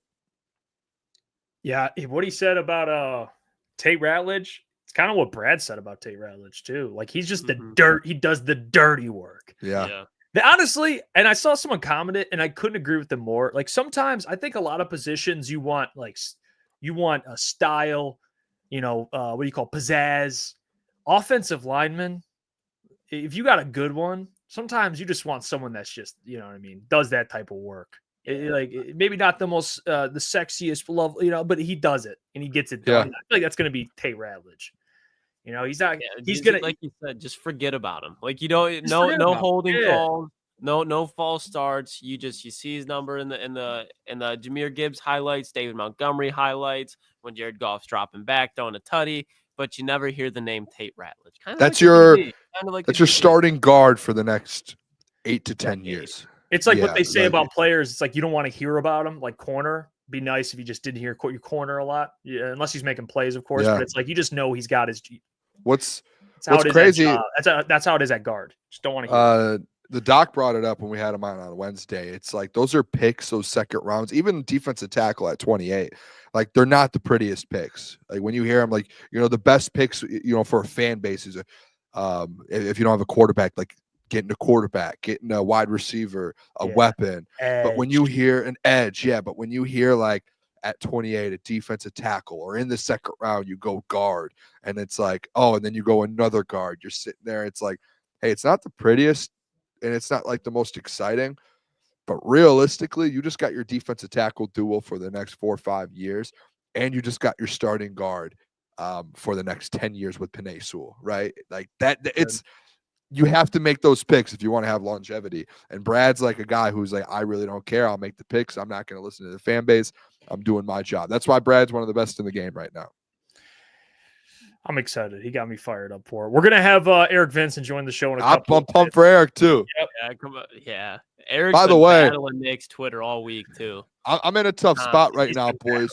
Yeah, what he said about Tate Ratledge, it's kind of what Brad said about Tate Ratledge too. Like, he's just the dirt. He does the dirty work. Yeah. Honestly, and I saw someone comment it, and I couldn't agree with them more. Like, sometimes I think a lot of positions you want a style, what do you call pizzazz? Offensive lineman, if you got a good one, sometimes you just want someone that's just, does that type of work. Maybe not the most the sexiest love, but he does it and he gets it done. I feel like that's going to be Tate Ratledge. He's not. He's gonna, like you said, just forget about him. Like, no holding calls, no false starts. You see his number in the Jahmyr Gibbs highlights, David Montgomery highlights, when Jared Goff's dropping back, throwing a tutty, but you never hear the name Tate Ratledge. That's your starting guard for the next 8 to 10 years. It's like what they say about players. It's like you don't want to hear about them. Like corner, be nice if you just didn't hear your corner a lot, unless he's making plays, of course. But it's like you just know he's got his. What's crazy? That's how it is at guard. Just don't want to hear. The doc brought it up when we had him on Wednesday. It's like those are picks, those second rounds, even defensive tackle at 28. Like, they're not the prettiest picks. Like, when you hear them, like, the best picks, for a fan base is, if you don't have a quarterback, like getting a quarterback, getting a wide receiver, a weapon. Edge. But when you hear an edge, but when you hear like at 28, a defensive tackle, or in the second round, you go guard, and it's like, and then you go another guard. You're sitting there. It's like, hey, it's not the prettiest, and it's not like the most exciting, but realistically, you just got your defensive tackle duel for the next 4 or 5 years, and you just got your starting guard for the next 10 years with Penei Sewell, right? Like that. You have to make those picks if you want to have longevity. And Brad's like a guy who's like, I really don't care. I'll make the picks. I'm not going to listen to the fan base. I'm doing my job. That's why Brad's one of the best in the game right now. I'm excited. He got me fired up for it. We're going to have Eric Vincent join the show in a couple. I'm pumped for Eric too. Yep. Yeah, come on. Yeah. Eric's by the way, battling Nick's Twitter all week too. I'm in a tough spot right now, boys.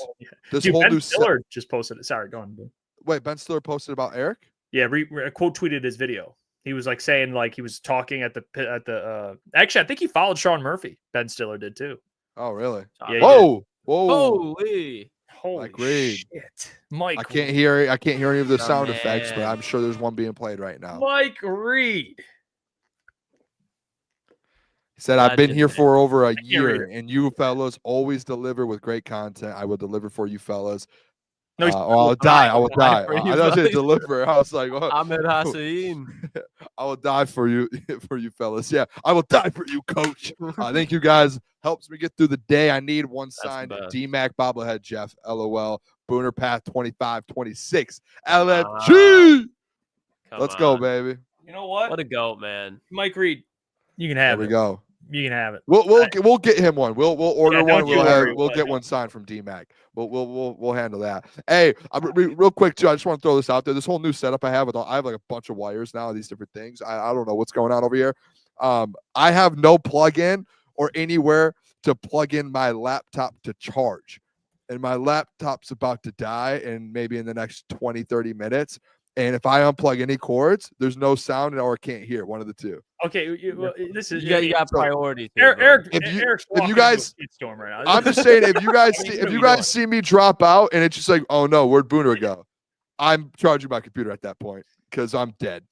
This whole Ben new Stiller just posted it. Sorry, go on. Wait, Ben Stiller posted about Eric? Yeah, quote tweeted his video. He was like saying, like, he was talking at the actually, I think he followed Sean Murphy. Ben Stiller did too. Oh, really? Yeah, whoa. Holy shit. Mike, I can't hear any of the sound effects, but I'm sure there's one being played right now. Mike Reed. He said, I've been here for over a year, and you fellas always deliver with great content. I will deliver for you fellas. No, I'll die. I will die. I don't say deliver. I was like, Ahmed Hassan. I will die for you fellas. Yeah, I will die for you, coach. Thank you guys. Helps me get through the day. I need one signed D-Mac bobblehead, Jeff. LOL. Booner Path 25-26. LFG. Let's go, baby. You know what? What a goat, man. Mike Reed, you can have it. There we go. You can have it. We'll get him one. We'll order one. We'll get one signed from D-Mac. We'll handle that. Hey, real quick too. I just want to throw this out there. This whole new setup I have like a bunch of wires now. These different things. I don't know what's going on over here. I have no plug-in or anywhere to plug in my laptop to charge, and my laptop's about to die in maybe in the next 20-30 minutes. And if I unplug any cords, there's no sound or I can't hear, one of the two. Okay, this is you got priorities. Eric, if you guys, storm right now. I'm just saying, if you guys see me drop out and it's just like, oh no, where'd Booner go? I'm charging my computer at that point because I'm dead.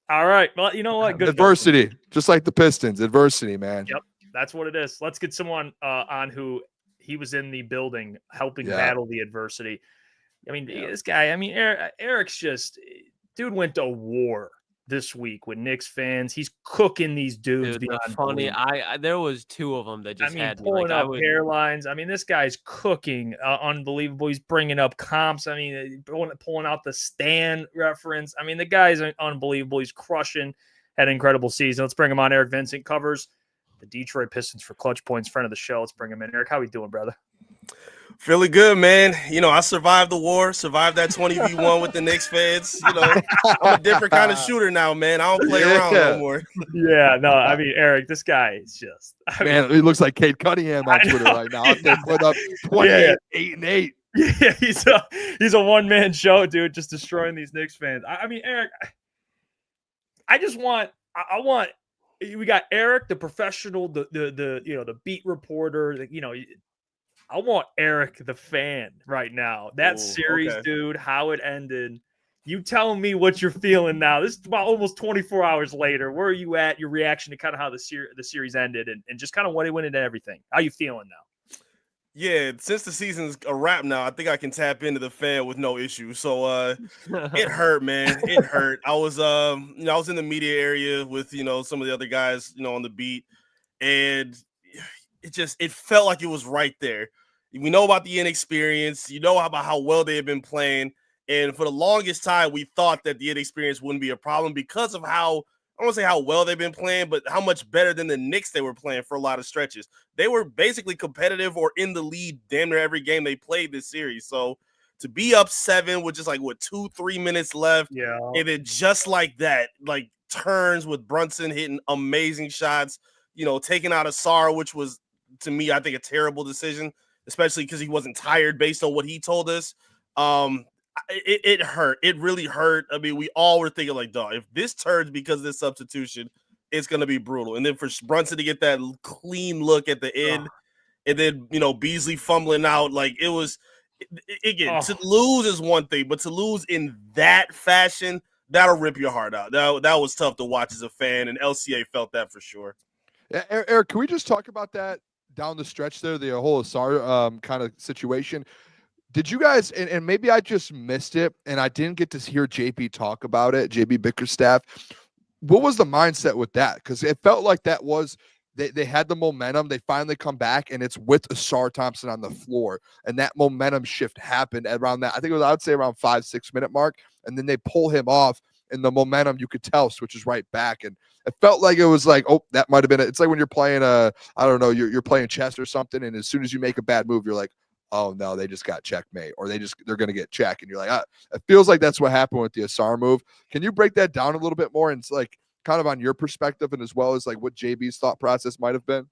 All right, well, you know what? Good adversity, just like the Pistons. Adversity, man. Yep, that's what it is. Let's get someone on who he was in the building helping battle the adversity. I mean, this guy, Eric's just, dude went to war this week with Knicks fans. He's cooking these dudes. Dude, funny. There was 2 of them that just had pulling up hairlines. I mean, this guy's cooking unbelievable. He's bringing up comps. I mean, pulling out the Stan reference. I mean, the guy's unbelievable. He's crushing. Had an incredible season. Let's bring him on. Eric Vincent covers the Detroit Pistons for Clutch Points, friend of the show. Let's bring him in. Eric, how we doing, brother? Feeling good, man. I survived the war, survived that 20v1 with the Knicks fans. I'm a different kind of shooter now, man. I don't play around no more. Yeah, no, I mean, Eric, this guy is just... Man, he looks like Cade Cunningham on Twitter right now. They put up 28, 8 and 8. Yeah, he's a one-man show, dude, just destroying these Knicks fans. I mean, Eric, I want we got Eric, the professional, the beat reporter, I want Eric, the fan, right now. That series, okay. dude, how it ended. You tell me what you're feeling now. This is about almost 24 hours later. Where are you at? Your reaction to kind of how the series ended and just kind of what it went into everything. How you feeling now? Yeah, since the season's a wrap now, I think I can tap into the fan with no issue. So it hurt, man. It hurt. I was I was in the media area with, some of the other guys, on the beat, and it felt like it was right there. We know about the inexperience, about how well they had been playing. And for the longest time, we thought that the inexperience wouldn't be a problem because of how, I don't want to say how well they've been playing, but how much better than the Knicks they were playing for a lot of stretches. They were basically competitive or in the lead damn near every game they played this series. So to be up 7 with just 2-3 minutes left, and then just like that, turns with Brunson hitting amazing shots, taking out Asar, which was, to me, I think a terrible decision, especially because he wasn't tired based on what he told us. It hurt. It really hurt. I mean, we all were thinking dog, if this turns because of this substitution, it's going to be brutal. And then for Brunson to get that clean look at the end, and then, Beasley fumbling out, it was, again, to lose is one thing, but to lose in that fashion, that'll rip your heart out. That was tough to watch as a fan, and LCA felt that for sure. Yeah, Eric, can we just talk about that down the stretch there, the whole Asar kind of situation? Did you guys, and maybe I just missed it, and I didn't get to hear JB talk about it, JB Bickerstaff. What was the mindset with that? Because it felt like that was, they had the momentum. They finally come back, and it's with Asar Thompson on the floor. And that momentum shift happened around that. I think it was, I would say, around 5-6 minute mark. And then they pull him off, and the momentum, you could tell, switches right back. And it felt like it was that might have been it. It's like when you're playing I don't know, you're playing chess or something, and as soon as you make a bad move, you're like, oh no, they just got checkmate, or they're going to get check. And you're like, it feels like that's what happened with the Asar move. Can you break that down a little bit more? And it's kind of on your perspective, and as well as what JB's thought process might have been.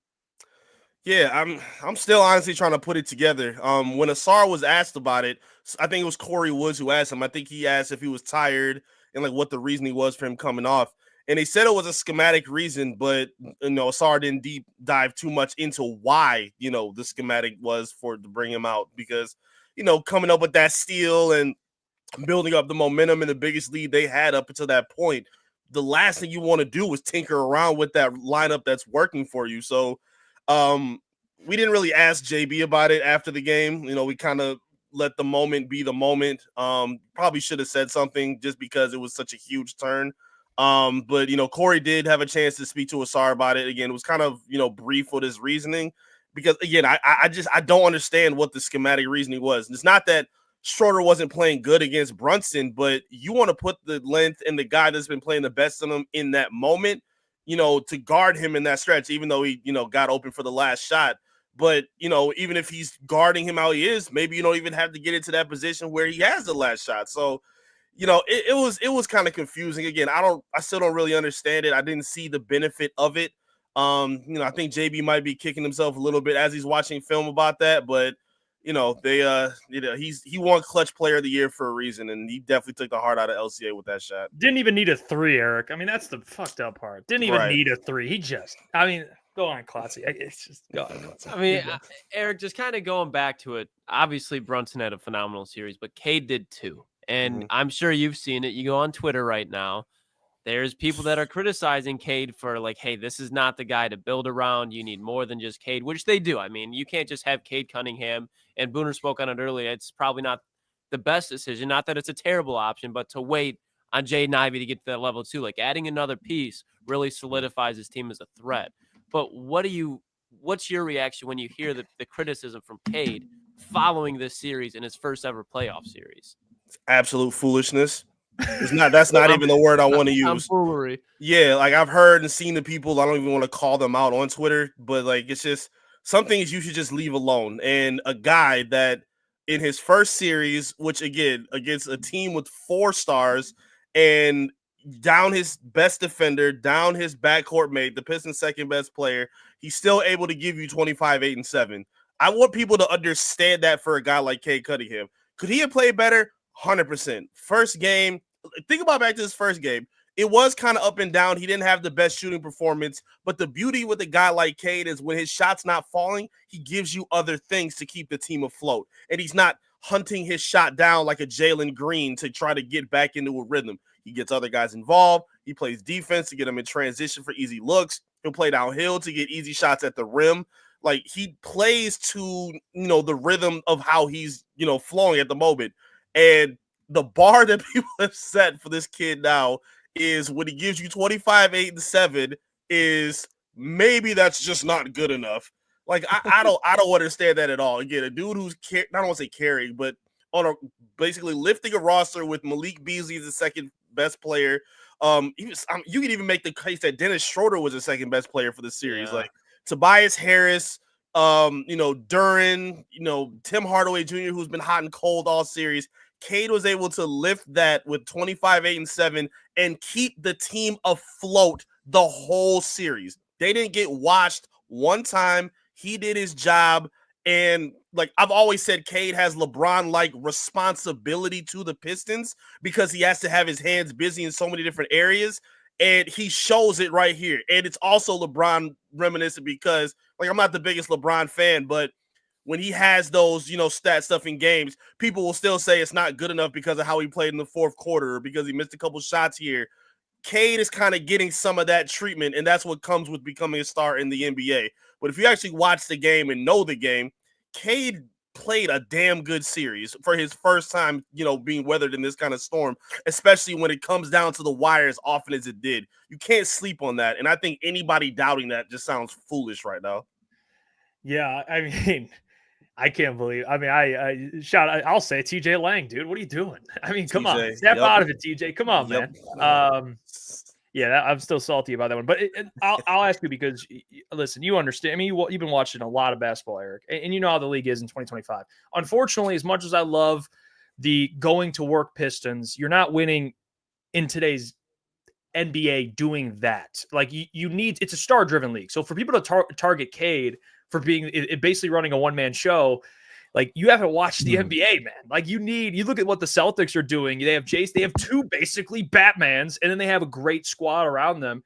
Yeah, I'm still honestly trying to put it together. When Asar was asked about it, I think it was Corey Woods who asked him. I think he asked if he was tired and what the reasoning was for him coming off. And they said it was a schematic reason, but Asar didn't deep dive too much into why the schematic was to bring him out, because coming up with that steal and building up the momentum and the biggest lead they had up until that point, the last thing you want to do is tinker around with that lineup that's working for you. So we didn't really ask JB about it after the game. We kind of let the moment be the moment. Probably should have said something just because it was such a huge turn. But Corey did have a chance to speak to Asar about it. Again, it was kind of brief with his reasoning, because again, I don't understand what the schematic reasoning was. It's not that Schroeder wasn't playing good against Brunson, but you want to put the length and the guy that's been playing the best in him in that moment, to guard him in that stretch, even though he got open for the last shot. But even if he's guarding him how he is, maybe you don't even have to get into that position where he has the last shot. So it was kind of confusing. Again, I still don't really understand it. I didn't see the benefit of it. I think JB might be kicking himself a little bit as he's watching film about that, but he won Clutch Player of the Year for a reason, and he definitely took the heart out of LCA with that shot. Didn't even need a 3, Eric. I mean, that's the fucked up part. Didn't even need a 3. Go on, Klotzy. It's just go on, Klotzy. I mean, Eric, just kind of going back to it. Obviously, Brunson had a phenomenal series, but Cade did too. And I'm sure you've seen it. You go on Twitter right now. There's people that are criticizing Cade for hey, this is not the guy to build around. You need more than just Cade, which they do. I mean, you can't just have Cade Cunningham. And Booner spoke on it earlier. It's probably not the best decision. Not that it's a terrible option, but to wait on Jaden Ivey to get to that level too. Adding another piece really solidifies his team as a threat. But what's your reaction when you hear the criticism from Cade following this series in his first ever playoff series? It's absolute foolishness. That's not even the word I want to use. Tomfoolery. Yeah, I've heard and seen the people, I don't even want to call them out on Twitter, but it's just some things you should just leave alone. And a guy that in his first series, which again, against a team with 4 stars and down his best defender, down his backcourt mate, the Pistons' second best player, he's still able to give you 25, 8, and 7. I want people to understand that for a guy like Cade Cunningham. Could he have played better? 100%. First game, think about back to his first game. It was kind of up and down. He didn't have the best shooting performance, but the beauty with a guy like Cade is when his shot's not falling, he gives you other things to keep the team afloat. And he's not hunting his shot down like a Jalen Green to try to get back into a rhythm. He gets other guys involved. He plays defense to get them in transition for easy looks. He'll play downhill to get easy shots at the rim. Like, he plays to, the rhythm of how he's, flowing at the moment. And the bar that people have set for this kid now is when he gives you 25, 8, and 7 is maybe that's just not good enough. Like, I don't understand that at all. Again, a dude who's I don't want to say carrying, but basically lifting a roster with Malik Beasley as the second best player. You can even make the case that Dennis Schroeder was the second best player for the series. Yeah. Like Tobias Harris, Duren, Tim Hardaway Jr., who's been hot and cold all series. Cade was able to lift that with 25, 8, and 7 and keep the team afloat the whole series. They didn't get washed one time. He did his job. And like I've always said, Cade has LeBron-like responsibility to the Pistons because he has to have his hands busy in so many different areas. And he shows it right here. And it's also LeBron reminiscent because, like, I'm not the biggest LeBron fan, but when he has those, stat stuff in games, people will still say it's not good enough because of how he played in the fourth quarter or because he missed a couple shots here. Cade is kind of getting some of that treatment, and that's what comes with becoming a star in the NBA. But if you actually watch the game and know the game, Cade played a damn good series for his first time, being weathered in this kind of storm, especially when it comes down to the wire as often as it did. You can't sleep on that, and I think anybody doubting that just sounds foolish right now. Yeah, I mean, I can't believe. I mean, I'll say TJ Lang, dude. What are you doing? I mean, come on, step out of it, TJ. Come on, man. I'm still salty about that one. But I'll ask you because, listen, you understand. I mean, you've been watching a lot of basketball, Eric, and you know how the league is in 2025. Unfortunately, as much as I love the going to work Pistons, you're not winning in today's NBA doing that. Like, you need – it's a star-driven league. So for people to target Cade – for being basically running a one-man show, like, you haven't watched the NBA, man. Like, you look at what the Celtics are doing. They have Jace, they have two basically Batmans, and then they have a great squad around them.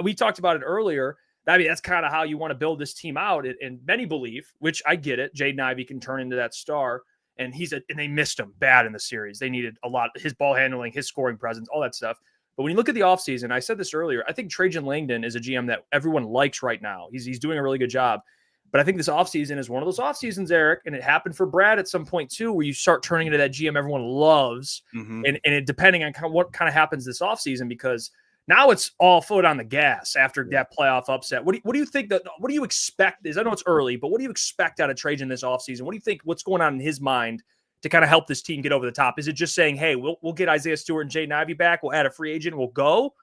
We talked about it earlier. I mean, that's kind of how you want to build this team out. And many believe, which I get it, Jaden Ivey can turn into that star. And and they missed him bad in the series. They needed a lot, his ball handling, his scoring presence, all that stuff. But when you look at the offseason, I said this earlier, I think Trajan Langdon is a GM that everyone likes right now. He's doing a really good job. But I think this offseason is one of those offseasons, Eric, and it happened for Brad at some point too, where you start turning into that GM everyone loves. Mm-hmm. And it depending on what kind of happens this offseason, because now it's all foot on the gas after that playoff upset. What do you think what do you expect is? I know it's early, but what do you expect out of Trajan this offseason? What do you think what's going on in his mind to kind of help this team get over the top? Is it just saying, hey, we'll get Isaiah Stewart and Jaden Ivey back, we'll add a free agent, we'll go?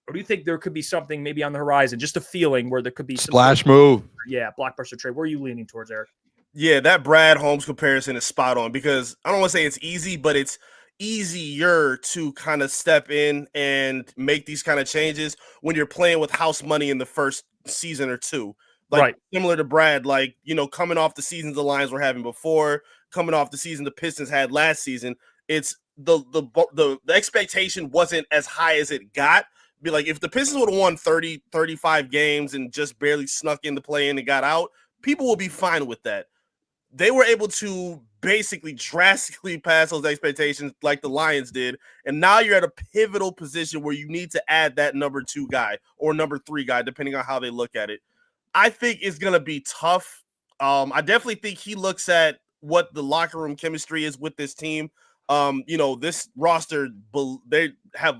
Or do you think there could be something maybe on the horizon, just a feeling where there could be some splash move? Yeah, blockbuster trade. Where are you leaning towards, Eric? Yeah, that Brad Holmes comparison is spot on because I don't want to say it's easy, but it's easier to kind of step in and make these kind of changes when you're playing with house money in the first season or two. Like, right. Similar to Brad, like, coming off the seasons the Lions were having before, coming off the season the Pistons had last season, it's the expectation wasn't as high as it got. Be like, if the Pistons would have won 30, 35 games and just barely snuck in to play in and got out, people will be fine with that. They were able to basically drastically pass those expectations like the Lions did. And now you're at a pivotal position where you need to add that number 2 guy or number 3 guy, depending on how they look at it. I think it's going to be tough. I definitely think he looks at what the locker room chemistry is with this team. This roster, they have,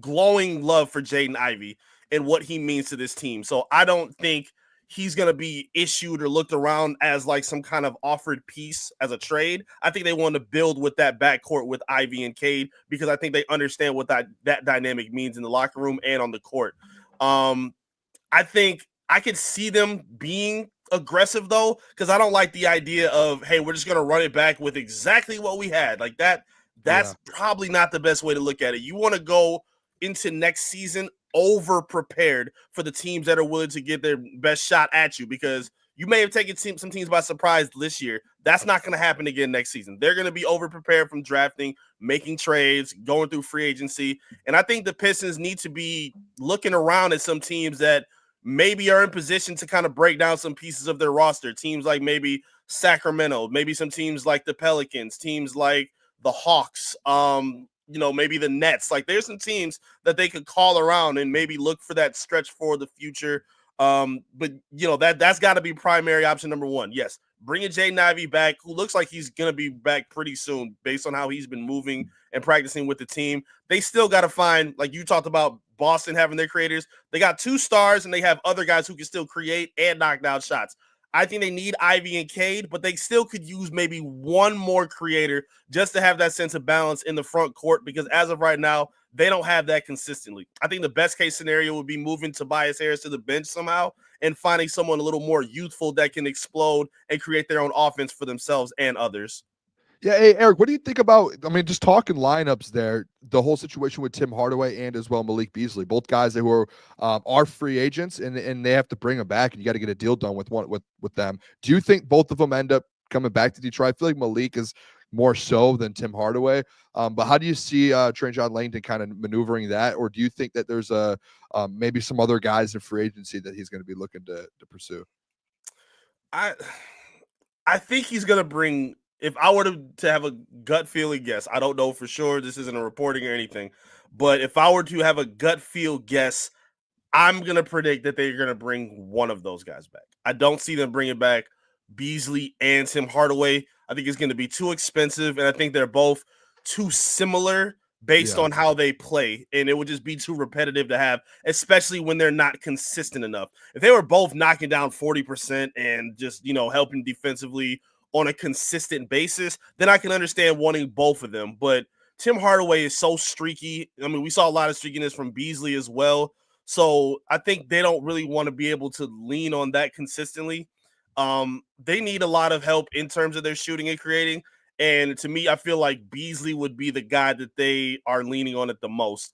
glowing love for Jaden Ivey and what he means to this team. So I don't think he's going to be issued or looked around as like some kind of offered piece as a trade. I think they want to build with that backcourt with Ivey and Cade because I think they understand what that dynamic means in the locker room and on the court. I think I could see them being aggressive though, because I don't like the idea of, hey, we're just going to run it back with exactly what we had. Like that's probably not the best way to look at it. You want to go into next season over prepared for the teams that are willing to get their best shot at you, because you may have taken some teams by surprise this year. That's not going to happen again next season. They're going to be over-prepared from drafting, making trades, going through free agency. And I think the Pistons need to be looking around at some teams that maybe are in position to kind of break down some pieces of their roster. Teams like maybe Sacramento, maybe some teams like the Pelicans, teams like the Hawks, maybe the Nets. Like there's some teams that they could call around and maybe look for that stretch for the future. But that's got to be primary option number one. Yes, bringing Jaden Ivey back, who looks like he's going to be back pretty soon based on how he's been moving and practicing with the team. They still got to find, like you talked about Boston having their creators. They got 2 stars and they have other guys who can still create and knock down shots. I think they need Ivey and Cade, but they still could use maybe one more creator just to have that sense of balance in the front court, because as of right now, they don't have that consistently. I think the best case scenario would be moving Tobias Harris to the bench somehow and finding someone a little more youthful that can explode and create their own offense for themselves and others. Yeah, hey, Eric, what do you think about, just talking lineups there, the whole situation with Tim Hardaway and as well Malik Beasley, both guys who are free agents and they have to bring them back and you got to get a deal done with them. Do you think both of them end up coming back to Detroit? I feel like Malik is more so than Tim Hardaway. But how do you see Trey John Langdon kind of maneuvering that? Or do you think that there's maybe some other guys in free agency that he's going to be looking to pursue? I think he's going to bring, if I were to have a gut feeling guess, I don't know for sure, this isn't a reporting or anything, but if I were to have a gut feel guess, I'm going to predict that they're going to bring one of those guys back. I don't see them bringing back Beasley and Tim Hardaway. I think it's going to be too expensive, and I think they're both too similar based on how they play, and it would just be too repetitive to have, especially when they're not consistent enough. If they were both knocking down 40% and just, helping defensively on a consistent basis, then I can understand wanting both of them. But Tim Hardaway is so streaky. We saw a lot of streakiness from Beasley as well. So I think they don't really want to be able to lean on that consistently. They need a lot of help in terms of their shooting and creating. And to me, I feel like Beasley would be the guy that they are leaning on it the most.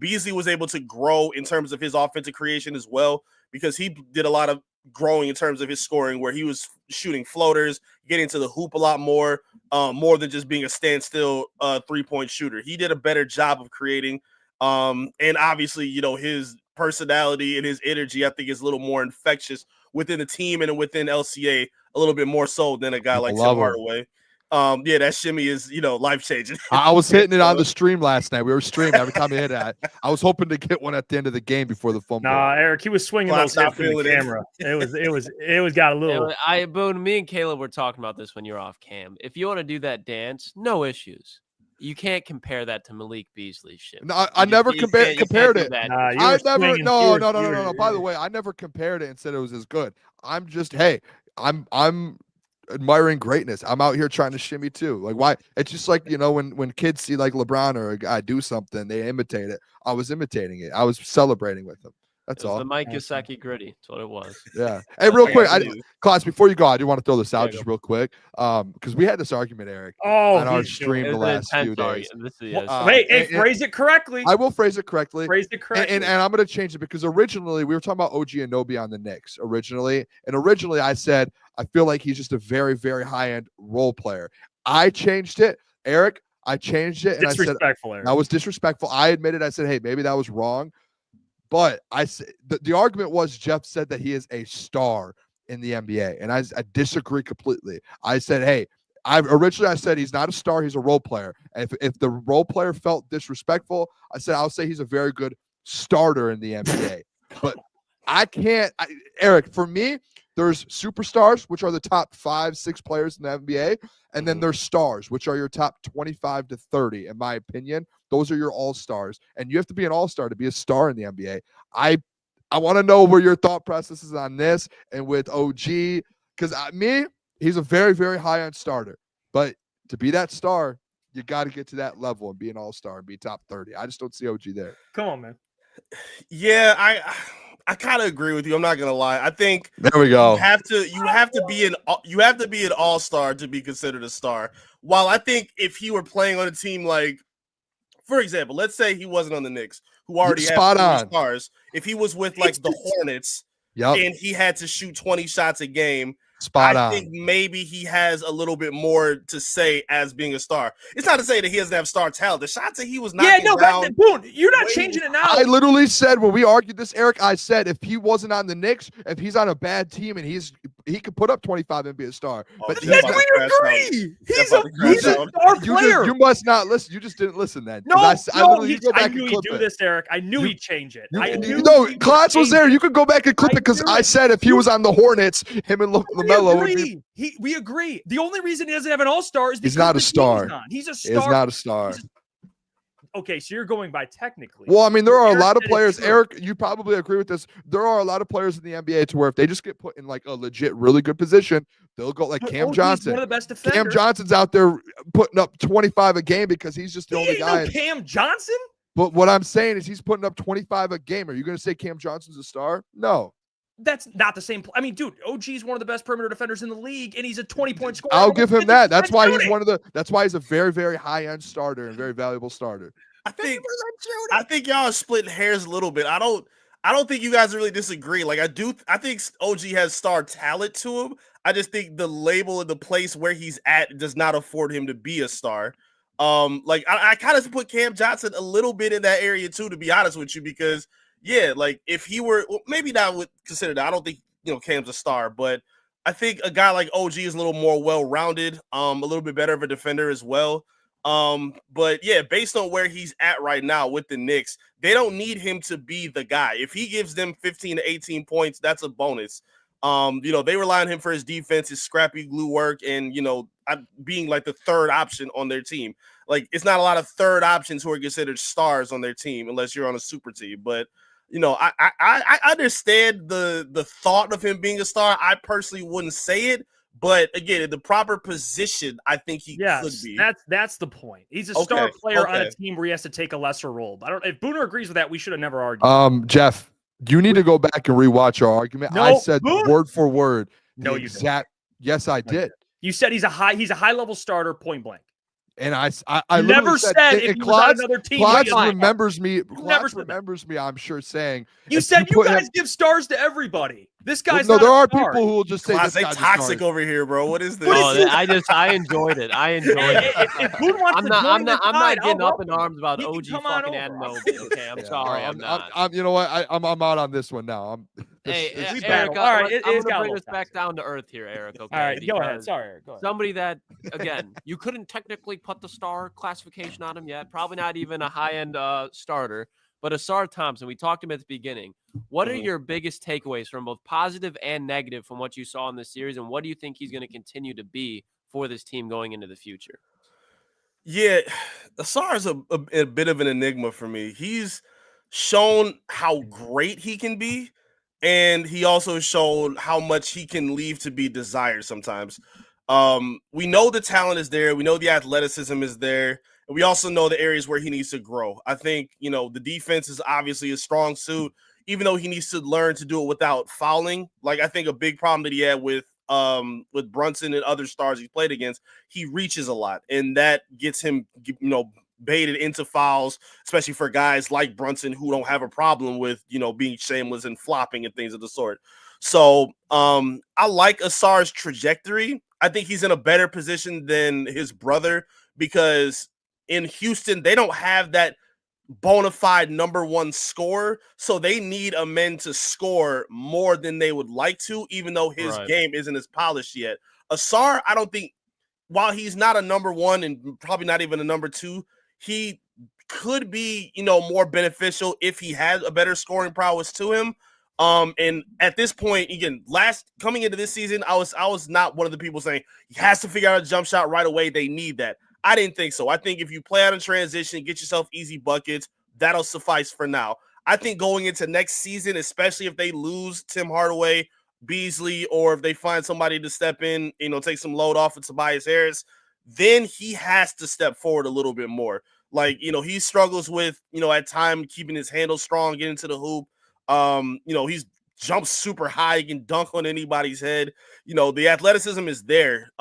Beasley was able to grow in terms of his offensive creation as well, because he did a lot of growing in terms of his scoring, where he was shooting floaters, getting to the hoop a lot more than just being a standstill 3-point shooter. He did a better job of creating. And obviously, his personality and his energy, I think, is a little more infectious within the team and within LCA, a little bit more so than a guy like Tim Hardaway. That shimmy is, life-changing. I was hitting it on the stream last night. We were streaming every time he hit it. I was hoping to get one at the end of the game before the fumble. Nah, Eric, he was swinging those hips in the camera. It was got a little. Boone, me and Caleb were talking about this when you're off cam. If you want to do that dance, no issues. You can't compare that to Malik Beasley's shit. No, I never compared it. I never. No. By the way, I never compared it and said it was as good. I'm just, hey, I'm admiring greatness. I'm out here trying to shimmy too. Like, why? It's just like, when kids see like LeBron or a guy do something, they imitate it. I was imitating it. I was celebrating with them. That's all. The Mike Gesicki gritty. That's what it was. Yeah. Hey, real quick, Klotz, before you go, I do want to throw this out just real quick, because we had this argument, Eric, on our stream the last few days. Phrase it correctly. I will phrase it correctly. Phrase it correctly. And I'm going to change it, because originally we were talking about OG Anunoby on the Knicks originally I said I feel like he's just a very, very high-end role player. I changed it, Eric. I changed it, and I said Eric. That was disrespectful. I admitted. I said, hey, maybe that was wrong. But I said the argument was Jeff said that he is a star in the NBA, and I disagree completely. I said, hey, I said he's not a star, he's a role player. And if the role player felt disrespectful, I said I'll say he's a very good starter in the NBA. But Eric, for me, there's superstars, which are the top 5-6 players in the NBA, and then there's stars, which are your top 25 to 30, in my opinion. Those are your all-stars, and you have to be an all-star to be a star in the NBA. I want to know where your thought process is on this and with OG, because he's a very, very high-end starter, but to be that star, you got to get to that level and be an all-star and be top 30. I just don't see OG there. Come on, man. Yeah, I kind of agree with you. I'm not gonna lie. I think there we go. You have to be an all-star to be considered a star. While I think if he were playing on a team like, for example, let's say he wasn't on the Knicks, who already have 3 stars. If he was with like the Hornets, Yep. and he had to shoot 20 shots a game. Spot I on. think maybe he has a little bit more to say as being a star. It's not to say that he doesn't have star talent. The shots that he was knocking down. Boone, you're not changing it now. I literally said when we argued this, Eric, I said if he wasn't on the Knicks, if he's on a bad team and he could put up 25 and be a star. But Then we agree. He's a star player. You must not listen. You just didn't listen then. No, I I knew he'd do this, Eric. I knew he'd change it. No, Klotz was there. You could go back and clip it because I said if he was on the Hornets, him and LaMelo would be. We agree. The only reason he doesn't have an all-star is because he's not a star. He's a star. He's not a star. Okay, so you're going by technically. Well, I mean, there are a lot of players. Eric, you probably agree with this. There are a lot of players in the NBA to where if they just get put in like a legit, really good position, they'll go like Cam Johnson. One of the best defenders. Cam Johnson's out there putting up 25 a game because he's just the only guy. Cam Johnson? But what I'm saying is he's putting up 25 a game. Are you going to say Cam Johnson's a star? No. That's not the same. I mean, dude, OG is one of the best perimeter defenders in the league, and he's a 20-point scorer. I'll give him that. That's why he's That's why he's a very, very high-end starter and very valuable starter. I think y'all are splitting hairs a little bit. I don't think you guys really disagree. Like I think OG has star talent to him. I just think the label and the place where he's at does not afford him to be a star. I kind of put Cam Johnson a little bit in that area too, to be honest with you, because yeah, like if he were, maybe not would consider that. I don't think Cam's a star, but I think a guy like OG is a little more well-rounded, a little bit better of a defender as well. But yeah, based on where he's at right now with the Knicks, they don't need him to be the guy. If he gives them 15 to 18 points, that's a bonus. They rely on him for his defense, his scrappy glue work, and being like the third option on their team. Like it's not a lot of third options who are considered stars on their team unless you're on a super team. But I understand the thought of him being a star. I personally wouldn't say it. But again, in the proper position, I think he could be. That's the point. He's a star player on a team where he has to take a lesser role. But if Booner agrees with that, we should have never argued. Jeff, you need to go back and rewatch our argument. No, I said Booner. word for word. No, you didn't. Yes, I did. You said he's a high level starter, point blank. And I never said if he was on another team. Klotz remembers me. Klotz remembers me. I'm sure saying you said you guys give stars to everybody. This guy's no. Not there are star. people who will just say Klotz, this they toxic over here, bro. What is this? I enjoyed it. If Boone wants I'm not getting up in arms about OG fucking Anunoby. Okay, I'm sorry. I'm not. You know what? I'm out on this one now. Eric, all right, I'm gonna bring us back down to earth here, Eric. Okay. All right, go ahead. Sorry, Eric. Go ahead. Somebody that, again, you couldn't technically put the star classification on him yet. Probably not even a high-end starter. But Asar Thompson, we talked to him at the beginning. What are your biggest takeaways from both positive and negative from what you saw in this series, and what do you think he's going to continue to be for this team going into the future? Yeah, Asar is a bit of an enigma for me. He's shown how great he can be, and he also showed how much he can leave to be desired sometimes. We know the talent is there. We know the athleticism is there. And we also know the areas where he needs to grow. I think, the defense is obviously a strong suit, even though he needs to learn to do it without fouling. Like, I think a big problem that he had with Brunson and other stars he played against, he reaches a lot. And that gets him, baited into fouls, especially for guys like Brunson who don't have a problem with, being shameless and flopping and things of the sort. So I like Asar's trajectory. I think he's in a better position than his brother because in Houston, they don't have that bona fide number one scorer. So they need a man to score more than they would like to, even though his game isn't as polished yet. Asar, I don't think, while he's not a number one and probably not even a number two, he could be, more beneficial if he had a better scoring prowess to him. And at this point, again, coming into this season, I was not one of the people saying he has to figure out a jump shot right away. They need that. I didn't think so. I think if you play out in transition, get yourself easy buckets, that'll suffice for now. I think going into next season, especially if they lose Tim Hardaway, Beasley, or if they find somebody to step in, take some load off of Tobias Harris, then he has to step forward a little bit more. Like, he struggles with, at times keeping his handle strong, getting to the hoop. He's jumps super high, he can dunk on anybody's head. The athleticism is there.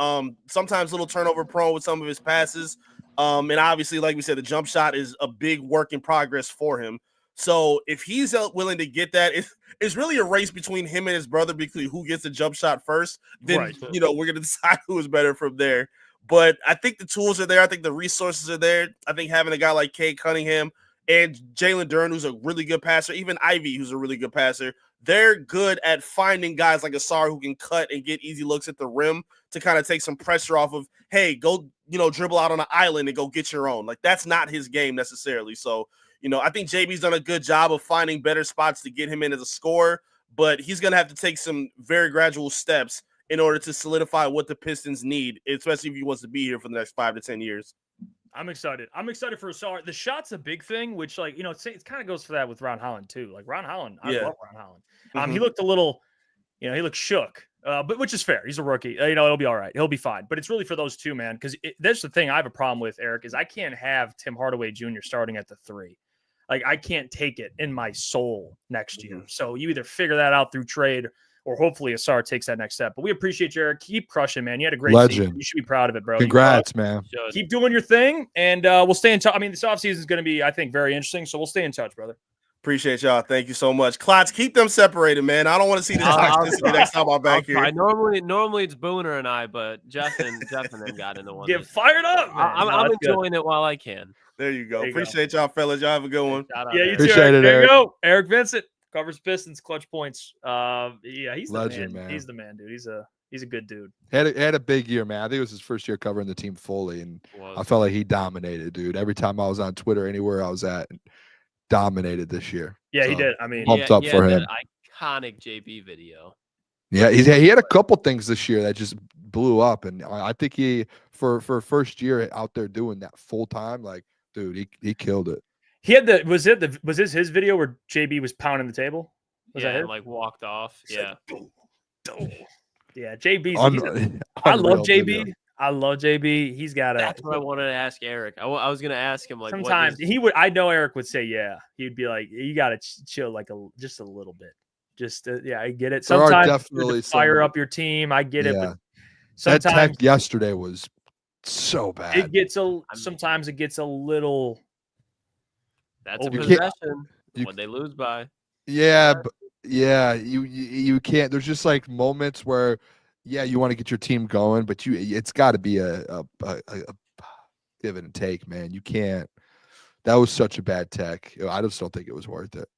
Sometimes a little turnover prone with some of his passes. And obviously, like we said, the jump shot is a big work in progress for him. So if he's willing to get that, it's really a race between him and his brother because who gets the jump shot first. Then, Right. we're going to decide who is better from there. But I think the tools are there. I think the resources are there. I think having a guy like Cade Cunningham and Jalen Duren, who's a really good passer, even Ivey, who's a really good passer, they're good at finding guys like Asar who can cut and get easy looks at the rim to kind of take some pressure off of, hey, go, dribble out on an island and go get your own. Like, that's not his game necessarily. So, I think JB's done a good job of finding better spots to get him in as a scorer, but he's going to have to take some very gradual steps in order to solidify what the Pistons need, especially if he wants to be here for the next 5 to 10 years. I'm excited. I'm excited for Asar. The shot's a big thing, which, like, it kind of goes for that with Ron Holland, too. Like, Ron Holland, I love Ron Holland. He looked a little, he looked shook, but which is fair. He's a rookie. It'll be all right. He'll be fine. But it's really for those two, man, because that's the thing I have a problem with, Eric, is I can't have Tim Hardaway Jr. starting at the 3. Like, I can't take it in my soul next year. So you either figure that out through trade or hopefully Asar takes that next step. But we appreciate you, Eric. Keep crushing, man. You had a great season. You should be proud of it, bro. Congrats, man. Keep doing your thing, and we'll stay in touch. I mean, this offseason is going to be, I think, very interesting, so we'll stay in touch, brother. Appreciate y'all. Thank you so much. Klotz, keep them separated, man. I don't want to see this toxicity next time I'm back here. Normally it's Booner and I, but Jeff and them got into one. Get fired up, man. I'm enjoying it while I can. There you go. Appreciate y'all, fellas. Y'all have a good one. Yeah, you appreciate too. it, There Eric. you go. Eric Vincent covers Pistons, clutch points. He's legend, the man. He's the man, dude. He's a good dude. Had a big year, man. I think it was his first year covering the team fully, and I felt like he dominated, dude. Every time I was on Twitter, anywhere I was at, dominated this year. Yeah, so, he did. I mean, pumped up for him. Iconic JB video. Yeah, he had a couple things this year that just blew up, and I think he for first year out there doing that full time, like, dude, he killed it. He had was this his video where JB was pounding the table? And like walked off. Yeah. Yeah, JB. I love JB. Video. I love JB. He's got a. That's what I wanted to ask Eric. I was going to ask him, like, sometimes he would. I know Eric would say, yeah. He'd be like, you got to chill, like just a little bit. Just yeah, I get it. Sometimes definitely fire up your team. I get it, but sometimes that tech yesterday was so bad. It gets sometimes it gets a little. That's a possession when they lose by. Yeah, but you can't. There's just like moments where, you want to get your team going, but it's got to be a give and take, man. You can't. That was such a bad tech. I just don't think it was worth it.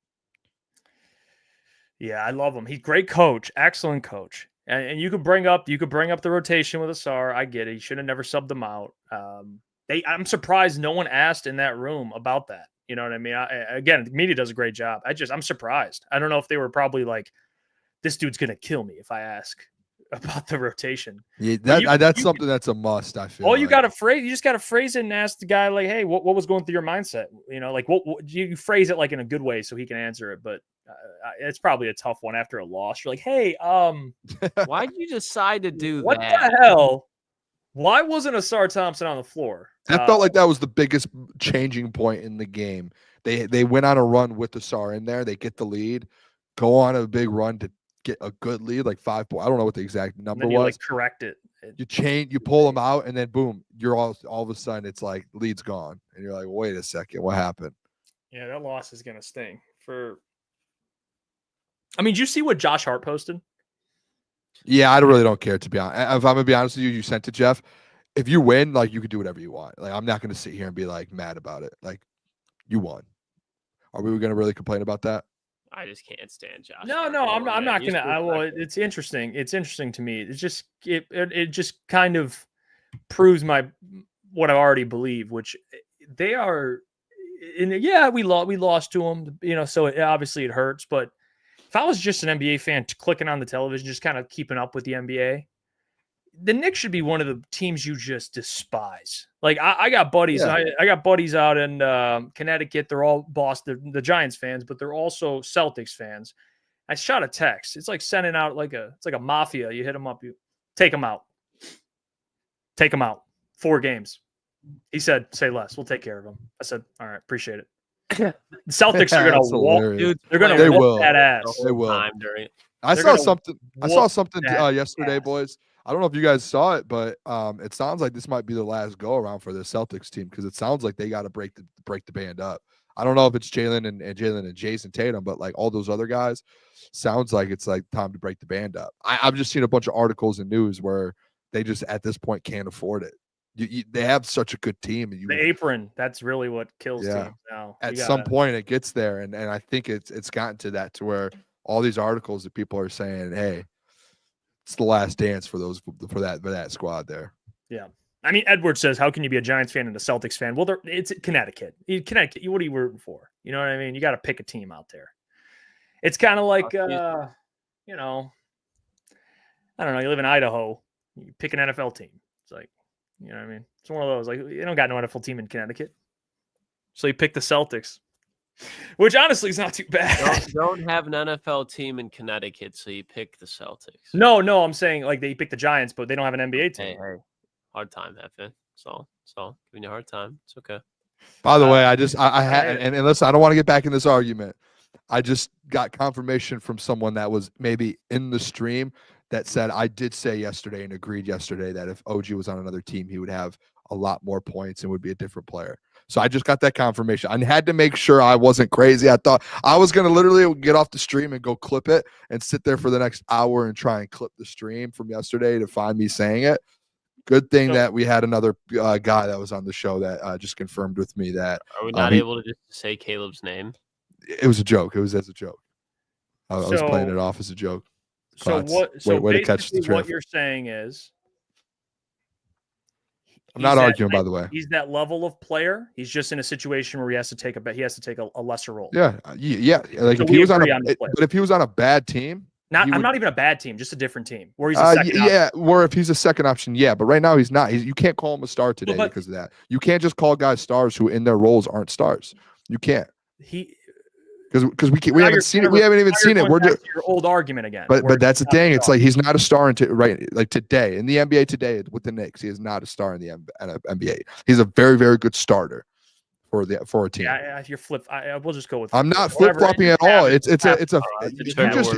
Yeah, I love him. He's a great coach, excellent coach. And you could bring up the rotation with Asar. I get it. You should have never subbed them out. I'm surprised no one asked in that room about that. You know what I mean? Again, the media does a great job. I'm surprised. I don't know if they were probably like, this dude's gonna kill me if I ask about the rotation. Yeah, that's something that's a must. I feel. You just gotta phrase it and ask the guy, like, hey, what was going through your mindset? Like what you phrase it like in a good way so he can answer it. But it's probably a tough one after a loss. You're like, hey, why did you decide to do what that? What the hell? Why wasn't Asar Thompson on the floor? That felt like that was the biggest changing point in the game. They went on a run with Asar in there. They get the lead, go on a big run to get a good lead, like 5 points. I don't know what the exact number was. Like correct it. You pull them out, and then boom, you're all of a sudden it's like lead's gone, and you're like, wait a second, what happened? Yeah, that loss is gonna sting. Did you see what Josh Hart posted? Yeah, I really don't care, to be honest. If I'm gonna be honest with you, you sent to Jeff. If you win, like, you can do whatever you want. Like, I'm not gonna sit here and be like mad about it. Like, you won. Are we gonna really complain about that? I just can't stand Josh. No, I'm not gonna. It's interesting. It's interesting to me. It's just it just kind of proves what I already believe, which they are. And yeah, we lost to them. So obviously it hurts, but. If I was just an NBA fan clicking on the television, just kind of keeping up with the NBA, the Knicks should be one of the teams you just despise. Like I got buddies, I got buddies out in Connecticut. They're all Boston, the Giants fans, but they're also Celtics fans. I shot a text. It's like sending out it's like a mafia. You hit them up, you take them out. Take them out. 4 games. He said, "Say less. We'll take care of them." I said, "All right, appreciate it." The Celtics are going to walk, dude. They're going to whoop that ass. They will. I saw something yesterday, boys. I don't know if you guys saw it, but it sounds like this might be the last go around for the Celtics team because it sounds like they got to break the band up. I don't know if it's Jalen and Jason Tatum, but like all those other guys, sounds like it's like time to break the band up. I've just seen a bunch of articles and news where they just at this point can't afford it. They have such a good team. And the apron, that's really what kills teams now. At some point it gets there, and I think it's gotten to that to where all these articles that people are saying, hey, it's the last dance for that squad there. Yeah. I mean, Edward says, how can you be a Giants fan and a Celtics fan? Well, it's Connecticut. Connecticut, what are you rooting for? You know what I mean? You got to pick a team out there. It's kind of like, you know, I don't know. You live in Idaho, you pick an NFL team. It's like, you know what I mean? It's one of those, like, you don't got no NFL team in Connecticut. So you pick the Celtics, which honestly is not too bad. Don't have an NFL team in Connecticut, so you pick the Celtics. No, I'm saying like they pick the Giants, but they don't have an NBA team. Hey. Hard time, Evan. So giving you a hard time. It's okay. By the way, I had, and listen, I don't want to get back in this argument. I just got confirmation from someone that was maybe in the stream that said I did say yesterday and agreed yesterday that if OG was on another team, he would have a lot more points and would be a different player. So I just got that confirmation. I had to make sure I wasn't crazy. I thought I was going to literally get off the stream and go clip it and sit there for the next hour and try and clip the stream from yesterday to find me saying it. Good thing that we had another guy that was on the show that just confirmed with me that. Are we not able to just say Caleb's name? It was a joke. It was as a joke. I was playing it off as a joke. Klotz. Way to catch the drift. What you're saying is, I'm not arguing, by the way. He's that level of player. He's just in a situation where he has to take a lesser role. Yeah. Like if he was but if he was on a bad team. I'm not even a bad team, just a different team where he's a second option. Or if he's a second option, but right now he's not. You can't call him a star today because of that. You can't just call guys stars who in their roles aren't stars. You can't. Because we haven't seen it. We haven't even seen it. We're just your old argument again. But that's the thing. It's like he's not a star like today in the NBA today with the Knicks. He is not a star in the NBA. He's a very, very good starter for a team. Yeah, if you're we'll just go with. I'm not flip flopping at all.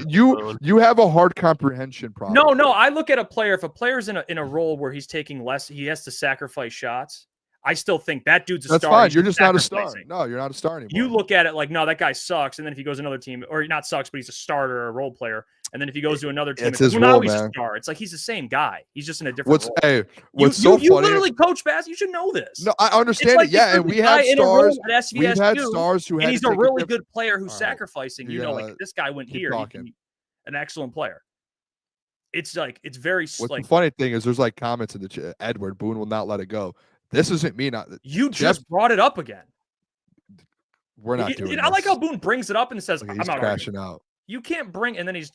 You have a hard comprehension problem. No. I look at a player. If a player's in a role where he's taking less, he has to sacrifice shots. I still think that dude's a star. That's fine. You're just not a star. No, you're not a star anymore. You look at it like, no, that guy sucks. And then if he goes to another team, or not sucks, but he's a starter or a role player. And then if he goes to another team, it's his role, he's man. a star. It's like he's the same guy. He's just in a different role. What's so funny? You literally coach bass. You should know this. No, I understand it. Yeah, and we have stars. We've had stars who and he's a really good player who's sacrificing. Like this guy went here. An excellent player. It's like it's very. The funny thing is, there's like comments in the chat. Edward Boone will not let it go. This isn't me. You just brought it up again. We're not doing it. I like how Boone brings it up and says, "I'm not crashing out." You can't bring, and then he's.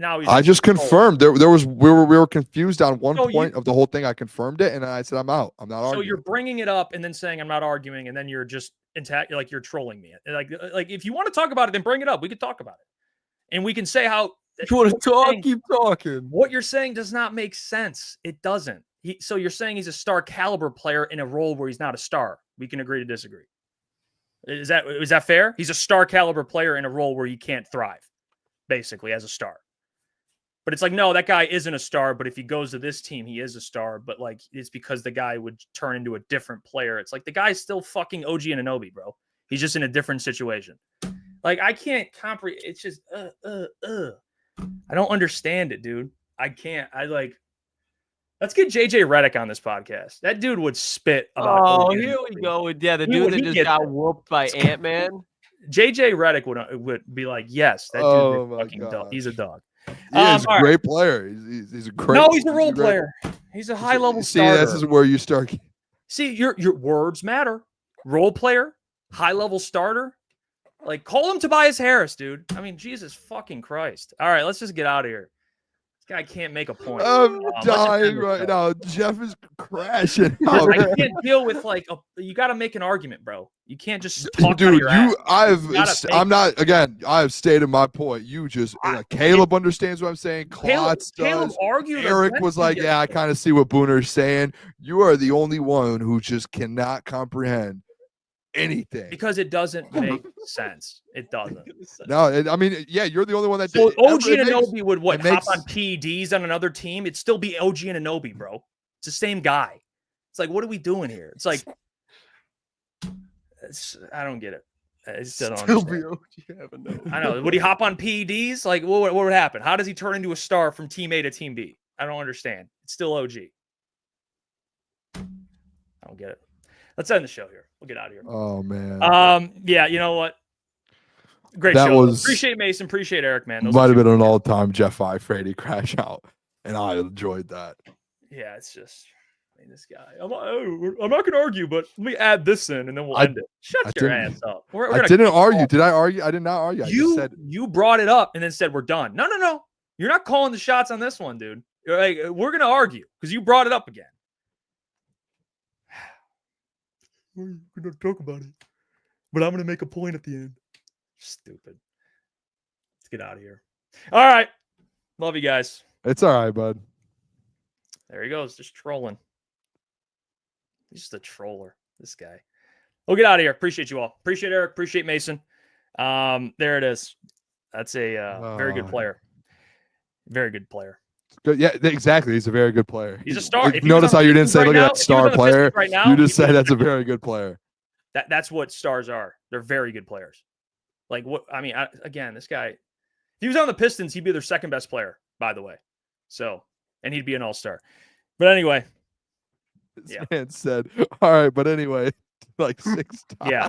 I just confirmed there was we were confused on one point of the whole thing. I confirmed it, and I said I'm out. I'm not arguing. So you're bringing it up and then saying I'm not arguing, and then you're just like you're trolling me. Like if you want to talk about it, then bring it up. We could talk about it, and we can say how. You want to talk? Keep talking. What you're saying does not make sense. It doesn't. So you're saying he's a star caliber player in a role where he's not a star. We can agree to disagree. Is that fair? He's a star caliber player in a role where he can't thrive, basically, as a star. But it's like, no, that guy isn't a star, but if he goes to this team, he is a star. But like, it's because the guy would turn into a different player. It's like the guy's still fucking OG Anunoby, bro. He's just in a different situation. Like, I can't comprehend. It's just, I don't understand it, dude. I can't. Let's get JJ Redick on this podcast. That dude would spit about. Oh, here we go. Yeah, the dude that just got whooped by Ant-Man. JJ Redick would be like, yes, that dude is fucking dog. He's a dog. He's a great player. He's a great. No, he's a role player. He's a high level starter. See, this is where you start. See, your words matter. Role player, high level starter. Like, call him Tobias Harris, dude. I mean, Jesus fucking Christ. All right, let's just get out of here. This guy can't make a point. I'm dying right now. Jeff is crashing. I can't deal with you got to make an argument, bro. You can't just talk dude. I have stated my point. You just Caleb understands what I'm saying. Klotz does. Eric was like, yeah, I kind of see what Booner's saying. You are the only one who just cannot comprehend anything because it doesn't make sense. It doesn't. No, I mean, yeah, you're the only one that. So OG Anunoby would hop on PEDs on another team? It'd still be OG Anunoby, bro. It's the same guy. It's like, what are we doing here? It's like, I don't get it. I still don't Still understand. be OG. Heaven knows. I know. Would he hop on PEDs? Like, what would happen? How does he turn into a star from team A to team B? I don't understand. It's still OG. I don't get it. Let's end the show here. We'll get out of here. Oh man. Yeah, you know what? Great That show. was- Appreciate Mason. Appreciate Eric, man. Those Might are have two- been an all-time Jeff Iafrate crash out, and I enjoyed that. Yeah, it's just, I mean, this guy. I'm not going to argue, but let me add this in, and then we'll I- end it. Shut I your didn't- ass up. We're I gonna didn't keep argue. going. Did I argue? I did not argue. I just said You brought it up and then said we're done. No. You're not calling the shots on this one, dude. You're like, we're gonna argue because you brought it up again. We're gonna talk about it, but I'm gonna make a point at the end. Stupid. Let's get out of here. All right, love you guys. it's all right, bud. There he goes, just trolling. He's just a troller. This guy. We'll get out of here. Appreciate you all. Appreciate Eric. Appreciate Mason. There it is. That's a very good player. Very good player. Good. Yeah, exactly. He's a very good player. He's a star. Like, If he was notice on how the you didn't Pistons say, right "Look now- at that if he was star on the player." Pistons right now, You just he said would've that's a very good player. That's what stars are. They're very good players. Like what? I mean, again, this guy. If he was on the Pistons, he'd be their second best player, by the way. So, and he'd be an all-star. But anyway, This Yeah. man said, "All right, but anyway," like 6 times. yeah.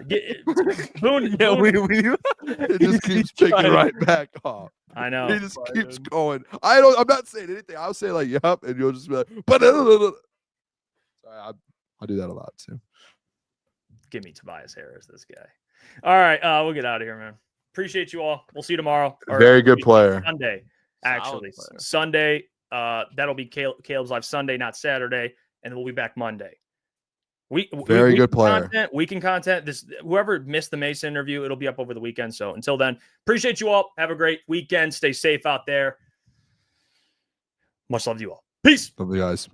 Boone, Yeah, Boone- it just keeps picking trying to- right back up. I know. He just keeps going. I'm not saying anything. I'll say like, "Yep," and you'll just be like, "But." Sorry, I do that a lot too. Give me Tobias Harris, this guy. All right, we'll get out of here, man. Appreciate you all. We'll see you tomorrow. Or Very good player. Sunday, actually. player. Sunday. That'll be Caleb's live Sunday, not Saturday, and we'll be back Monday. Very good player. Weekend content. This whoever missed the Mason interview, it'll be up over the weekend. So until then, appreciate you all. Have a great weekend. Stay safe out there. Much love to you all. Peace. Love you guys.